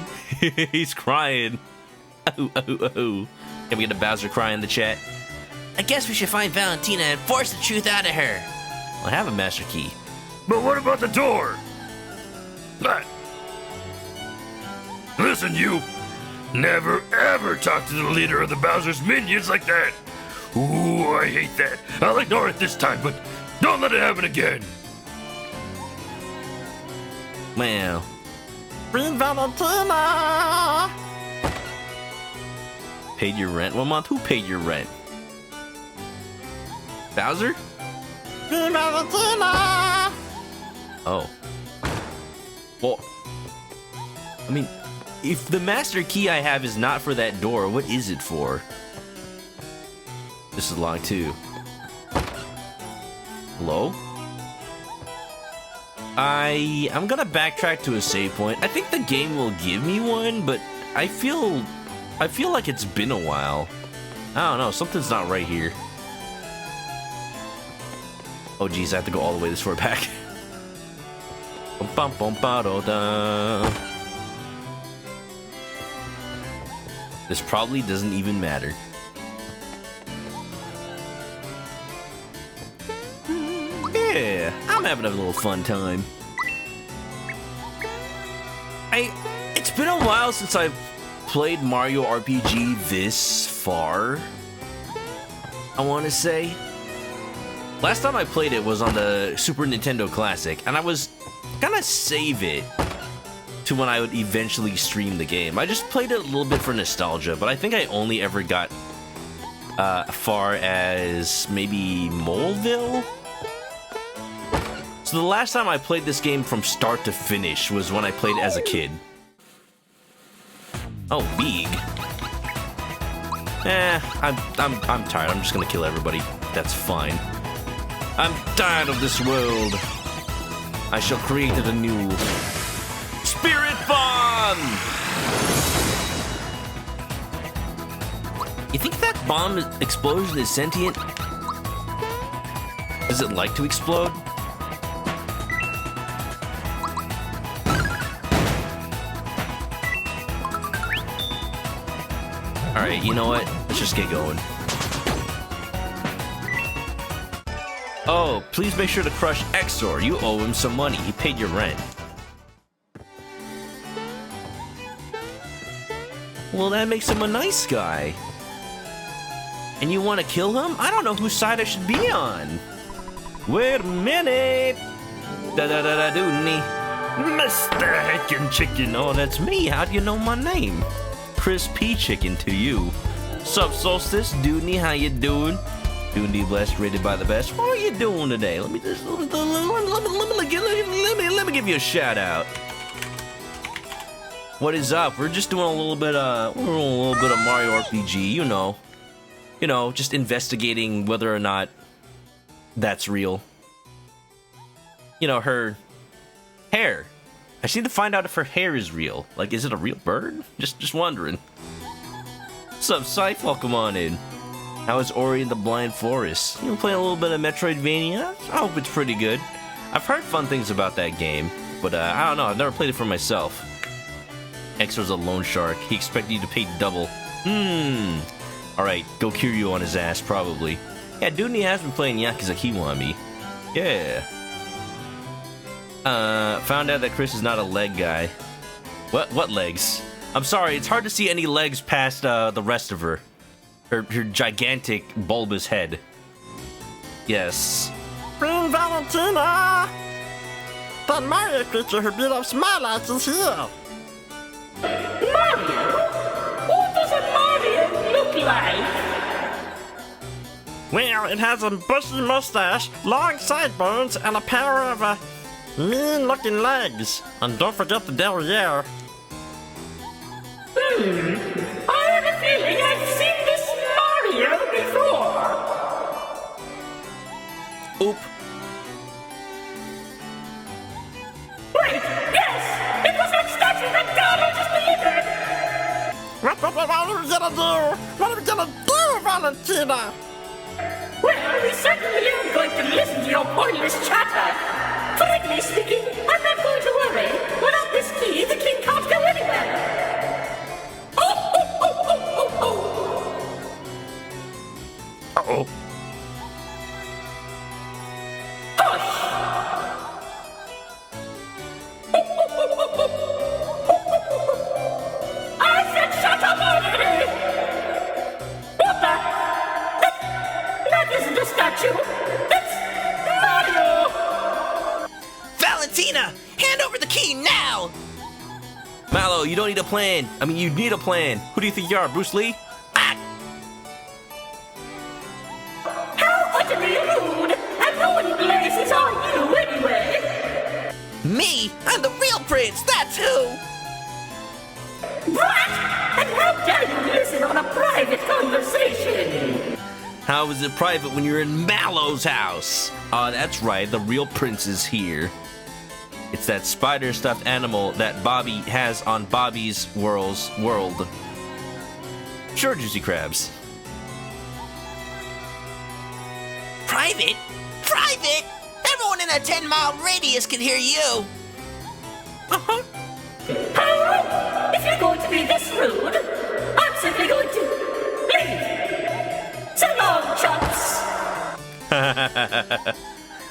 He's crying. Oh. Can we get a Bowser cry in the chat? I guess we should find Valentina and force the truth out of her. I have a master key. But what about the door? Listen, you. Never ever talk to the leader of the Bowser's minions like that. Ooh, I hate that. I'll ignore it this time, but don't let it happen again. Well, Queen Valentina! Paid your rent 1 month? Who paid your rent? Bowser? Queen Valentina! Oh. Well, I mean, if the master key I have is not for that door, what is it for? This is locked too. Hello? I'm gonna backtrack to a save point. I think the game will give me one, but I feel like it's been a while. I don't know, something's not right here. Oh geez, I have to go all the way this far back. This probably doesn't even matter. Yeah, I'm having a little fun time. It's been a while since I've played Mario RPG this far, I want to say. Last time I played it was on the Super Nintendo Classic, and I was gonna save it to when I would eventually stream the game. I just played it a little bit for nostalgia, but I think I only ever got far as maybe Moleville? So the last time I played this game from start to finish was when I played it as a kid. Oh, Beeg. I'm tired. I'm just gonna kill everybody. That's fine. I'm tired of this world. I shall create it anew. Spirit Bomb! You think that bomb explosion is sentient? Does it like to explode? Alright, you know what? Let's just get going. Oh, please make sure to crush Exor. You owe him some money. He paid your rent. Well, that makes him a nice guy. And you want to kill him? I don't know whose side I should be on. Wait a minute. Da-da-da-da-doo-nee. Mr. Heckin' Chicken. Oh, that's me. How do you know my name? Crispy Chicken to you. Sup, Solstice? Doodney, how you doing? Doodney blessed, rated by the best. What are you doing today? Let me give you a shout out. What is up? We're just doing a little bit of Mario RPG. You know, just investigating whether or not that's real. You know, her hair. I just need to find out if her hair is real. Like, is it a real bird? Just wondering. What's up, Scythe? Welcome on in. How is Ori in the Blind Forest? You been playing a little bit of Metroidvania? I hope it's pretty good. I've heard fun things about that game, but I don't know. I've never played it for myself. Exor's a loan shark. He expected you to pay double. Alright, go Kiryu on his ass, probably. Yeah, Doodney has been playing Yakuza Kiwami. Yeah. Found out that Chris is not a leg guy. What legs? I'm sorry, it's hard to see any legs past the rest of her. Her gigantic, bulbous head. Yes. Queen Valentina! That Mario creature who beat up Smilax is here! Mario? What does a Mario look like? Well, it has a bushy mustache, long sideburns, and a pair of, mean-looking legs. And don't forget the derriere. I have a feeling I've seen this Mario before. Oop. Wait, yes! It was that statue that Donald just delivered! What are we gonna do? What are we gonna do, Valentina? Well, we certainly aren't going to listen to your pointless chatter. Frankly speaking, I'm not going to worry. Without this key, the king can't go anywhere. Uh-oh. I said shut up already! What the? That isn't a statue! It's Mario! Valentina, hand over the key Mallow, you don't need a plan. I mean, you need a plan. Who do you think you are, Bruce Lee? How utterly rude! And who in blazes are you anyway? Me? I'm the real prince, that's who! What? And how dare you listen on a private conversation? How is it private when you're in Mallow's house? That's right, the real prince is here. It's that spider stuffed animal that Bobby has on Bobby's world. Sure, Juicy Crabs. Private? Private? Everyone in a 10-mile radius can hear you! Alright, if you're going to be this rude, I'm simply going to leave. So long, chumps.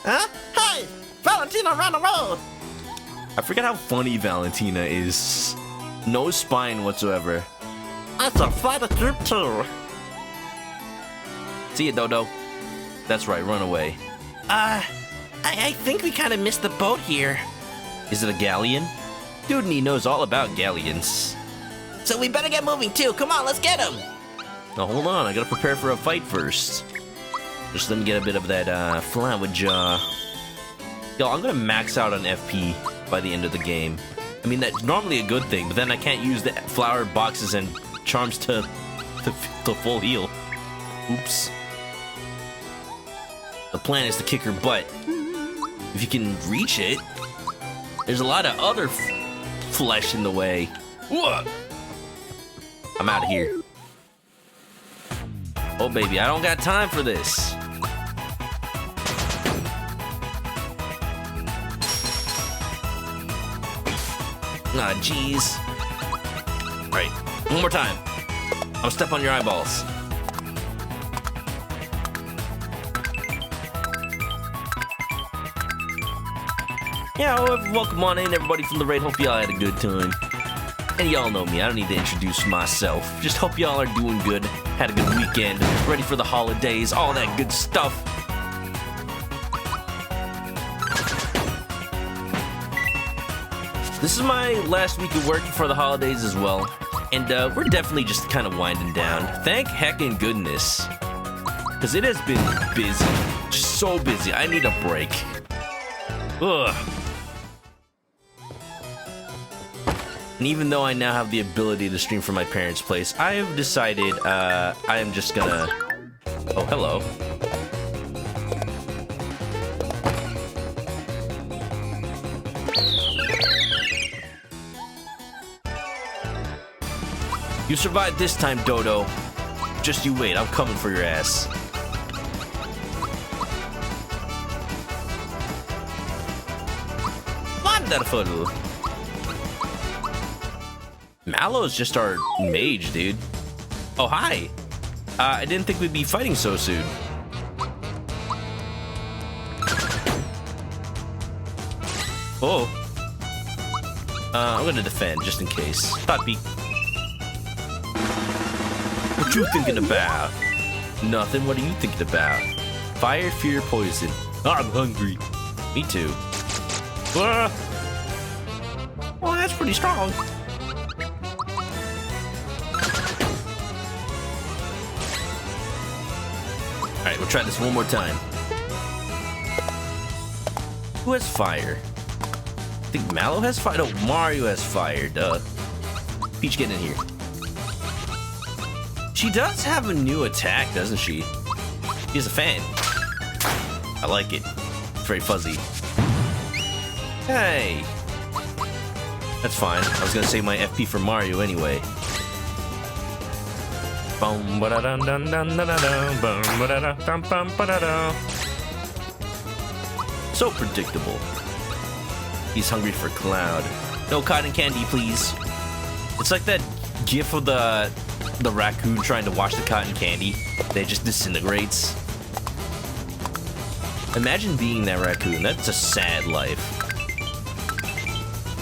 Huh? Hey! Valentina ran away! I forget how funny Valentina is. No spine whatsoever. It's a flight of troop too. See ya, Dodo. That's right, run away. I think we kind of missed the boat here. Is it a galleon? Dudney knows all about galleons. So we better get moving too. Come on, let's get him. Now hold on, I gotta prepare for a fight first. Just let me get a bit of that flower jaw. Yo, I'm gonna max out on FP by the end of the game. I mean, that's normally a good thing, but then I can't use the flower boxes and charms to full heal. Oops. The plan is to kick her butt. If you can reach it, there's a lot of other flesh in the way. What? I'm out of here. Oh, baby, I don't got time for this. Ah, jeez. All right, one more time. I'll step on your eyeballs. Yeah, well, welcome on in, everybody from the raid. Hope y'all had a good time. And y'all know me, I don't need to introduce myself. Just hope y'all are doing good, had a good weekend, ready for the holidays, all that good stuff. This is my last week of work for the holidays as well. And we're definitely just kind of winding down. Thank heckin' goodness. Because it has been busy. Just so busy. I need a break. Ugh. And even though I now have the ability to stream from my parents' place, I have decided I am just gonna... Oh, hello. You survived this time, Dodo. Just you wait, I'm coming for your ass. Wonderful. Mallow's just our mage, dude. Oh, hi. I didn't think we'd be fighting so soon. Oh. I'm gonna defend, just in case. Thought peek. What you thinking about? Nothing. What are you thinking about? Fire, fear, poison. I'm hungry. Me too. Well, that's pretty strong. Alright, we'll try this one more time. Who has fire? I think Mallow has fire. No, Mario has fire. Duh. Peach, get in here. She does have a new attack, doesn't she? She's a fan. I like it. It's very fuzzy. Hey. That's fine. I was gonna save my FP for Mario anyway. So predictable. He's hungry for Cloud. No cotton candy, please. It's like that gif of the raccoon trying to wash the cotton candy. That just disintegrates. Imagine being that raccoon. That's a sad life.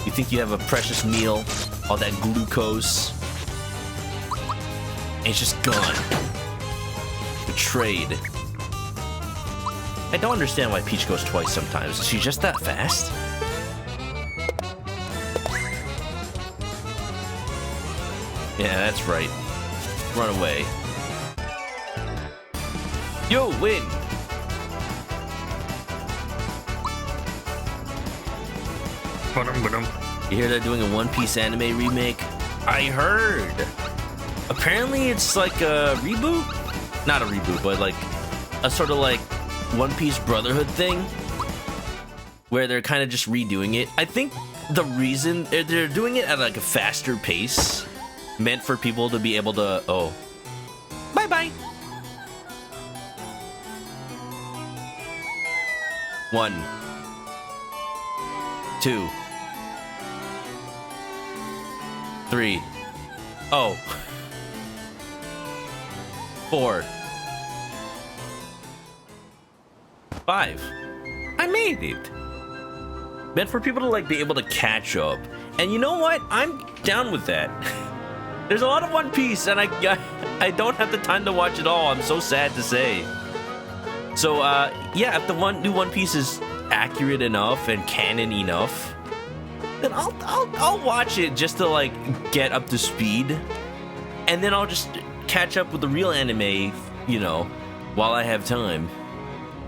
You think you have a precious meal, all that glucose, and it's just gone. Betrayed. I don't understand why Peach goes twice sometimes. Is she just that fast? Yeah, that's right. Run away. Yo, win! You hear they're doing a One Piece anime remake? I heard! Apparently it's like a reboot? Not a reboot, but like a sort of like One Piece Brotherhood thing where they're kind of just redoing it. I think the reason they're doing it at like a faster pace meant for people to be able to... Oh. Bye-bye! 1 2 3 Oh. 4 5 I made it. Meant for people to like be able to catch up. And you know what? I'm down with that. There's a lot of One Piece and I don't have the time to watch it all. I'm so sad to say. So yeah, if the new One Piece is accurate enough and canon enough, then I'll watch it just to like get up to speed, and then I'll just catch up with the real anime, you know, while I have time.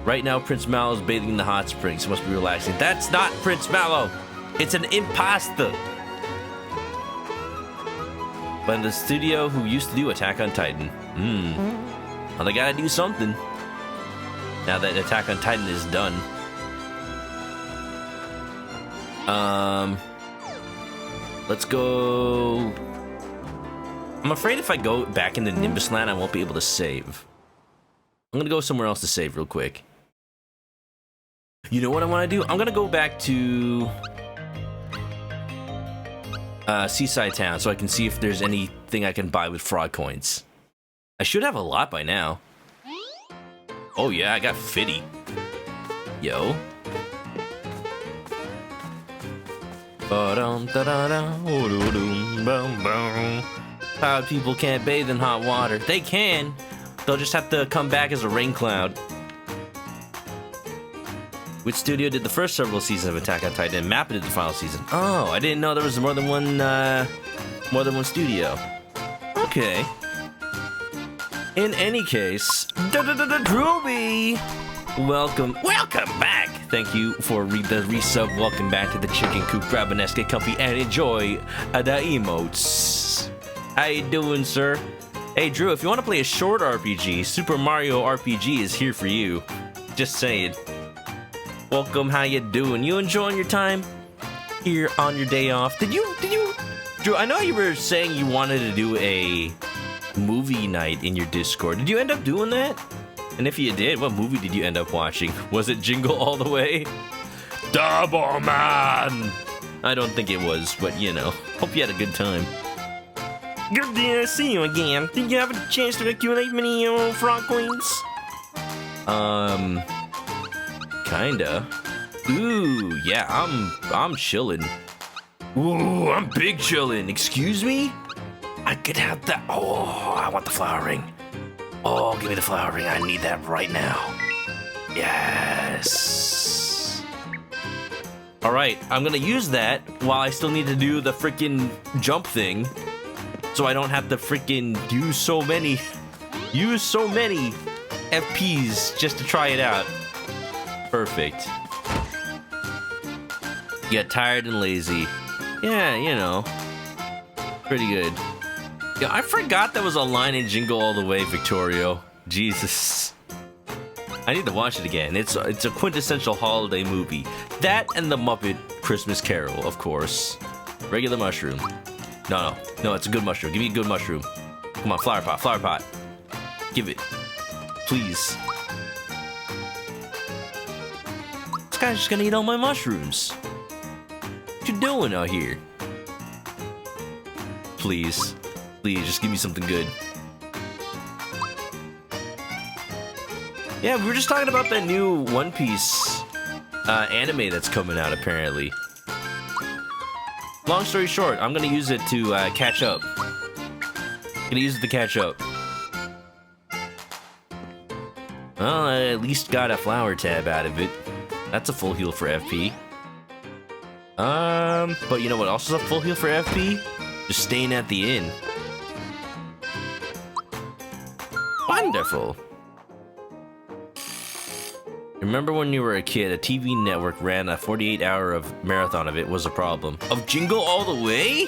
Right now, Prince Mallow is bathing in the hot springs. It must be relaxing. That's not Prince Mallow. It's an imposter. But in the studio who used to do Attack on Titan. Well, they gotta do something. Now that Attack on Titan is done. Let's go... I'm afraid if I go back into Nimbus Land, I won't be able to save. I'm gonna go somewhere else to save real quick. You know what I want to do? I'm gonna go back to... Seaside Town so I can see if there's anything I can buy with frog coins. I should have a lot by now. Oh yeah, I got 50. Yo. Proud people can't bathe in hot water. They can. They'll just have to come back as a rain cloud. Which studio did the first several seasons of Attack on Titan and Mappa did the final season? Oh, I didn't know there was more than one studio. Okay. In any case, Drooby! Welcome back! Thank you for the resub. Welcome back to the Chicken Coop. Grab a nest, get comfy, and enjoy the emotes. How you doing, sir? Hey, Drew, if you want to play a short RPG, Super Mario RPG is here for you. Just saying. Welcome, how you doing? You enjoying your time here on your day off? Did you, Drew, I know you were saying you wanted to do a movie night in your Discord. Did you end up doing that? And if you did, what movie did you end up watching? Was it Jingle All the Way? Double Man! I don't think it was, but you know, hope you had a good time. Good to see you again. Did you have a chance to accumulate many frog coins? Kinda. Ooh, yeah, I'm chillin'. Ooh, I'm big chillin'. Excuse me? I could have that. Oh, I want the flower ring. Oh, give me the flower ring. I need that right now. Yes. All right, I'm gonna use that while I still need to do the freaking jump thing, so I don't have to freaking use so many FPs just to try it out. Perfect. Get tired and lazy. Yeah, you know. Pretty good. Yeah, I forgot there was a line in Jingle All the Way, Victorio. Jesus. I need to watch it again. It's a quintessential holiday movie. That and The Muppet Christmas Carol, of course. Regular mushroom. No, it's a good mushroom. Give me a good mushroom. Come on, flower pot. Give it. Please. This guy's just gonna eat all my mushrooms. What you doing out here? Please, just give me something good. Yeah, we were just talking about that new One Piece anime that's coming out, apparently. Long story short, I'm gonna use it to catch up. Well, I at least got a flower tab out of it. That's a full heal for FP. But you know what else is a full heal for FP? Just staying at the inn. Wonderful. Remember when you were a kid, a TV network ran a 48-hour of marathon of it was a problem. Of Jingle All the Way?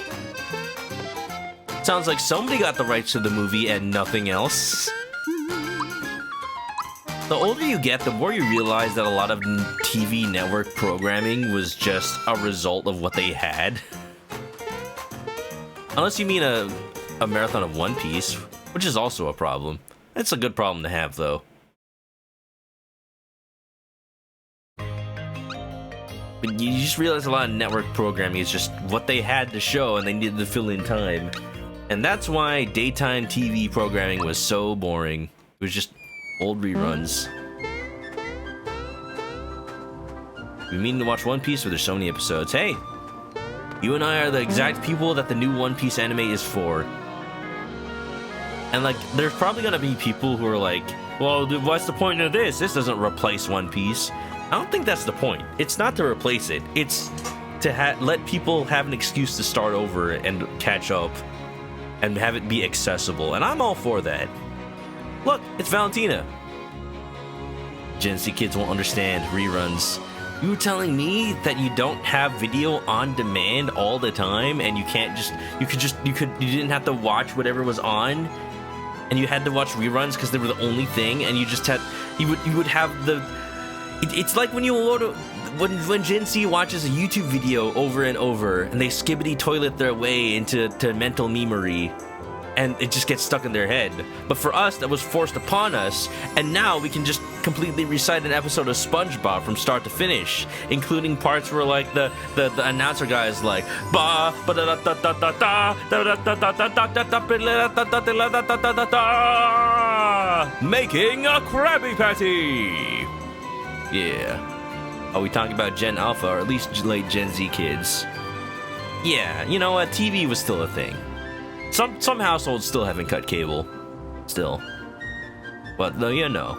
Sounds like somebody got the rights to the movie and nothing else. The older you get, the more you realize that a lot of TV network programming was just a result of what they had. Unless you mean a marathon of One Piece, which is also a problem. It's a good problem to have, though. But you just realize a lot of network programming is just what they had to show and they needed to fill in time. And that's why daytime TV programming was so boring. It was just old reruns. We mean to watch One Piece, but there's so many episodes. Hey! You and I are the exact people that the new One Piece anime is for. And like, there's probably gonna be people who are like, well, what's the point of this? This doesn't replace One Piece. I don't think that's the point. It's not to replace it. It's to let people have an excuse to start over and catch up and have it be accessible. And I'm all for that. Look, it's Valentina. Gen Z kids won't understand reruns. You were telling me that you don't have video on demand all the time and you can't just, you didn't have to watch whatever was on and you had to watch reruns because they were the only thing and you just had, you would have the, it's like when you load a, when Gen Z watches a YouTube video over and over and they skibbity toilet their way into mental memory and it just gets stuck in their head. But for us, that was forced upon us, and now we can just completely recite an episode of SpongeBob from start to finish, including parts where like the announcer guy is like ba ba da da da da da da da da da, making a Krabby Patty. Yeah. Are we talking about Gen Alpha or at least late Gen Z kids? Yeah, you know what? TV was still a thing. Some households still haven't cut cable. Still. But though, you know.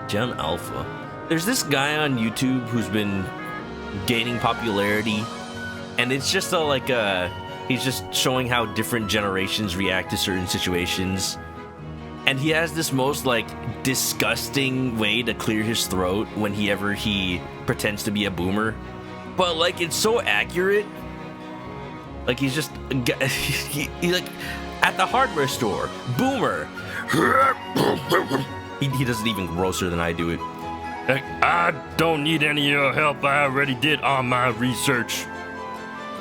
Gen Alpha. There's this guy on YouTube who's been gaining popularity. And it's just he's just showing how different generations react to certain situations. And he has this most like disgusting way to clear his throat whenever he pretends to be a boomer. But like it's so accurate. Like he's just he's like at the hardware store, boomer. He does it even grosser than I do it. I don't need any of your help. I already did all my research.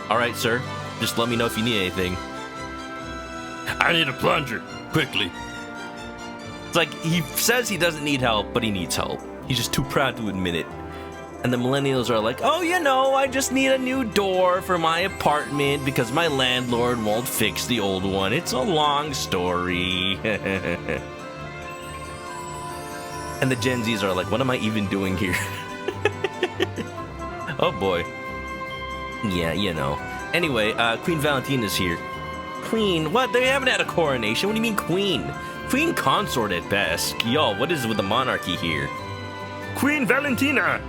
All right, sir. Just let me know if you need anything. I need a plunger, quickly. It's like he says he doesn't need help, but he needs help. He's just too proud to admit it. And the millennials are like, oh, you know, I just need a new door for my apartment because my landlord won't fix the old one. It's a long story. And the Gen Zs are like, what am I even doing here? Oh, boy. Yeah, you know. Anyway, Queen Valentina's here. Queen? What? They haven't had a coronation. What do you mean queen? Queen consort at best. Yo, what is with the monarchy here? Queen Valentina!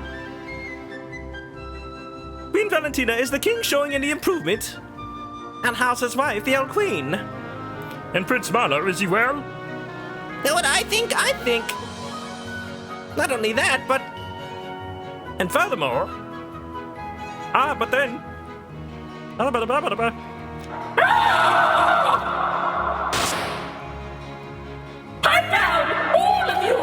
Queen Valentina, is the king showing any improvement? And how's his wife, the old queen? And Prince Mallow, is he well? What I think? Not only that, but... And furthermore... but then... Pipe down, all of you!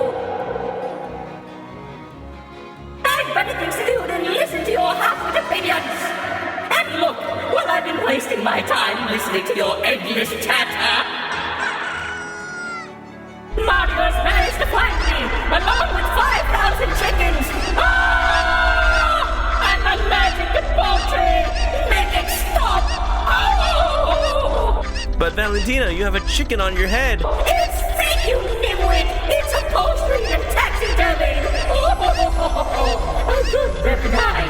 I've better things to do than listen to your half-wit opinions! And look, while I've been wasting my time listening to your endless chatter, Mario's managed to find me, along with 5,000 chickens! And my magic poultry! Make it stop! But Valentina, you have a chicken on your head! It's fake, you nitwit! It's upholstery and taxidermy! A good reptile!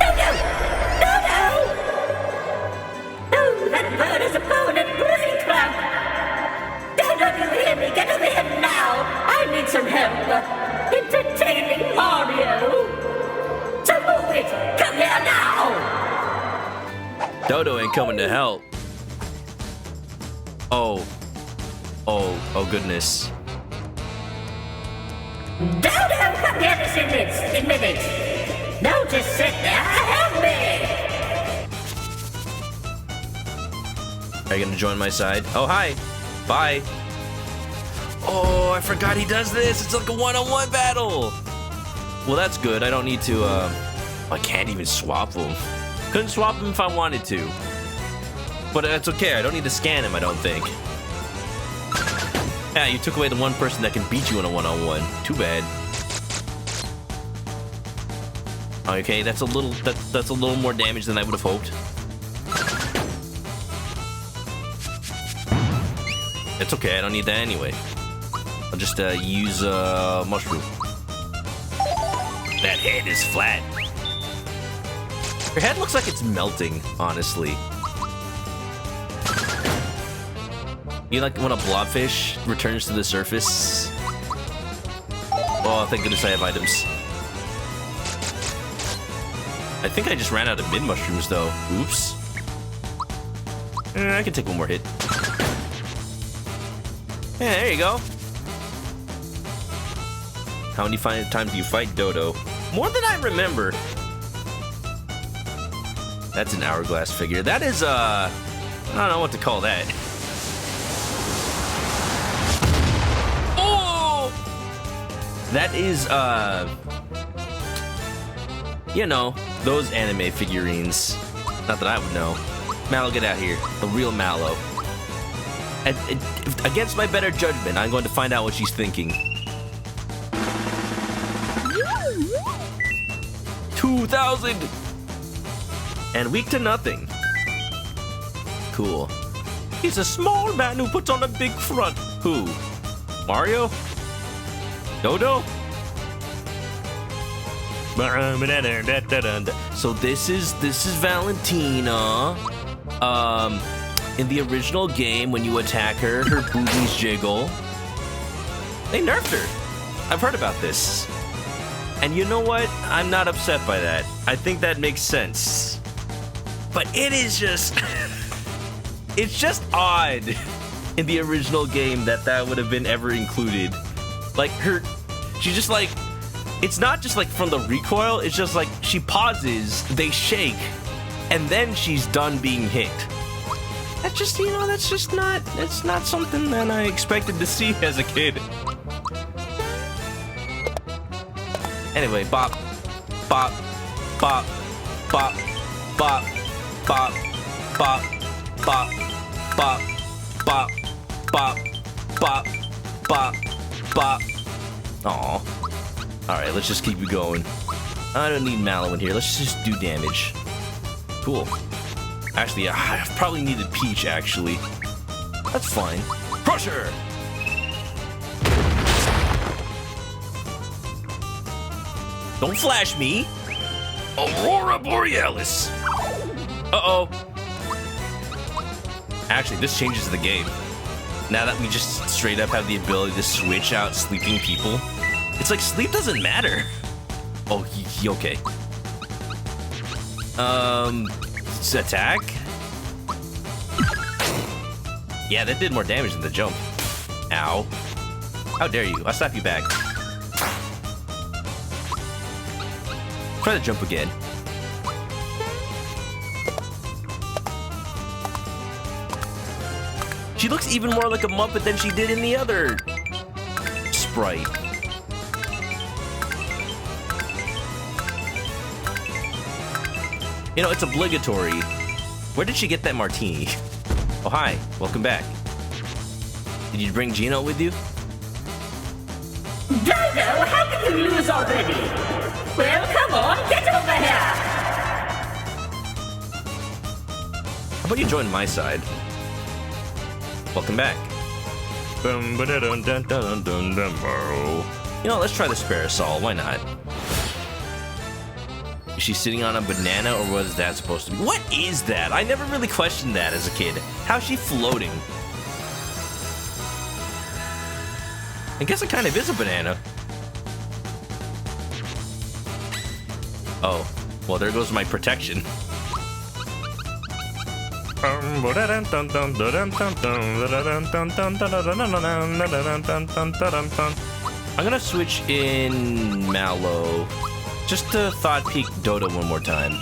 No! Oh, that bird is a permanent brain cramp! Don't you hear me? Get over here now! I need some help! Entertaining Mario! So move it! Come here now! Dodo ain't coming to help. Oh. Oh goodness. Dodo, come here this minute. No, just sit there. Help me. Are you gonna join my side? Oh, hi. Bye. Oh, I forgot he does this. It's like a one-on-one battle. Well, that's good. I don't need to, I can't even swap him. Couldn't swap him if I wanted to. But that's okay. I don't need to scan him, I don't think. Yeah, you took away the one person that can beat you in a one-on-one. Too bad. Okay, that's a little more damage than I would have hoped. It's okay, I don't need that anyway. I'll just use mushroom. That head is flat. Your head looks like it's melting, honestly. You like when a blobfish returns to the surface? Oh, thank goodness I have items. I think I just ran out of mid mushrooms though. Oops. I can take one more hit. Yeah, there you go. How many times do you fight Dodo? More than I remember. That's an hourglass figure. That is, I don't know what to call that. Oh! That is, you know, those anime figurines. Not that I would know. Mallow, get out here. The real Mallow. Against my better judgment, I'm going to find out what she's thinking. 2,000! And weak to nothing. Cool. He's a small man who puts on a big front. Who? Mario? Dodo? So this is Valentina. In the original game, when you attack her, her boobies jiggle. They nerfed her. I've heard about this. And you know what? I'm not upset by that. I think that makes sense. But it is just... it's just odd in the original game that would have been ever included. Like, she's just like... It's not just like from the recoil, it's just like she pauses, they shake, and then she's done being hit. That's just, you know, it's not something that I expected to see as a kid. Anyway, bop, bop, bop, bop, bop, bop, bop, bop, bop, bop, bop, bop, bop, bop. Aw. Alright, let's just keep it going. I don't need Mallow in here, let's just do damage. Cool. Actually, I probably needed Peach, actually. That's fine. Crusher! Don't flash me! Aurora Borealis! Uh-oh. Actually, this changes the game. Now that we just straight up have the ability to switch out sleeping people. It's like sleep doesn't matter. Oh, he okay. Attack? Yeah, that did more damage than the jump. Ow. How dare you? I'll slap you back. Try the jump again. She looks even more like a Muppet than she did in the other sprite. You know, it's obligatory. Where did she get that martini? Oh, hi. Welcome back. Did you bring Gino with you? Dodo, how can you lose already? Well, come on, get over here! How about you join my side? Welcome back. You know, let's try the Parasol. Why not? Is she sitting on a banana, or what is that supposed to be? What is that? I never really questioned that as a kid. How's she floating? I guess it kind of is a banana. Oh, well, there goes my protection. I'm gonna switch in Mallow just to thought peek Dodo one more time.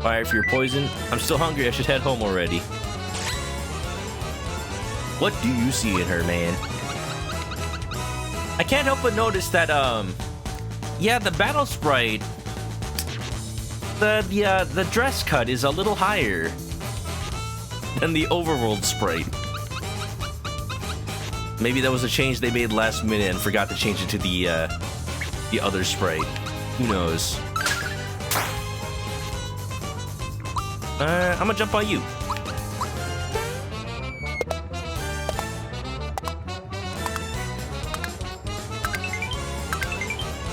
Fire for your poison. I'm still hungry. I should head home already. What do you see in her, man? I can't help but notice that, yeah, the battle sprite, the dress cut is a little higher than the overworld sprite. Maybe that was a change they made last minute and forgot to change it to the other sprite. Who knows? I'm gonna jump on you.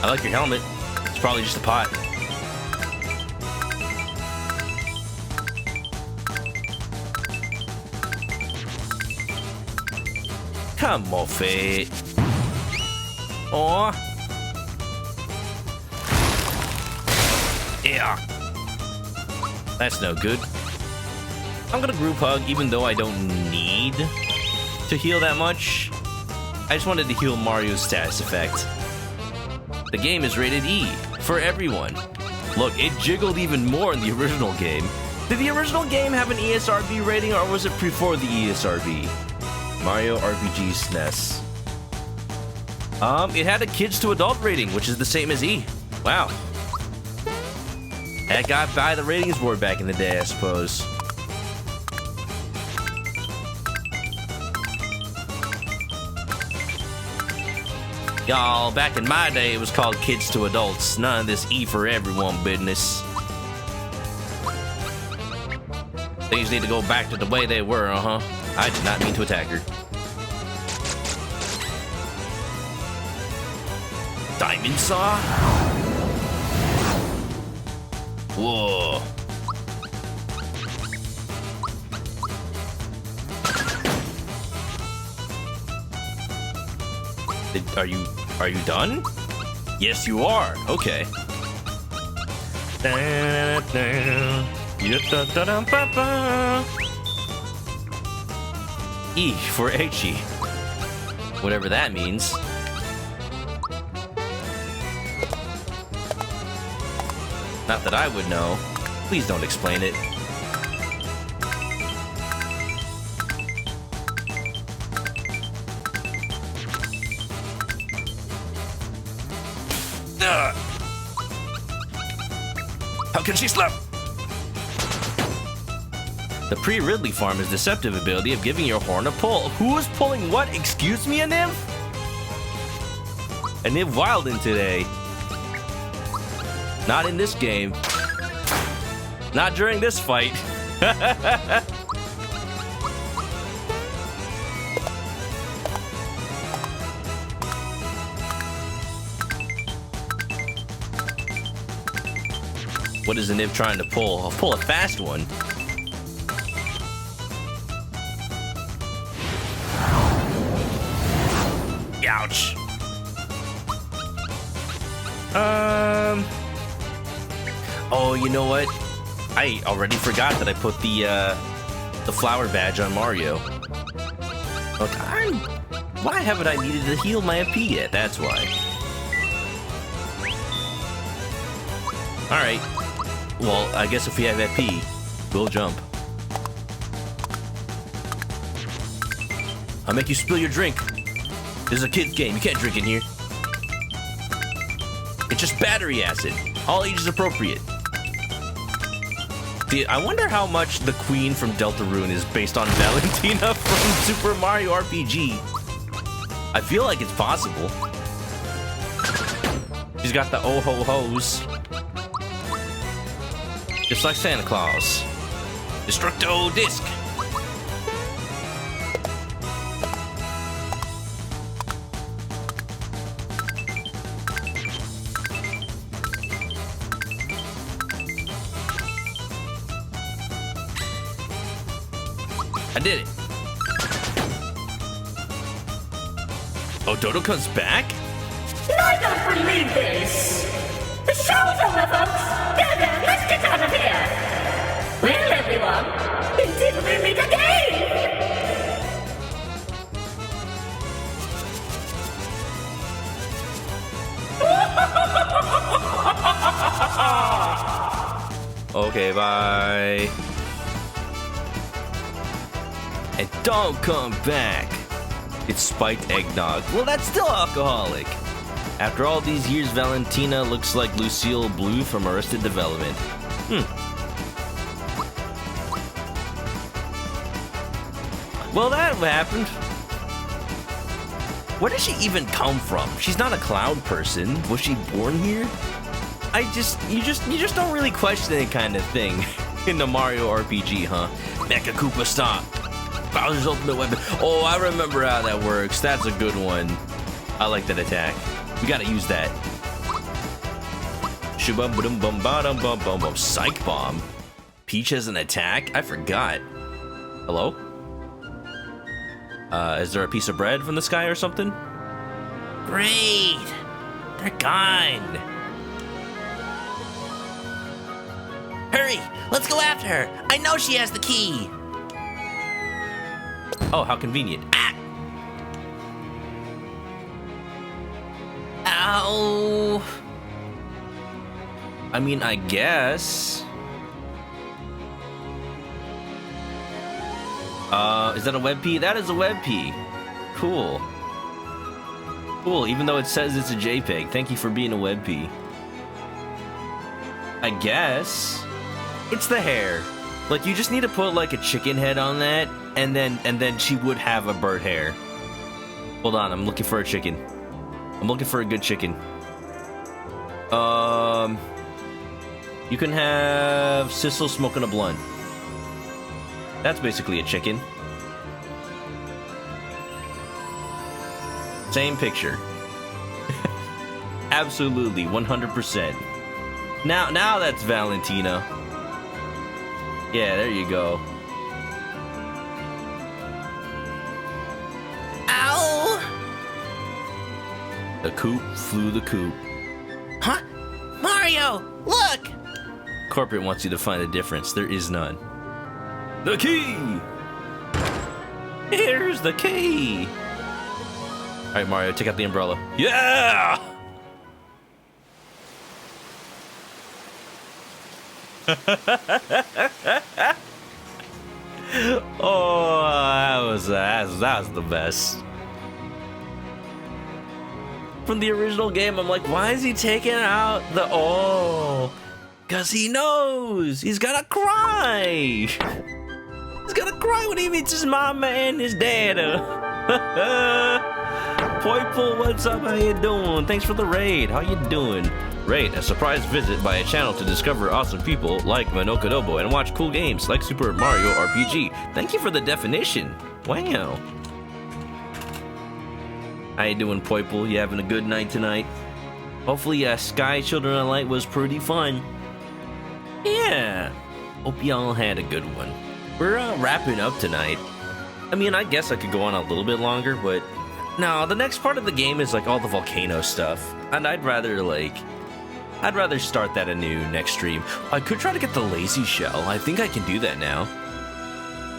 I like your helmet. It's probably just a pot. Come off it. Aw. Yeah. That's no good. I'm gonna group hug even though I don't need to heal that much. I just wanted to heal Mario's status effect. The game is rated E for everyone. Look, it jiggled even more in the original game. Did the original game have an ESRB rating or was it before the ESRB? Mario RPG SNES. It had a kids to adult rating, which is the same as E. Wow. That got by the ratings board back in the day, I suppose. Y'all, back in my day, it was called kids to adults. None of this E for everyone business. Things need to go back to the way they were, I did not mean to attack her. Diamond saw? Whoa. Are you done? Yes, you are. Okay. E for H-E. Whatever that means. Not that I would know. Please don't explain it. How can she slap? The pre-Ridley farm is deceptive ability of giving your horn a pull. Who is pulling what? Excuse me, a nymph? A nymph wildin' today. Not in this game. Not during this fight. What is a nymph trying to pull? I'll pull a fast one. Ouch. Oh, you know what? I already forgot that I put the flower badge on Mario. Look, why haven't I needed to heal my MP yet? That's why. Alright. Well, I guess if we have FP, we'll jump. I'll make you spill your drink. This is a kid's game. You can't drink in here. It's just battery acid. All ages appropriate. I wonder how much the Queen from Deltarune is based on Valentina from Super Mario RPG. I feel like it's possible. She's got the oh-ho-hos. Just like Santa Claus. Destructo Disc. I did it. Oh, Dodo comes back? I don't believe this. The show's over, folks. Get then let's get out of here. Well, everyone, until we meet again. Okay, bye. And don't come back. It's spiked eggnog. Well, that's still alcoholic. After all these years, Valentina looks like Lucille Blue from Arrested Development. Well, that happened. Where did she even come from? She's not a cloud person. Was she born here? You just don't really question that kind of thing in the Mario RPG, huh? Mecha Koopa stop. Bowser's ultimate weapon. Oh, I remember how that works. That's a good one. I like that attack. We gotta use that. Shubum bum bum bum bum bum bum. Psych bomb. Peach has an attack? I forgot. Hello? Is there a piece of bread from the sky or something? Great! They're gone! Hurry! Let's go after her! I know she has the key! Oh, how convenient. Ah! Ow! I mean, I guess... is that a web P? That is a web P. Cool. Cool, even though it says it's a JPEG. Thank you for being a web P. I guess it's the hair. Like, you just need to put like a chicken head on that, and then she would have a bird hair. Hold on, I'm looking for a chicken. I'm looking for a good chicken. You can have Sissel smoking a blunt. That's basically a chicken. Same picture. Absolutely, 100%. Now that's Valentina. Yeah, there you go. Ow! The coop flew the coop. Huh? Mario, look! Corporate wants you to find a difference. There is none. The key! Here's the key! Alright, Mario, take out the umbrella. Yeah! Oh, that was the best. From the original game, I'm like, why is he taking out the... Oh, because he knows. He's gonna cry. He's gonna cry when he meets his mama and his dad. Poiple, what's up? How you doing? Thanks for the raid. How you doing? Raid, a surprise visit by a channel to discover awesome people like ManokAdobo and watch cool games like Super Mario RPG. Thank you for the definition. Wow. How you doing, Poiple? You having a good night tonight? Hopefully, Sky Children of Light was pretty fun. Yeah. Hope y'all had a good one. We're wrapping up tonight. I mean, I guess I could go on a little bit longer, but no, the next part of the game is like all the volcano stuff, and I'd rather start that anew next stream. I could try to get the lazy shell. I think I can do that now.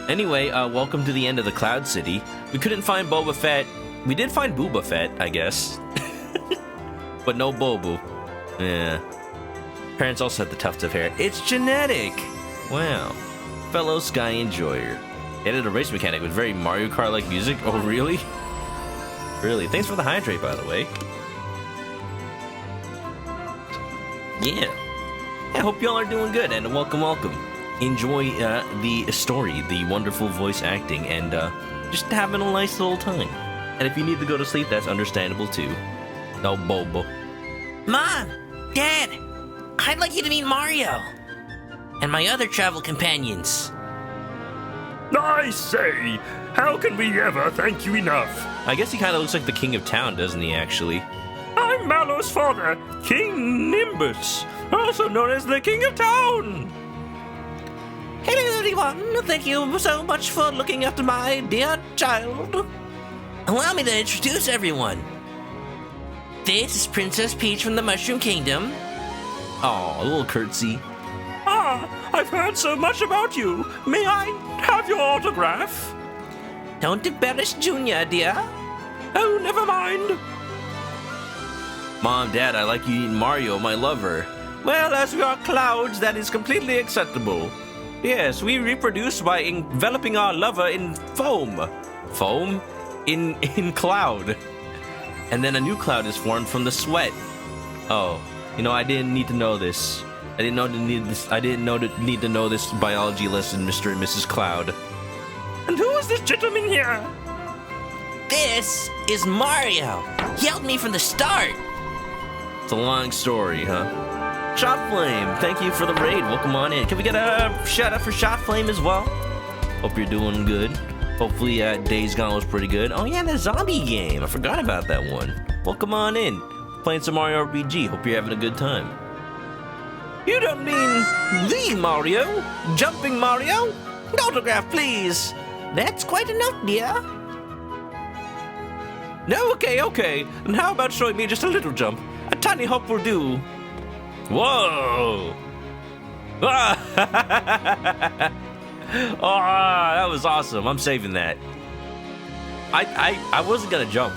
Anyway, welcome to the end of the Cloud City. We couldn't find Boba Fett. We did find Booba Fett, I guess. But no Bobu. Yeah. Parents also had the tuft of hair. It's genetic! Wow. Fellow Sky Enjoyer. Added a race mechanic with very Mario Kart-like music. Oh, really? Really? Thanks for the hydrate, by the way. Yeah. I hope y'all are doing good, and welcome. Enjoy the story, the wonderful voice acting, and just having a nice little time. And if you need to go to sleep, that's understandable too. No Bobo. Mom! Dad! I'd like you to meet Mario! And my other travel companions. I say, how can we ever thank you enough? I guess he kind of looks like the king of town, doesn't he, actually? I'm Mallow's father, King Nimbus, also known as the King of Town. Hello, everyone. Thank you so much for looking after my dear child. Allow me to introduce everyone. This is Princess Peach from the Mushroom Kingdom. Aw, a little curtsy. I've heard so much about you. May I have your autograph? Don't embarrass Junior, dear. Oh, never mind. Mom, Dad, I like you eating Mario, my lover. Well, as we are clouds, that is completely acceptable. Yes, we reproduce by enveloping our lover in foam. Foam? In cloud. And then a new cloud is formed from the sweat. Oh, you know, I didn't need to know this. I didn't need to know this biology lesson, Mr. and Mrs. Cloud. And who is this gentleman here? This is Mario. He helped me from the start. It's a long story, huh? Shot Flame, thank you for the raid. Welcome on in. Can we get a shout out for Shot Flame as well? Hope you're doing good. Hopefully Days Gone was pretty good. Oh yeah, the zombie game. I forgot about that one. Welcome on in. Playing some Mario RPG. Hope you're having a good time. You don't mean the Mario? Jumping Mario? An autograph, please. That's quite enough, dear. No, okay. And how about showing me just a little jump? A tiny hop will do. Whoa! Ah! Oh, that was awesome. I'm saving that. I wasn't gonna jump.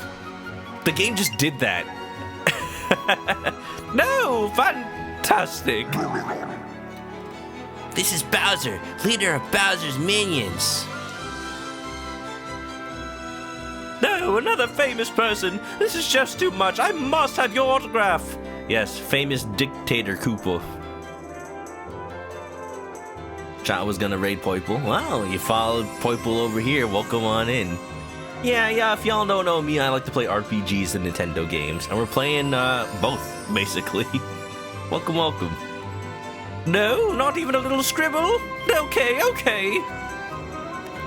The game just did that. No, fantastic. This is Bowser, leader of Bowser's minions. No, another famous person. This is just too much. I must have your autograph. Yes, famous dictator Koopa. Chat was gonna raid Poiple. Wow, you followed Poiple over here. Welcome on in. Yeah, if y'all don't know me, I like to play RPGs and Nintendo games. And we're playing both, basically. Welcome. No, not even a little scribble? Okay.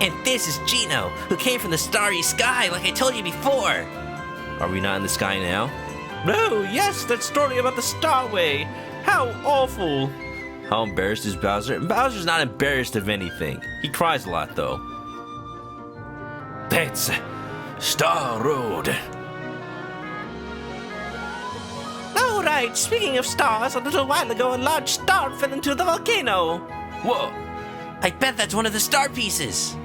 And this is Gino, who came from the starry sky, like I told you before. Are we not in the sky now? No, yes, that story about the Starway. How awful. How embarrassed is Bowser? Bowser's not embarrassed of anything. He cries a lot, though. That's Star Road. Oh, right. Speaking of stars, a little while ago, a large star fell into the volcano. Whoa. I bet that's one of the star pieces.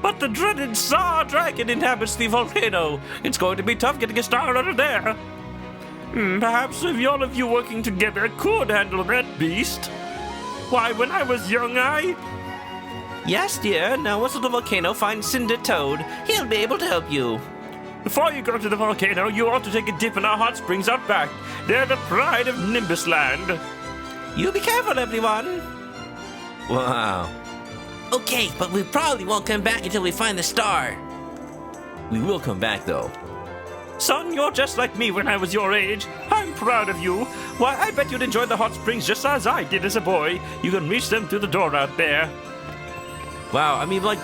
But the dreaded Star Dragon inhabits the volcano. It's going to be tough getting a star out of there. Perhaps if all of you working together could handle that beast. Why, when I was young, Yes, dear. Now, once at the volcano, find Cinder Toad. He'll be able to help you. Before you go to the volcano, you ought to take a dip in our hot springs out back. They're the pride of Nimbus Land. You be careful, everyone. Wow. Okay, but we probably won't come back until we find the star. We will come back, though. Son, you're just like me when I was your age. I'm proud of you. Why, I bet you'd enjoy the hot springs just as I did as a boy. You can reach them through the door out there. Wow, I mean, like,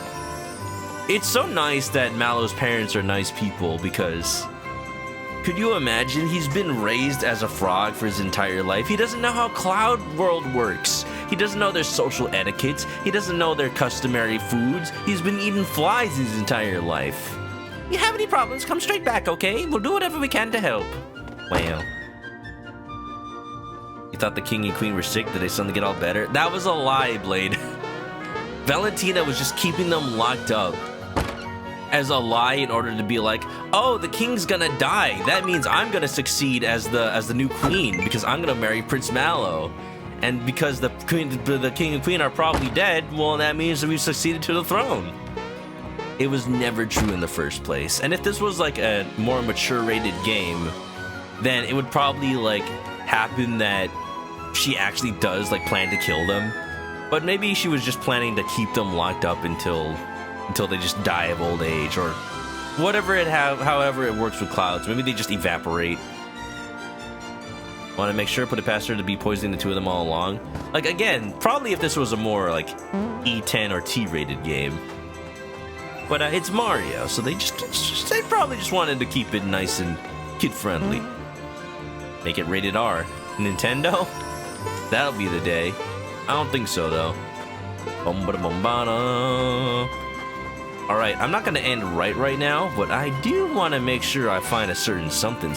it's so nice that Mallow's parents are nice people because could you imagine he's been raised as a frog for his entire life? He doesn't know how Cloud World works. He doesn't know their social etiquettes. He doesn't know their customary foods. He's been eating flies his entire life. You have any problems, come straight back, okay? We'll do whatever we can to help. Wow. You thought the king and queen were sick? Did they suddenly get all better? That was a lie, Blade. Valentina was just keeping them locked up as a lie in order to be like, oh, the king's gonna die. That means I'm gonna succeed as the new queen because I'm gonna marry Prince Mallow. And because the king and queen are probably dead, well, that means that we've succeeded to the throne. It was never true in the first place. And if this was like a more mature rated game, then it would probably like happen that she actually does like plan to kill them. But maybe she was just planning to keep them locked up until they just die of old age or however it works with clouds. Maybe they just evaporate. Want to make sure, put it past her to be poisoning the two of them all along. Like, again, probably if this was a more, like, E10 or T-rated game. But it's Mario, so they probably just wanted to keep it nice and kid-friendly. Make it rated R. Nintendo? That'll be the day. I don't think so, though. Alright, I'm not going to end right now, but I do want to make sure I find a certain something.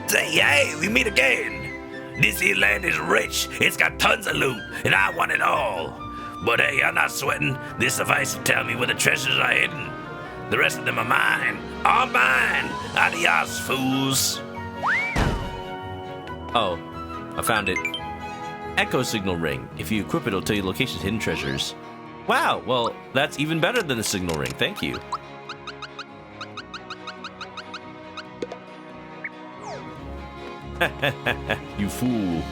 Say, hey, we meet again. This here land is rich. It's got tons of loot, and I want it all. But hey, I'm not sweating. This suffice to tell me where the treasures are hidden. The rest of them are mine. All mine. Adios, fools. Oh, I found it. Echo signal ring. If you equip it, it'll tell you locations, hidden treasures. Wow, well, that's even better than the signal ring. Thank you. You fool.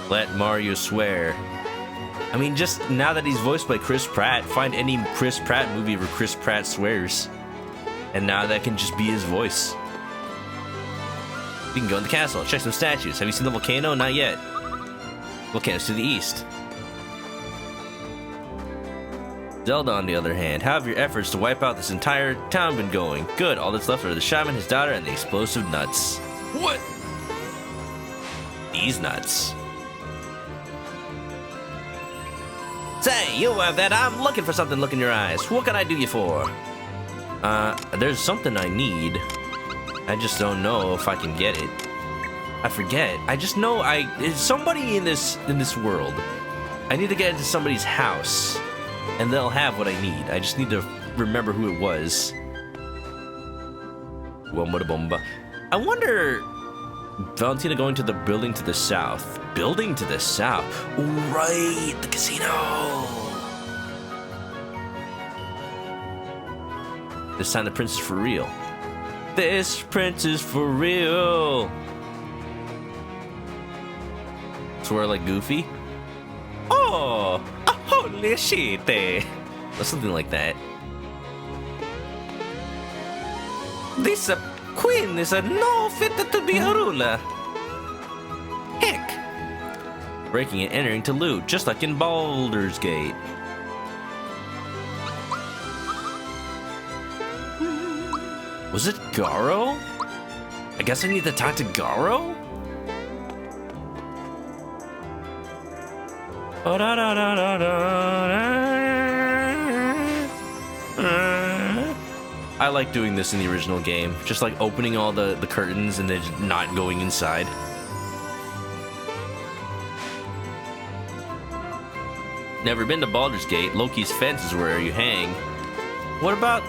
Let Mario swear. I mean, just now that he's voiced by Chris Pratt, find any Chris Pratt movie where Chris Pratt swears. And now that can just be his voice. We can go in the castle, check some statues. Have you seen the volcano? Not yet. Volcano's to the east. Zelda, on the other hand, how have your efforts to wipe out this entire town been going? Good, all that's left are the shaman, his daughter, and the explosive nuts. What? These nuts. Say, you have that. I'm looking for something. Look in your eyes. What can I do you for? There's something I need. I just don't know if I can get it. I forget. I just know there's somebody in this world. I need to get into somebody's house, and they'll have what I need. I just need to remember who it was. Bomba. I wonder, Valentina going to the building to the south. Building to the south. Right, the casino. This time the prince is for real. This prince is for real. Swear like Goofy. Oh, holy shit. Or something like that. This queen is no fit to be a ruler. Heck. Breaking and entering to loot, just like in Baldur's Gate. Was it Garo? I guess I need to talk to Garo? I like doing this in the original game. Just like opening all the curtains and then just not going inside. Never been to Baldur's Gate. Loki's fence is where you hang. What about...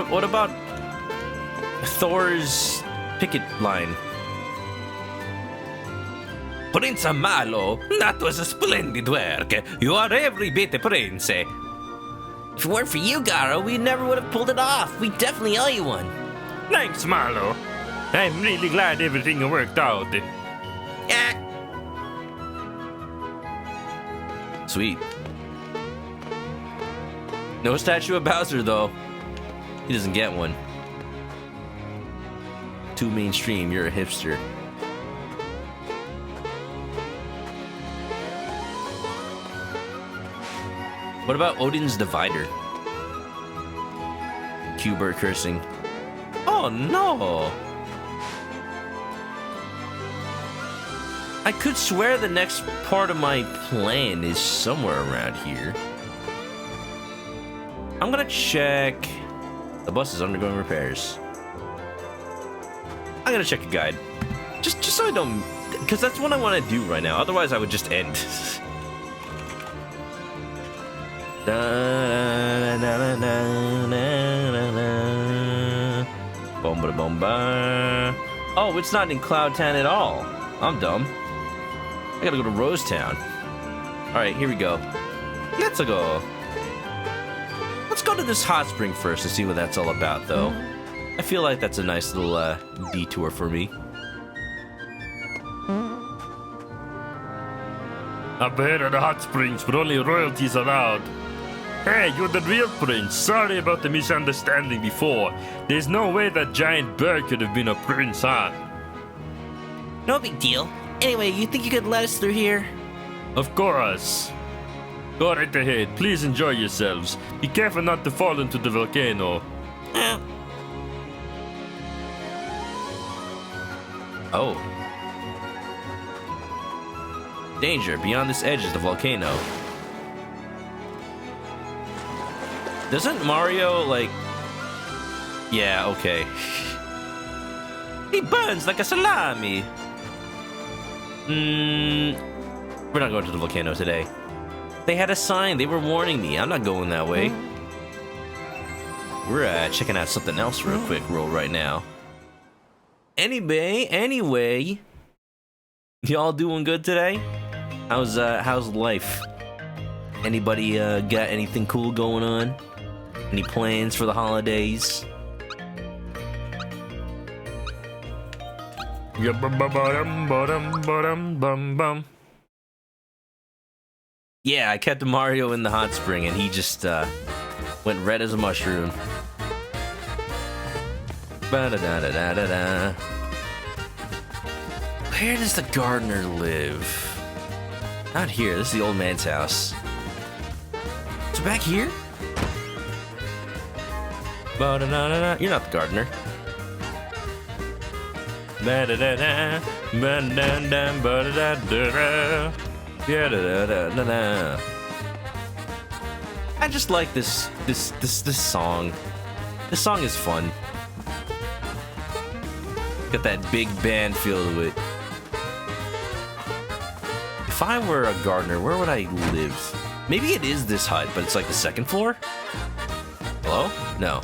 What about Thor's picket line? Prince Mallow, that was a splendid work. You are every bit a prince. If it weren't for you, Garo, we never would have pulled it off. We definitely owe you one. Thanks, Mallow. I'm really glad everything worked out. Yeah. Sweet. No statue of Bowser, though. He doesn't get one. Too mainstream, you're a hipster. What about Odin's Divider? Q-Bird cursing. Oh no! I could swear the next part of my plan is somewhere around here. I'm gonna check. The bus is undergoing repairs. I'm gonna check a guide. Just so I don't... Because that's what I want to do right now. Otherwise, I would just end. Bomba bomba. Oh, it's not in Cloud Town at all. I'm dumb. I gotta go to Rose Town. Alright, here we go. Let's go. Let's go to this hot spring first and see what that's all about, though. I feel like that's a nice little detour for me. Up ahead are the hot springs, but only royalties allowed. Hey, you're the real prince. Sorry about the misunderstanding before. There's no way that giant bird could have been a prince, huh? No big deal. Anyway, you think you could let us through here? Of course. Go right ahead. Please enjoy yourselves. Be careful not to fall into the volcano. Oh. Danger. Beyond this edge is the volcano. Doesn't Mario, like... Yeah, okay. He burns like a salami. We're not going to the volcano today. They had a sign. They were warning me. I'm not going that way. We're checking out something else real quick right now. Anyway, y'all doing good today? How's life? Anybody got anything cool going on? Any plans for the holidays? Yeah, I kept Mario in the hot spring and he just went red as a mushroom. Ba-da-da-da-da-da-da. Where does the gardener live? Not here. This is the old man's house. Is it back here? Ba-da-da-da-da. You're not the gardener. Ba-da-da-da. Ba-da-da-da. Ba-da-da-da-da. Yeah-da-da-da-da-da. I just like this song. This song is fun. Got that big band feel to it. If I were a gardener, where would I live? Maybe it is this hut, but it's like the second floor? Hello? No.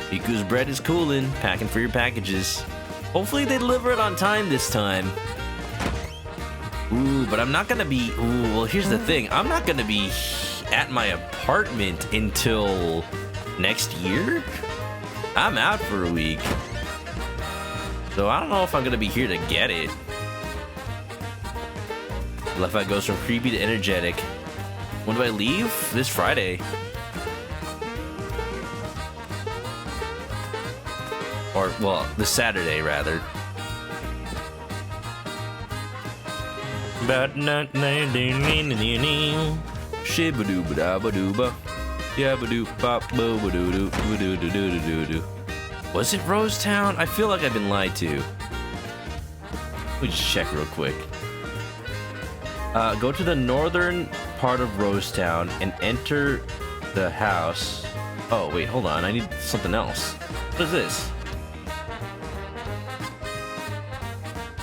Biku's bread is coolin', packing for your packages. Hopefully they deliver it on time this time. Ooh, but I'm not gonna be... Ooh, well, here's the thing. I'm not gonna be at my apartment until next year? I'm out for a week. So I don't know if I'm gonna be here to get it. Left goes from creepy to energetic. When do I leave? This Friday. Or, well, this Saturday, rather. Shibadooba-dabba-dooba. Yabba-doo-bop-bo-ba-doo-doo-ba-doo-doo-doo-doo-doo-doo. Was it Rosetown? I feel like I've been lied to. Let me just check real quick. Go to the northern part of Rosetown and enter the house. Oh, wait, hold on. I need something else. What is this?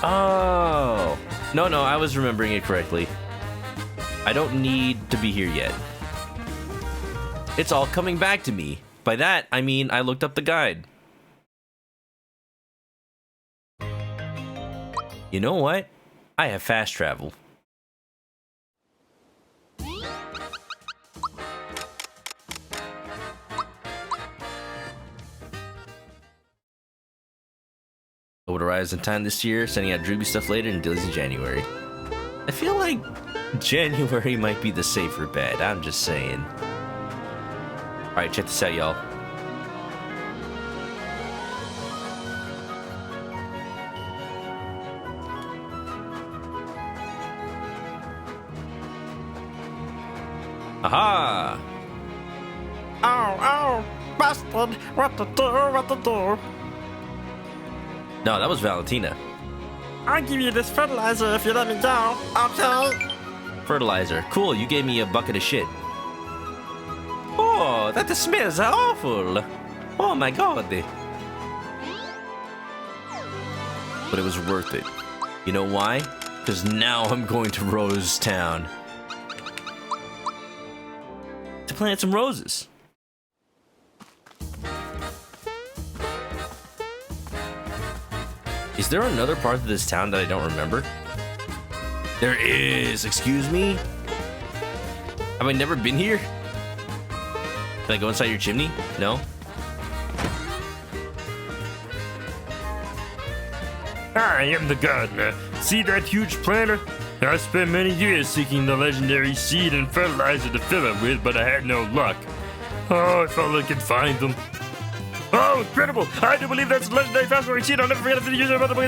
Oh. No, I was remembering it correctly. I don't need to be here yet. It's all coming back to me. By that, I mean I looked up the guide. You know what? I have fast travel. I would arrive in time this year, sending out Droopy stuff later and Dilly's in January. I feel like January might be the safer bet, I'm just saying. Alright, check this out, y'all. Aha! Oh, busted. What to do? No, that was Valentina. I'll give you this fertilizer if you let me go. Okay. Fertilizer. Cool, you gave me a bucket of shit. Oh, that smells awful. Oh my god. But it was worth it. You know why? Because now I'm going to Rosetown to plant some roses. Is there another part of this town that I don't remember? There is. Excuse me? Have I never been here? Can I go inside your chimney? No? I am the gardener. See that huge planter? I spent many years seeking the legendary seed and fertilizer to fill it with, but I had no luck. Oh, if only I could find them. Oh, incredible! I do believe that's a legendary fast-moving seed. I'll never forget the use of my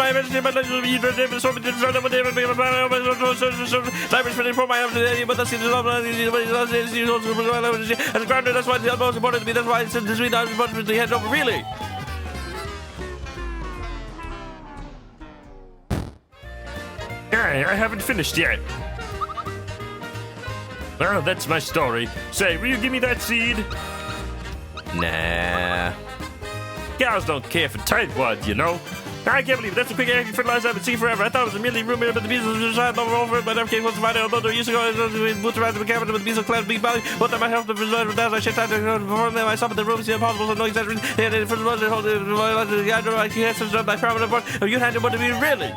imagination, my legend of either David so many for my but that's as a gardener, that's why it's most important to me. That's why I said this week I was important to head over really. I haven't finished yet. Well, that's my story. Say, will you give me that seed? Nah. Cows don't care for tightwads, you know. I can't believe it. That's the quick egg fertilizer I've been seeing forever. I thought it was a merely rumor, but the bees were shot over it, but never came close to find out. Although they're used to go boots around the cabinet with the bees of class big valley. Both of my health and result with I checked out before them. I saw the room, see impossible, so no exaggeration. And for the most, I don't know, I can't such my permanent board. You had to want to be really.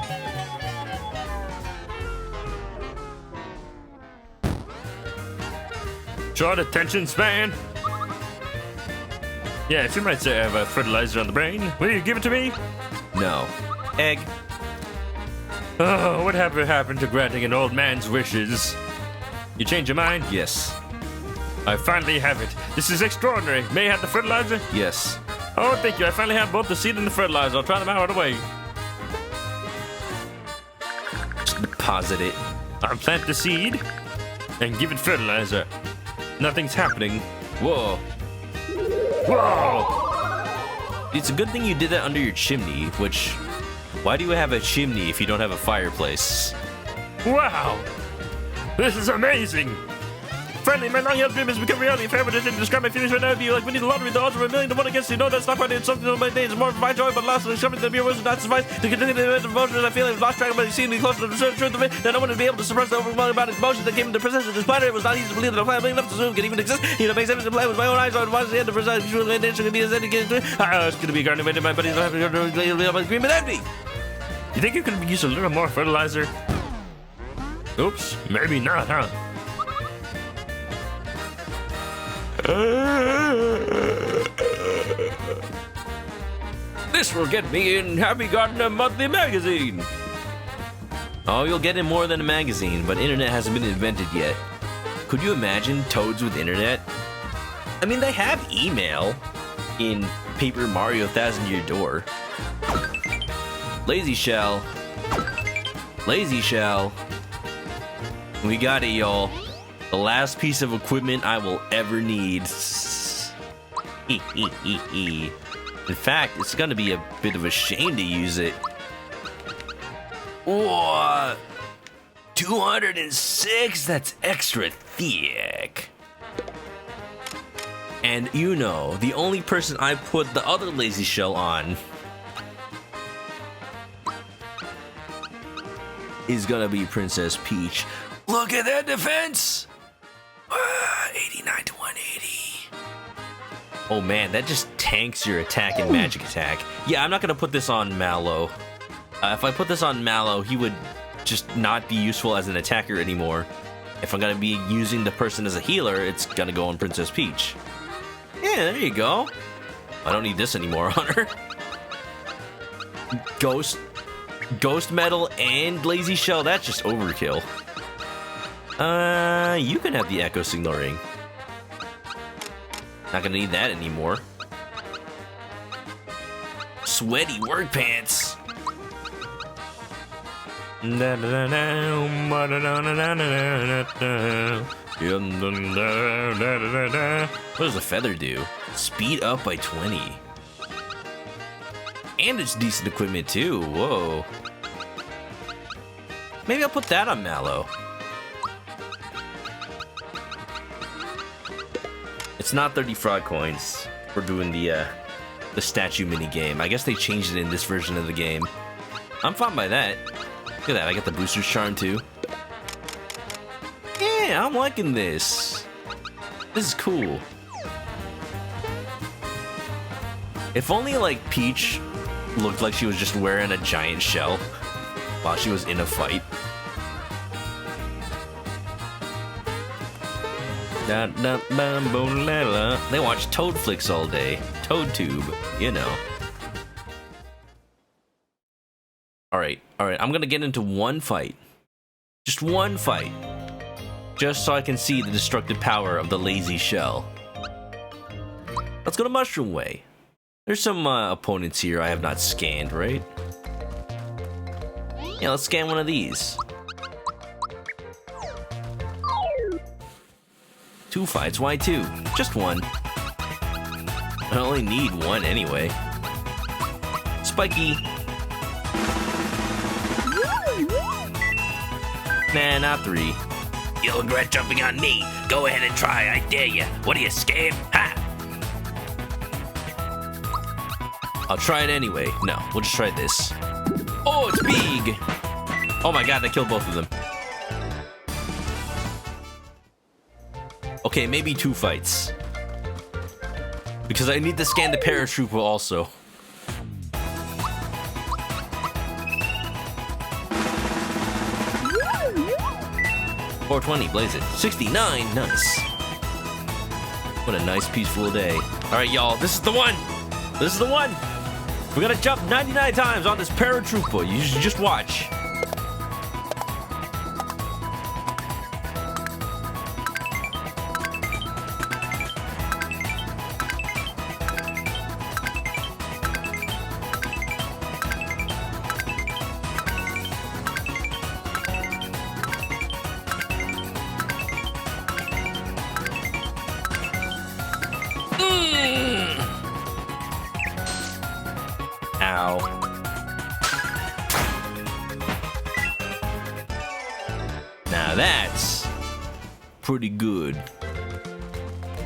Short attention span. Yes, you might say I have a fertilizer on the brain. Will you give it to me? No. Egg. Oh, what happened to granting an old man's wishes? You change your mind? Yes. I finally have it. This is extraordinary. May I have the fertilizer? Yes. Oh, thank you. I finally have both the seed and the fertilizer. I'll try them out right away. Just deposit it. I'll plant the seed and give it fertilizer. Nothing's happening. Whoa. Whoa! It's a good thing you did that under your chimney, which... Why do you have a chimney if you don't have a fireplace? Wow! This is amazing! Finally, my long-held dream has become reality. If I ever didn't describe my feelings right now, it'd be like winning the lottery, the odds were 1,000,000 to 1 against you. No, that's not quite it. Something on my days. More of my joy, but lost. Discovering that beer was not suffice to continue the emotions I feel. I've lost track of it. Seeing me closer to the truth of it, that no one would be able to suppress the overwhelming amount of emotions that came into possession of this planet. It was not easy to believe that a planet big enough to assume could even exist. You know, makes sense to play with my own eyes. So it was the end of the nature could be as any game. It's going to be garden made my buddies. I'll have to go to my agreement empty. You think you could use a little more fertilizer? Oops, maybe not, huh? This will get me in Happy Gardener Monthly Magazine. Oh, you'll get in more than a magazine, but internet hasn't been invented yet. Could you imagine toads with internet? I mean, they have email in Paper Mario Thousand Year Door. Lazy Shell. Lazy Shell. We got it, y'all. The last piece of equipment I will ever need. In fact, it's gonna be a bit of a shame to use it. Whoa! 206? That's extra thick. And you know, the only person I put the other lazy shell on is gonna be Princess Peach. Look at that defense! 89 to 180. Oh man, that just tanks your attack and magic attack. Yeah, I'm not gonna put this on Mallow. If I put this on Mallow, he would just not be useful as an attacker anymore. If I'm gonna be using the person as a healer, it's gonna go on Princess Peach. Yeah, there you go. I don't need this anymore on her. Ghost Metal and Lazy Shell, that's just overkill. You can have the Echo Signal Ring. Not gonna need that anymore. Sweaty work pants. What does the feather do? Speed up by 20. And it's decent equipment too. Whoa. Maybe I'll put that on Mallow. It's not 30 frog coins for doing the statue mini game. I guess they changed it in this version of the game. I'm fine by that. Look at that, I got the booster's charm too. Yeah, I'm liking this. This is cool. If only like Peach looked like she was just wearing a giant shell while she was in a fight. They watch Toad flicks all day. Toad Tube, you know. Alright, I'm gonna get into one fight. Just one fight. Just so I can see the destructive power of the lazy shell. Let's go to Mushroom Way. There's some opponents here I have not scanned, right? Yeah, let's scan one of these. 2 fights, why 2? Just 1. I only need 1 anyway. Spiky. Nah, not 3. You'll regret jumping on me. Go ahead and try, I dare you. What are you, scared? Ha! I'll try it anyway. No, we'll just try this. Oh, it's big! Oh my god, that killed both of them. Okay, maybe 2 fights. Because I need to scan the paratrooper also. $420, blaze it. 69, nice. What a nice, peaceful day. All right, y'all, this is the one. This is the one. We're gonna jump 99 times on this paratrooper. You should just watch. Ow. Now that's pretty good.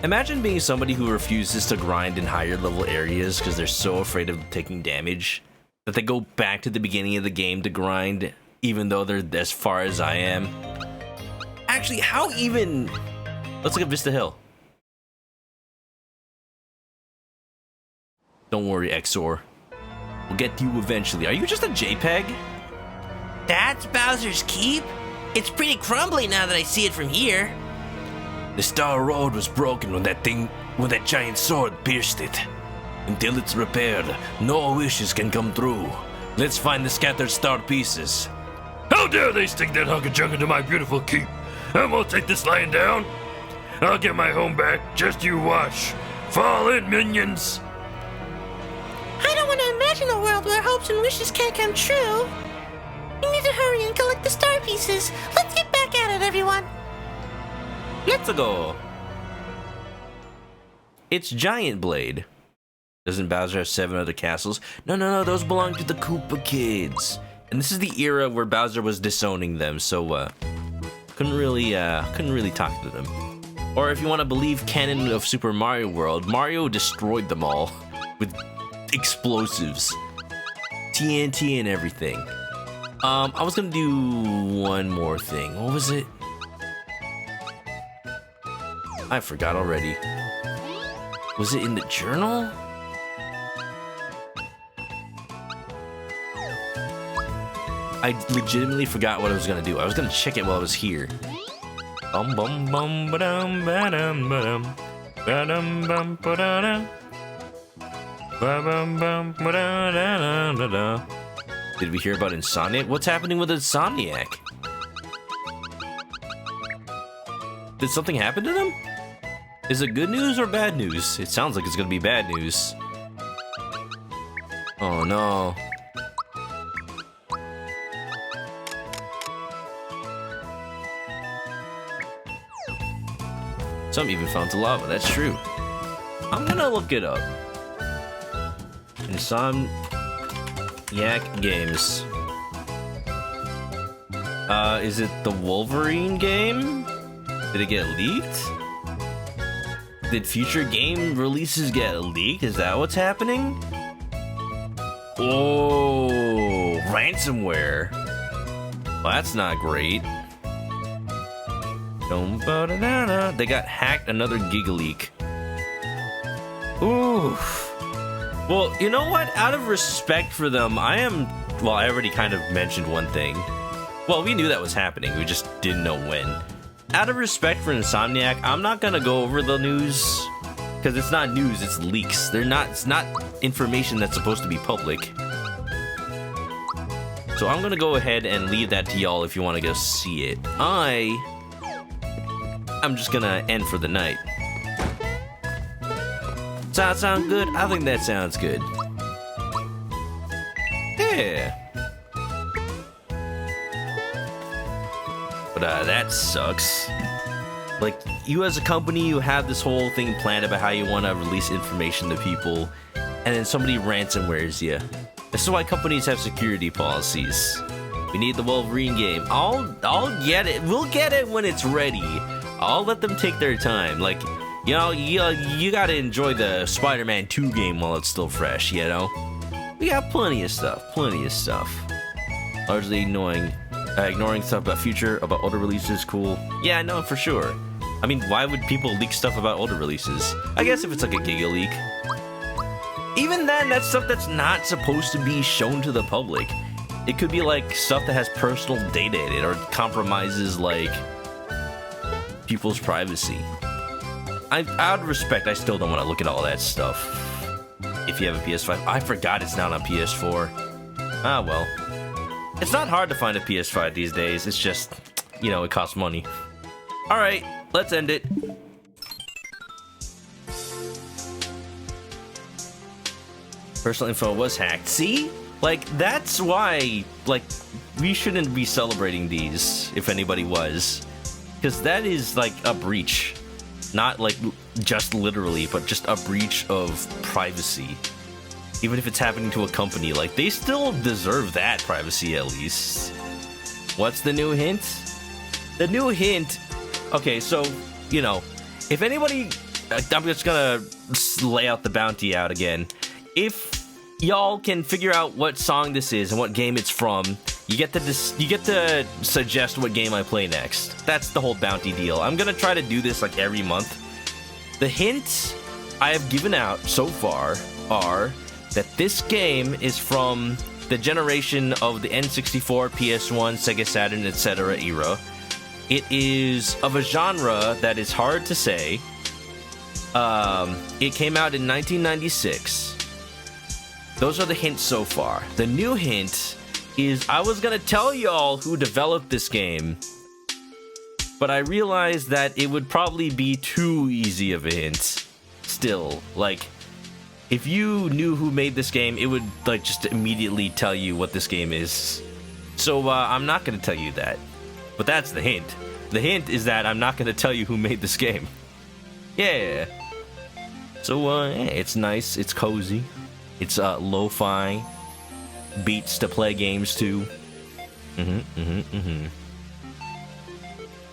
Imagine being somebody who refuses to grind in higher level areas because they're so afraid of taking damage that they go back to the beginning of the game to grind even though they're as far as I am. Actually, how even... Let's look at Vista Hill. Don't worry, Exor. We'll get to you eventually. Are you just a JPEG? That's Bowser's Keep? It's pretty crumbly now that I see it from here. The Star Road was broken when that giant sword pierced it. Until it's repaired, no wishes can come true. Let's find the scattered star pieces. How dare they stick that hunk of junk into my beautiful keep? I won't take this lying down. I'll get my home back, just you watch. Fall in, minions! I don't want to imagine a world where hopes and wishes can't come true. We need to hurry and collect the star pieces. Let's get back at it, everyone. Let's go. It's Giant Blade. Doesn't Bowser have 7 other castles? No, those belong to the Koopa kids. And this is the era where Bowser was disowning them, so couldn't really talk to them. Or if you want to believe canon of Super Mario World, Mario destroyed them all with explosives, TNT and everything. I was gonna do one more thing. What was it? I forgot already. Was it in the journal? I legitimately forgot what I was gonna do. I was gonna check it while I was here. Bum bum bum ba-dum ba-dum ba-dum ba-dum bum ba-da-dum. Ba-bum bum ba-da-da-da-da-da. Did we hear about Insomniac? What's happening with Insomniac? Did something happen to them? Is it good news or bad news? It sounds like it's gonna be bad news. Oh no. Some even fell into lava, that's true. I'm gonna look it up. Insomniac Games. Is it the Wolverine game? Did it get leaked? Did future game releases get leaked? Is that what's happening? Oh, ransomware. Well, that's not great. They got hacked, another Giga leak. Oof. Well, you know what? Out of respect for them, I already kind of mentioned one thing. Well, we knew that was happening, we just didn't know when. Out of respect for Insomniac, I'm not gonna go over the news, because it's not news, it's leaks. It's not information that's supposed to be public. So I'm gonna go ahead and leave that to y'all if you want to go see it. I'm just gonna end for the night. Does that sound good? I think that sounds good. Yeah. But that sucks. Like, you as a company, you have this whole thing planned about how you want to release information to people, and then somebody ransomwares you. This is why companies have security policies. We need the Wolverine game. I'll get it. We'll get it when it's ready. I'll let them take their time. Like, you know, you gotta enjoy the Spider-Man 2 game while it's still fresh, you know? We got plenty of stuff. Largely ignoring stuff about older releases, cool. Yeah, no, for sure. I mean, why would people leak stuff about older releases? I guess if it's like a Giga leak. Even then, that's stuff that's not supposed to be shown to the public. It could be like stuff that has personal data in it or compromises like people's privacy. Out of respect, I still don't want to look at all that stuff. If you have a PS5, I forgot it's not on PS4. Ah, well. It's not hard to find a PS5 these days. It's just, you know, it costs money. All right, let's end it. Personal info was hacked. See? Like, that's why, like, we shouldn't be celebrating these, if anybody was. Because that is, like, a breach. Not, like, just literally, but just a breach of privacy. Even if it's happening to a company, like, they still deserve that privacy, at least. What's the new hint? The new hint... Okay, so, you know, if anybody... I'm just gonna lay out the bounty out again. If y'all can figure out what song this is and what game it's from, you get to suggest what game I play next. That's the whole bounty deal. I'm gonna try to do this like every month. The hints I have given out so far are that this game is from the generation of the N64, PS1, Sega Saturn, etc. era. It is of a genre that is hard to say. It came out in 1996. Those are the hints so far. The new hint is I was gonna tell y'all who developed this game, but I realized that it would probably be too easy of a hint. Still, like, if you knew who made this game, it would, like, just immediately tell you what this game is. So, I'm not gonna tell you that. But that's the hint. The hint is that I'm not gonna tell you who made this game. Yeah. So, it's nice, it's cozy. It's lo-fi beats to play games to.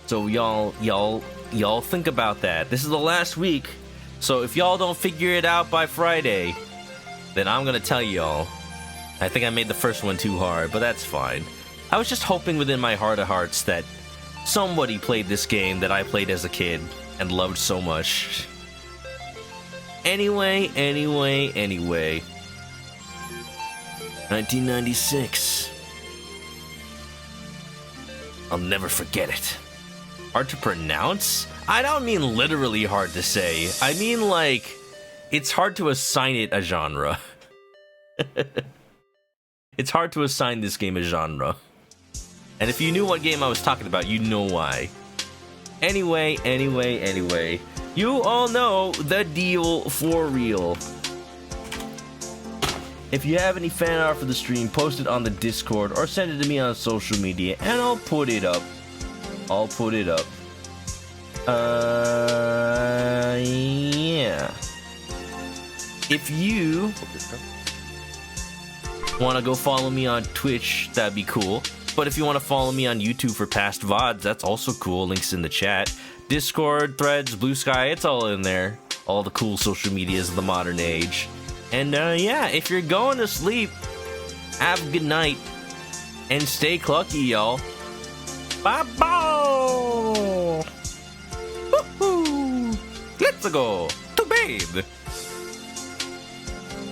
So y'all think about that. This is the last week, so if y'all don't figure it out by Friday, then I'm gonna tell y'all. I think I made the first one too hard, but that's fine. I was just hoping within my heart of hearts that somebody played this game that I played as a kid and loved so much. Anyway. 1996. I'll never forget it. Hard to pronounce? I don't mean literally hard to say. I mean, like, it's hard to assign it a genre. It's hard to assign this game a genre. And if you knew what game I was talking about, you know why. Anyway. You all know the deal for real. If you have any fan art for the stream, post it on the Discord or send it to me on social media and I'll put it up. Yeah. If you want to go follow me on Twitch, that'd be cool. But if you want to follow me on YouTube for past VODs, that's also cool. Links in the chat. Discord, Threads, Blue Sky, it's all in there. All the cool social medias of the modern age. And yeah, if you're going to sleep, have a good night. And stay clucky, y'all. Bye-bye! Woohoo! Let's go to bed!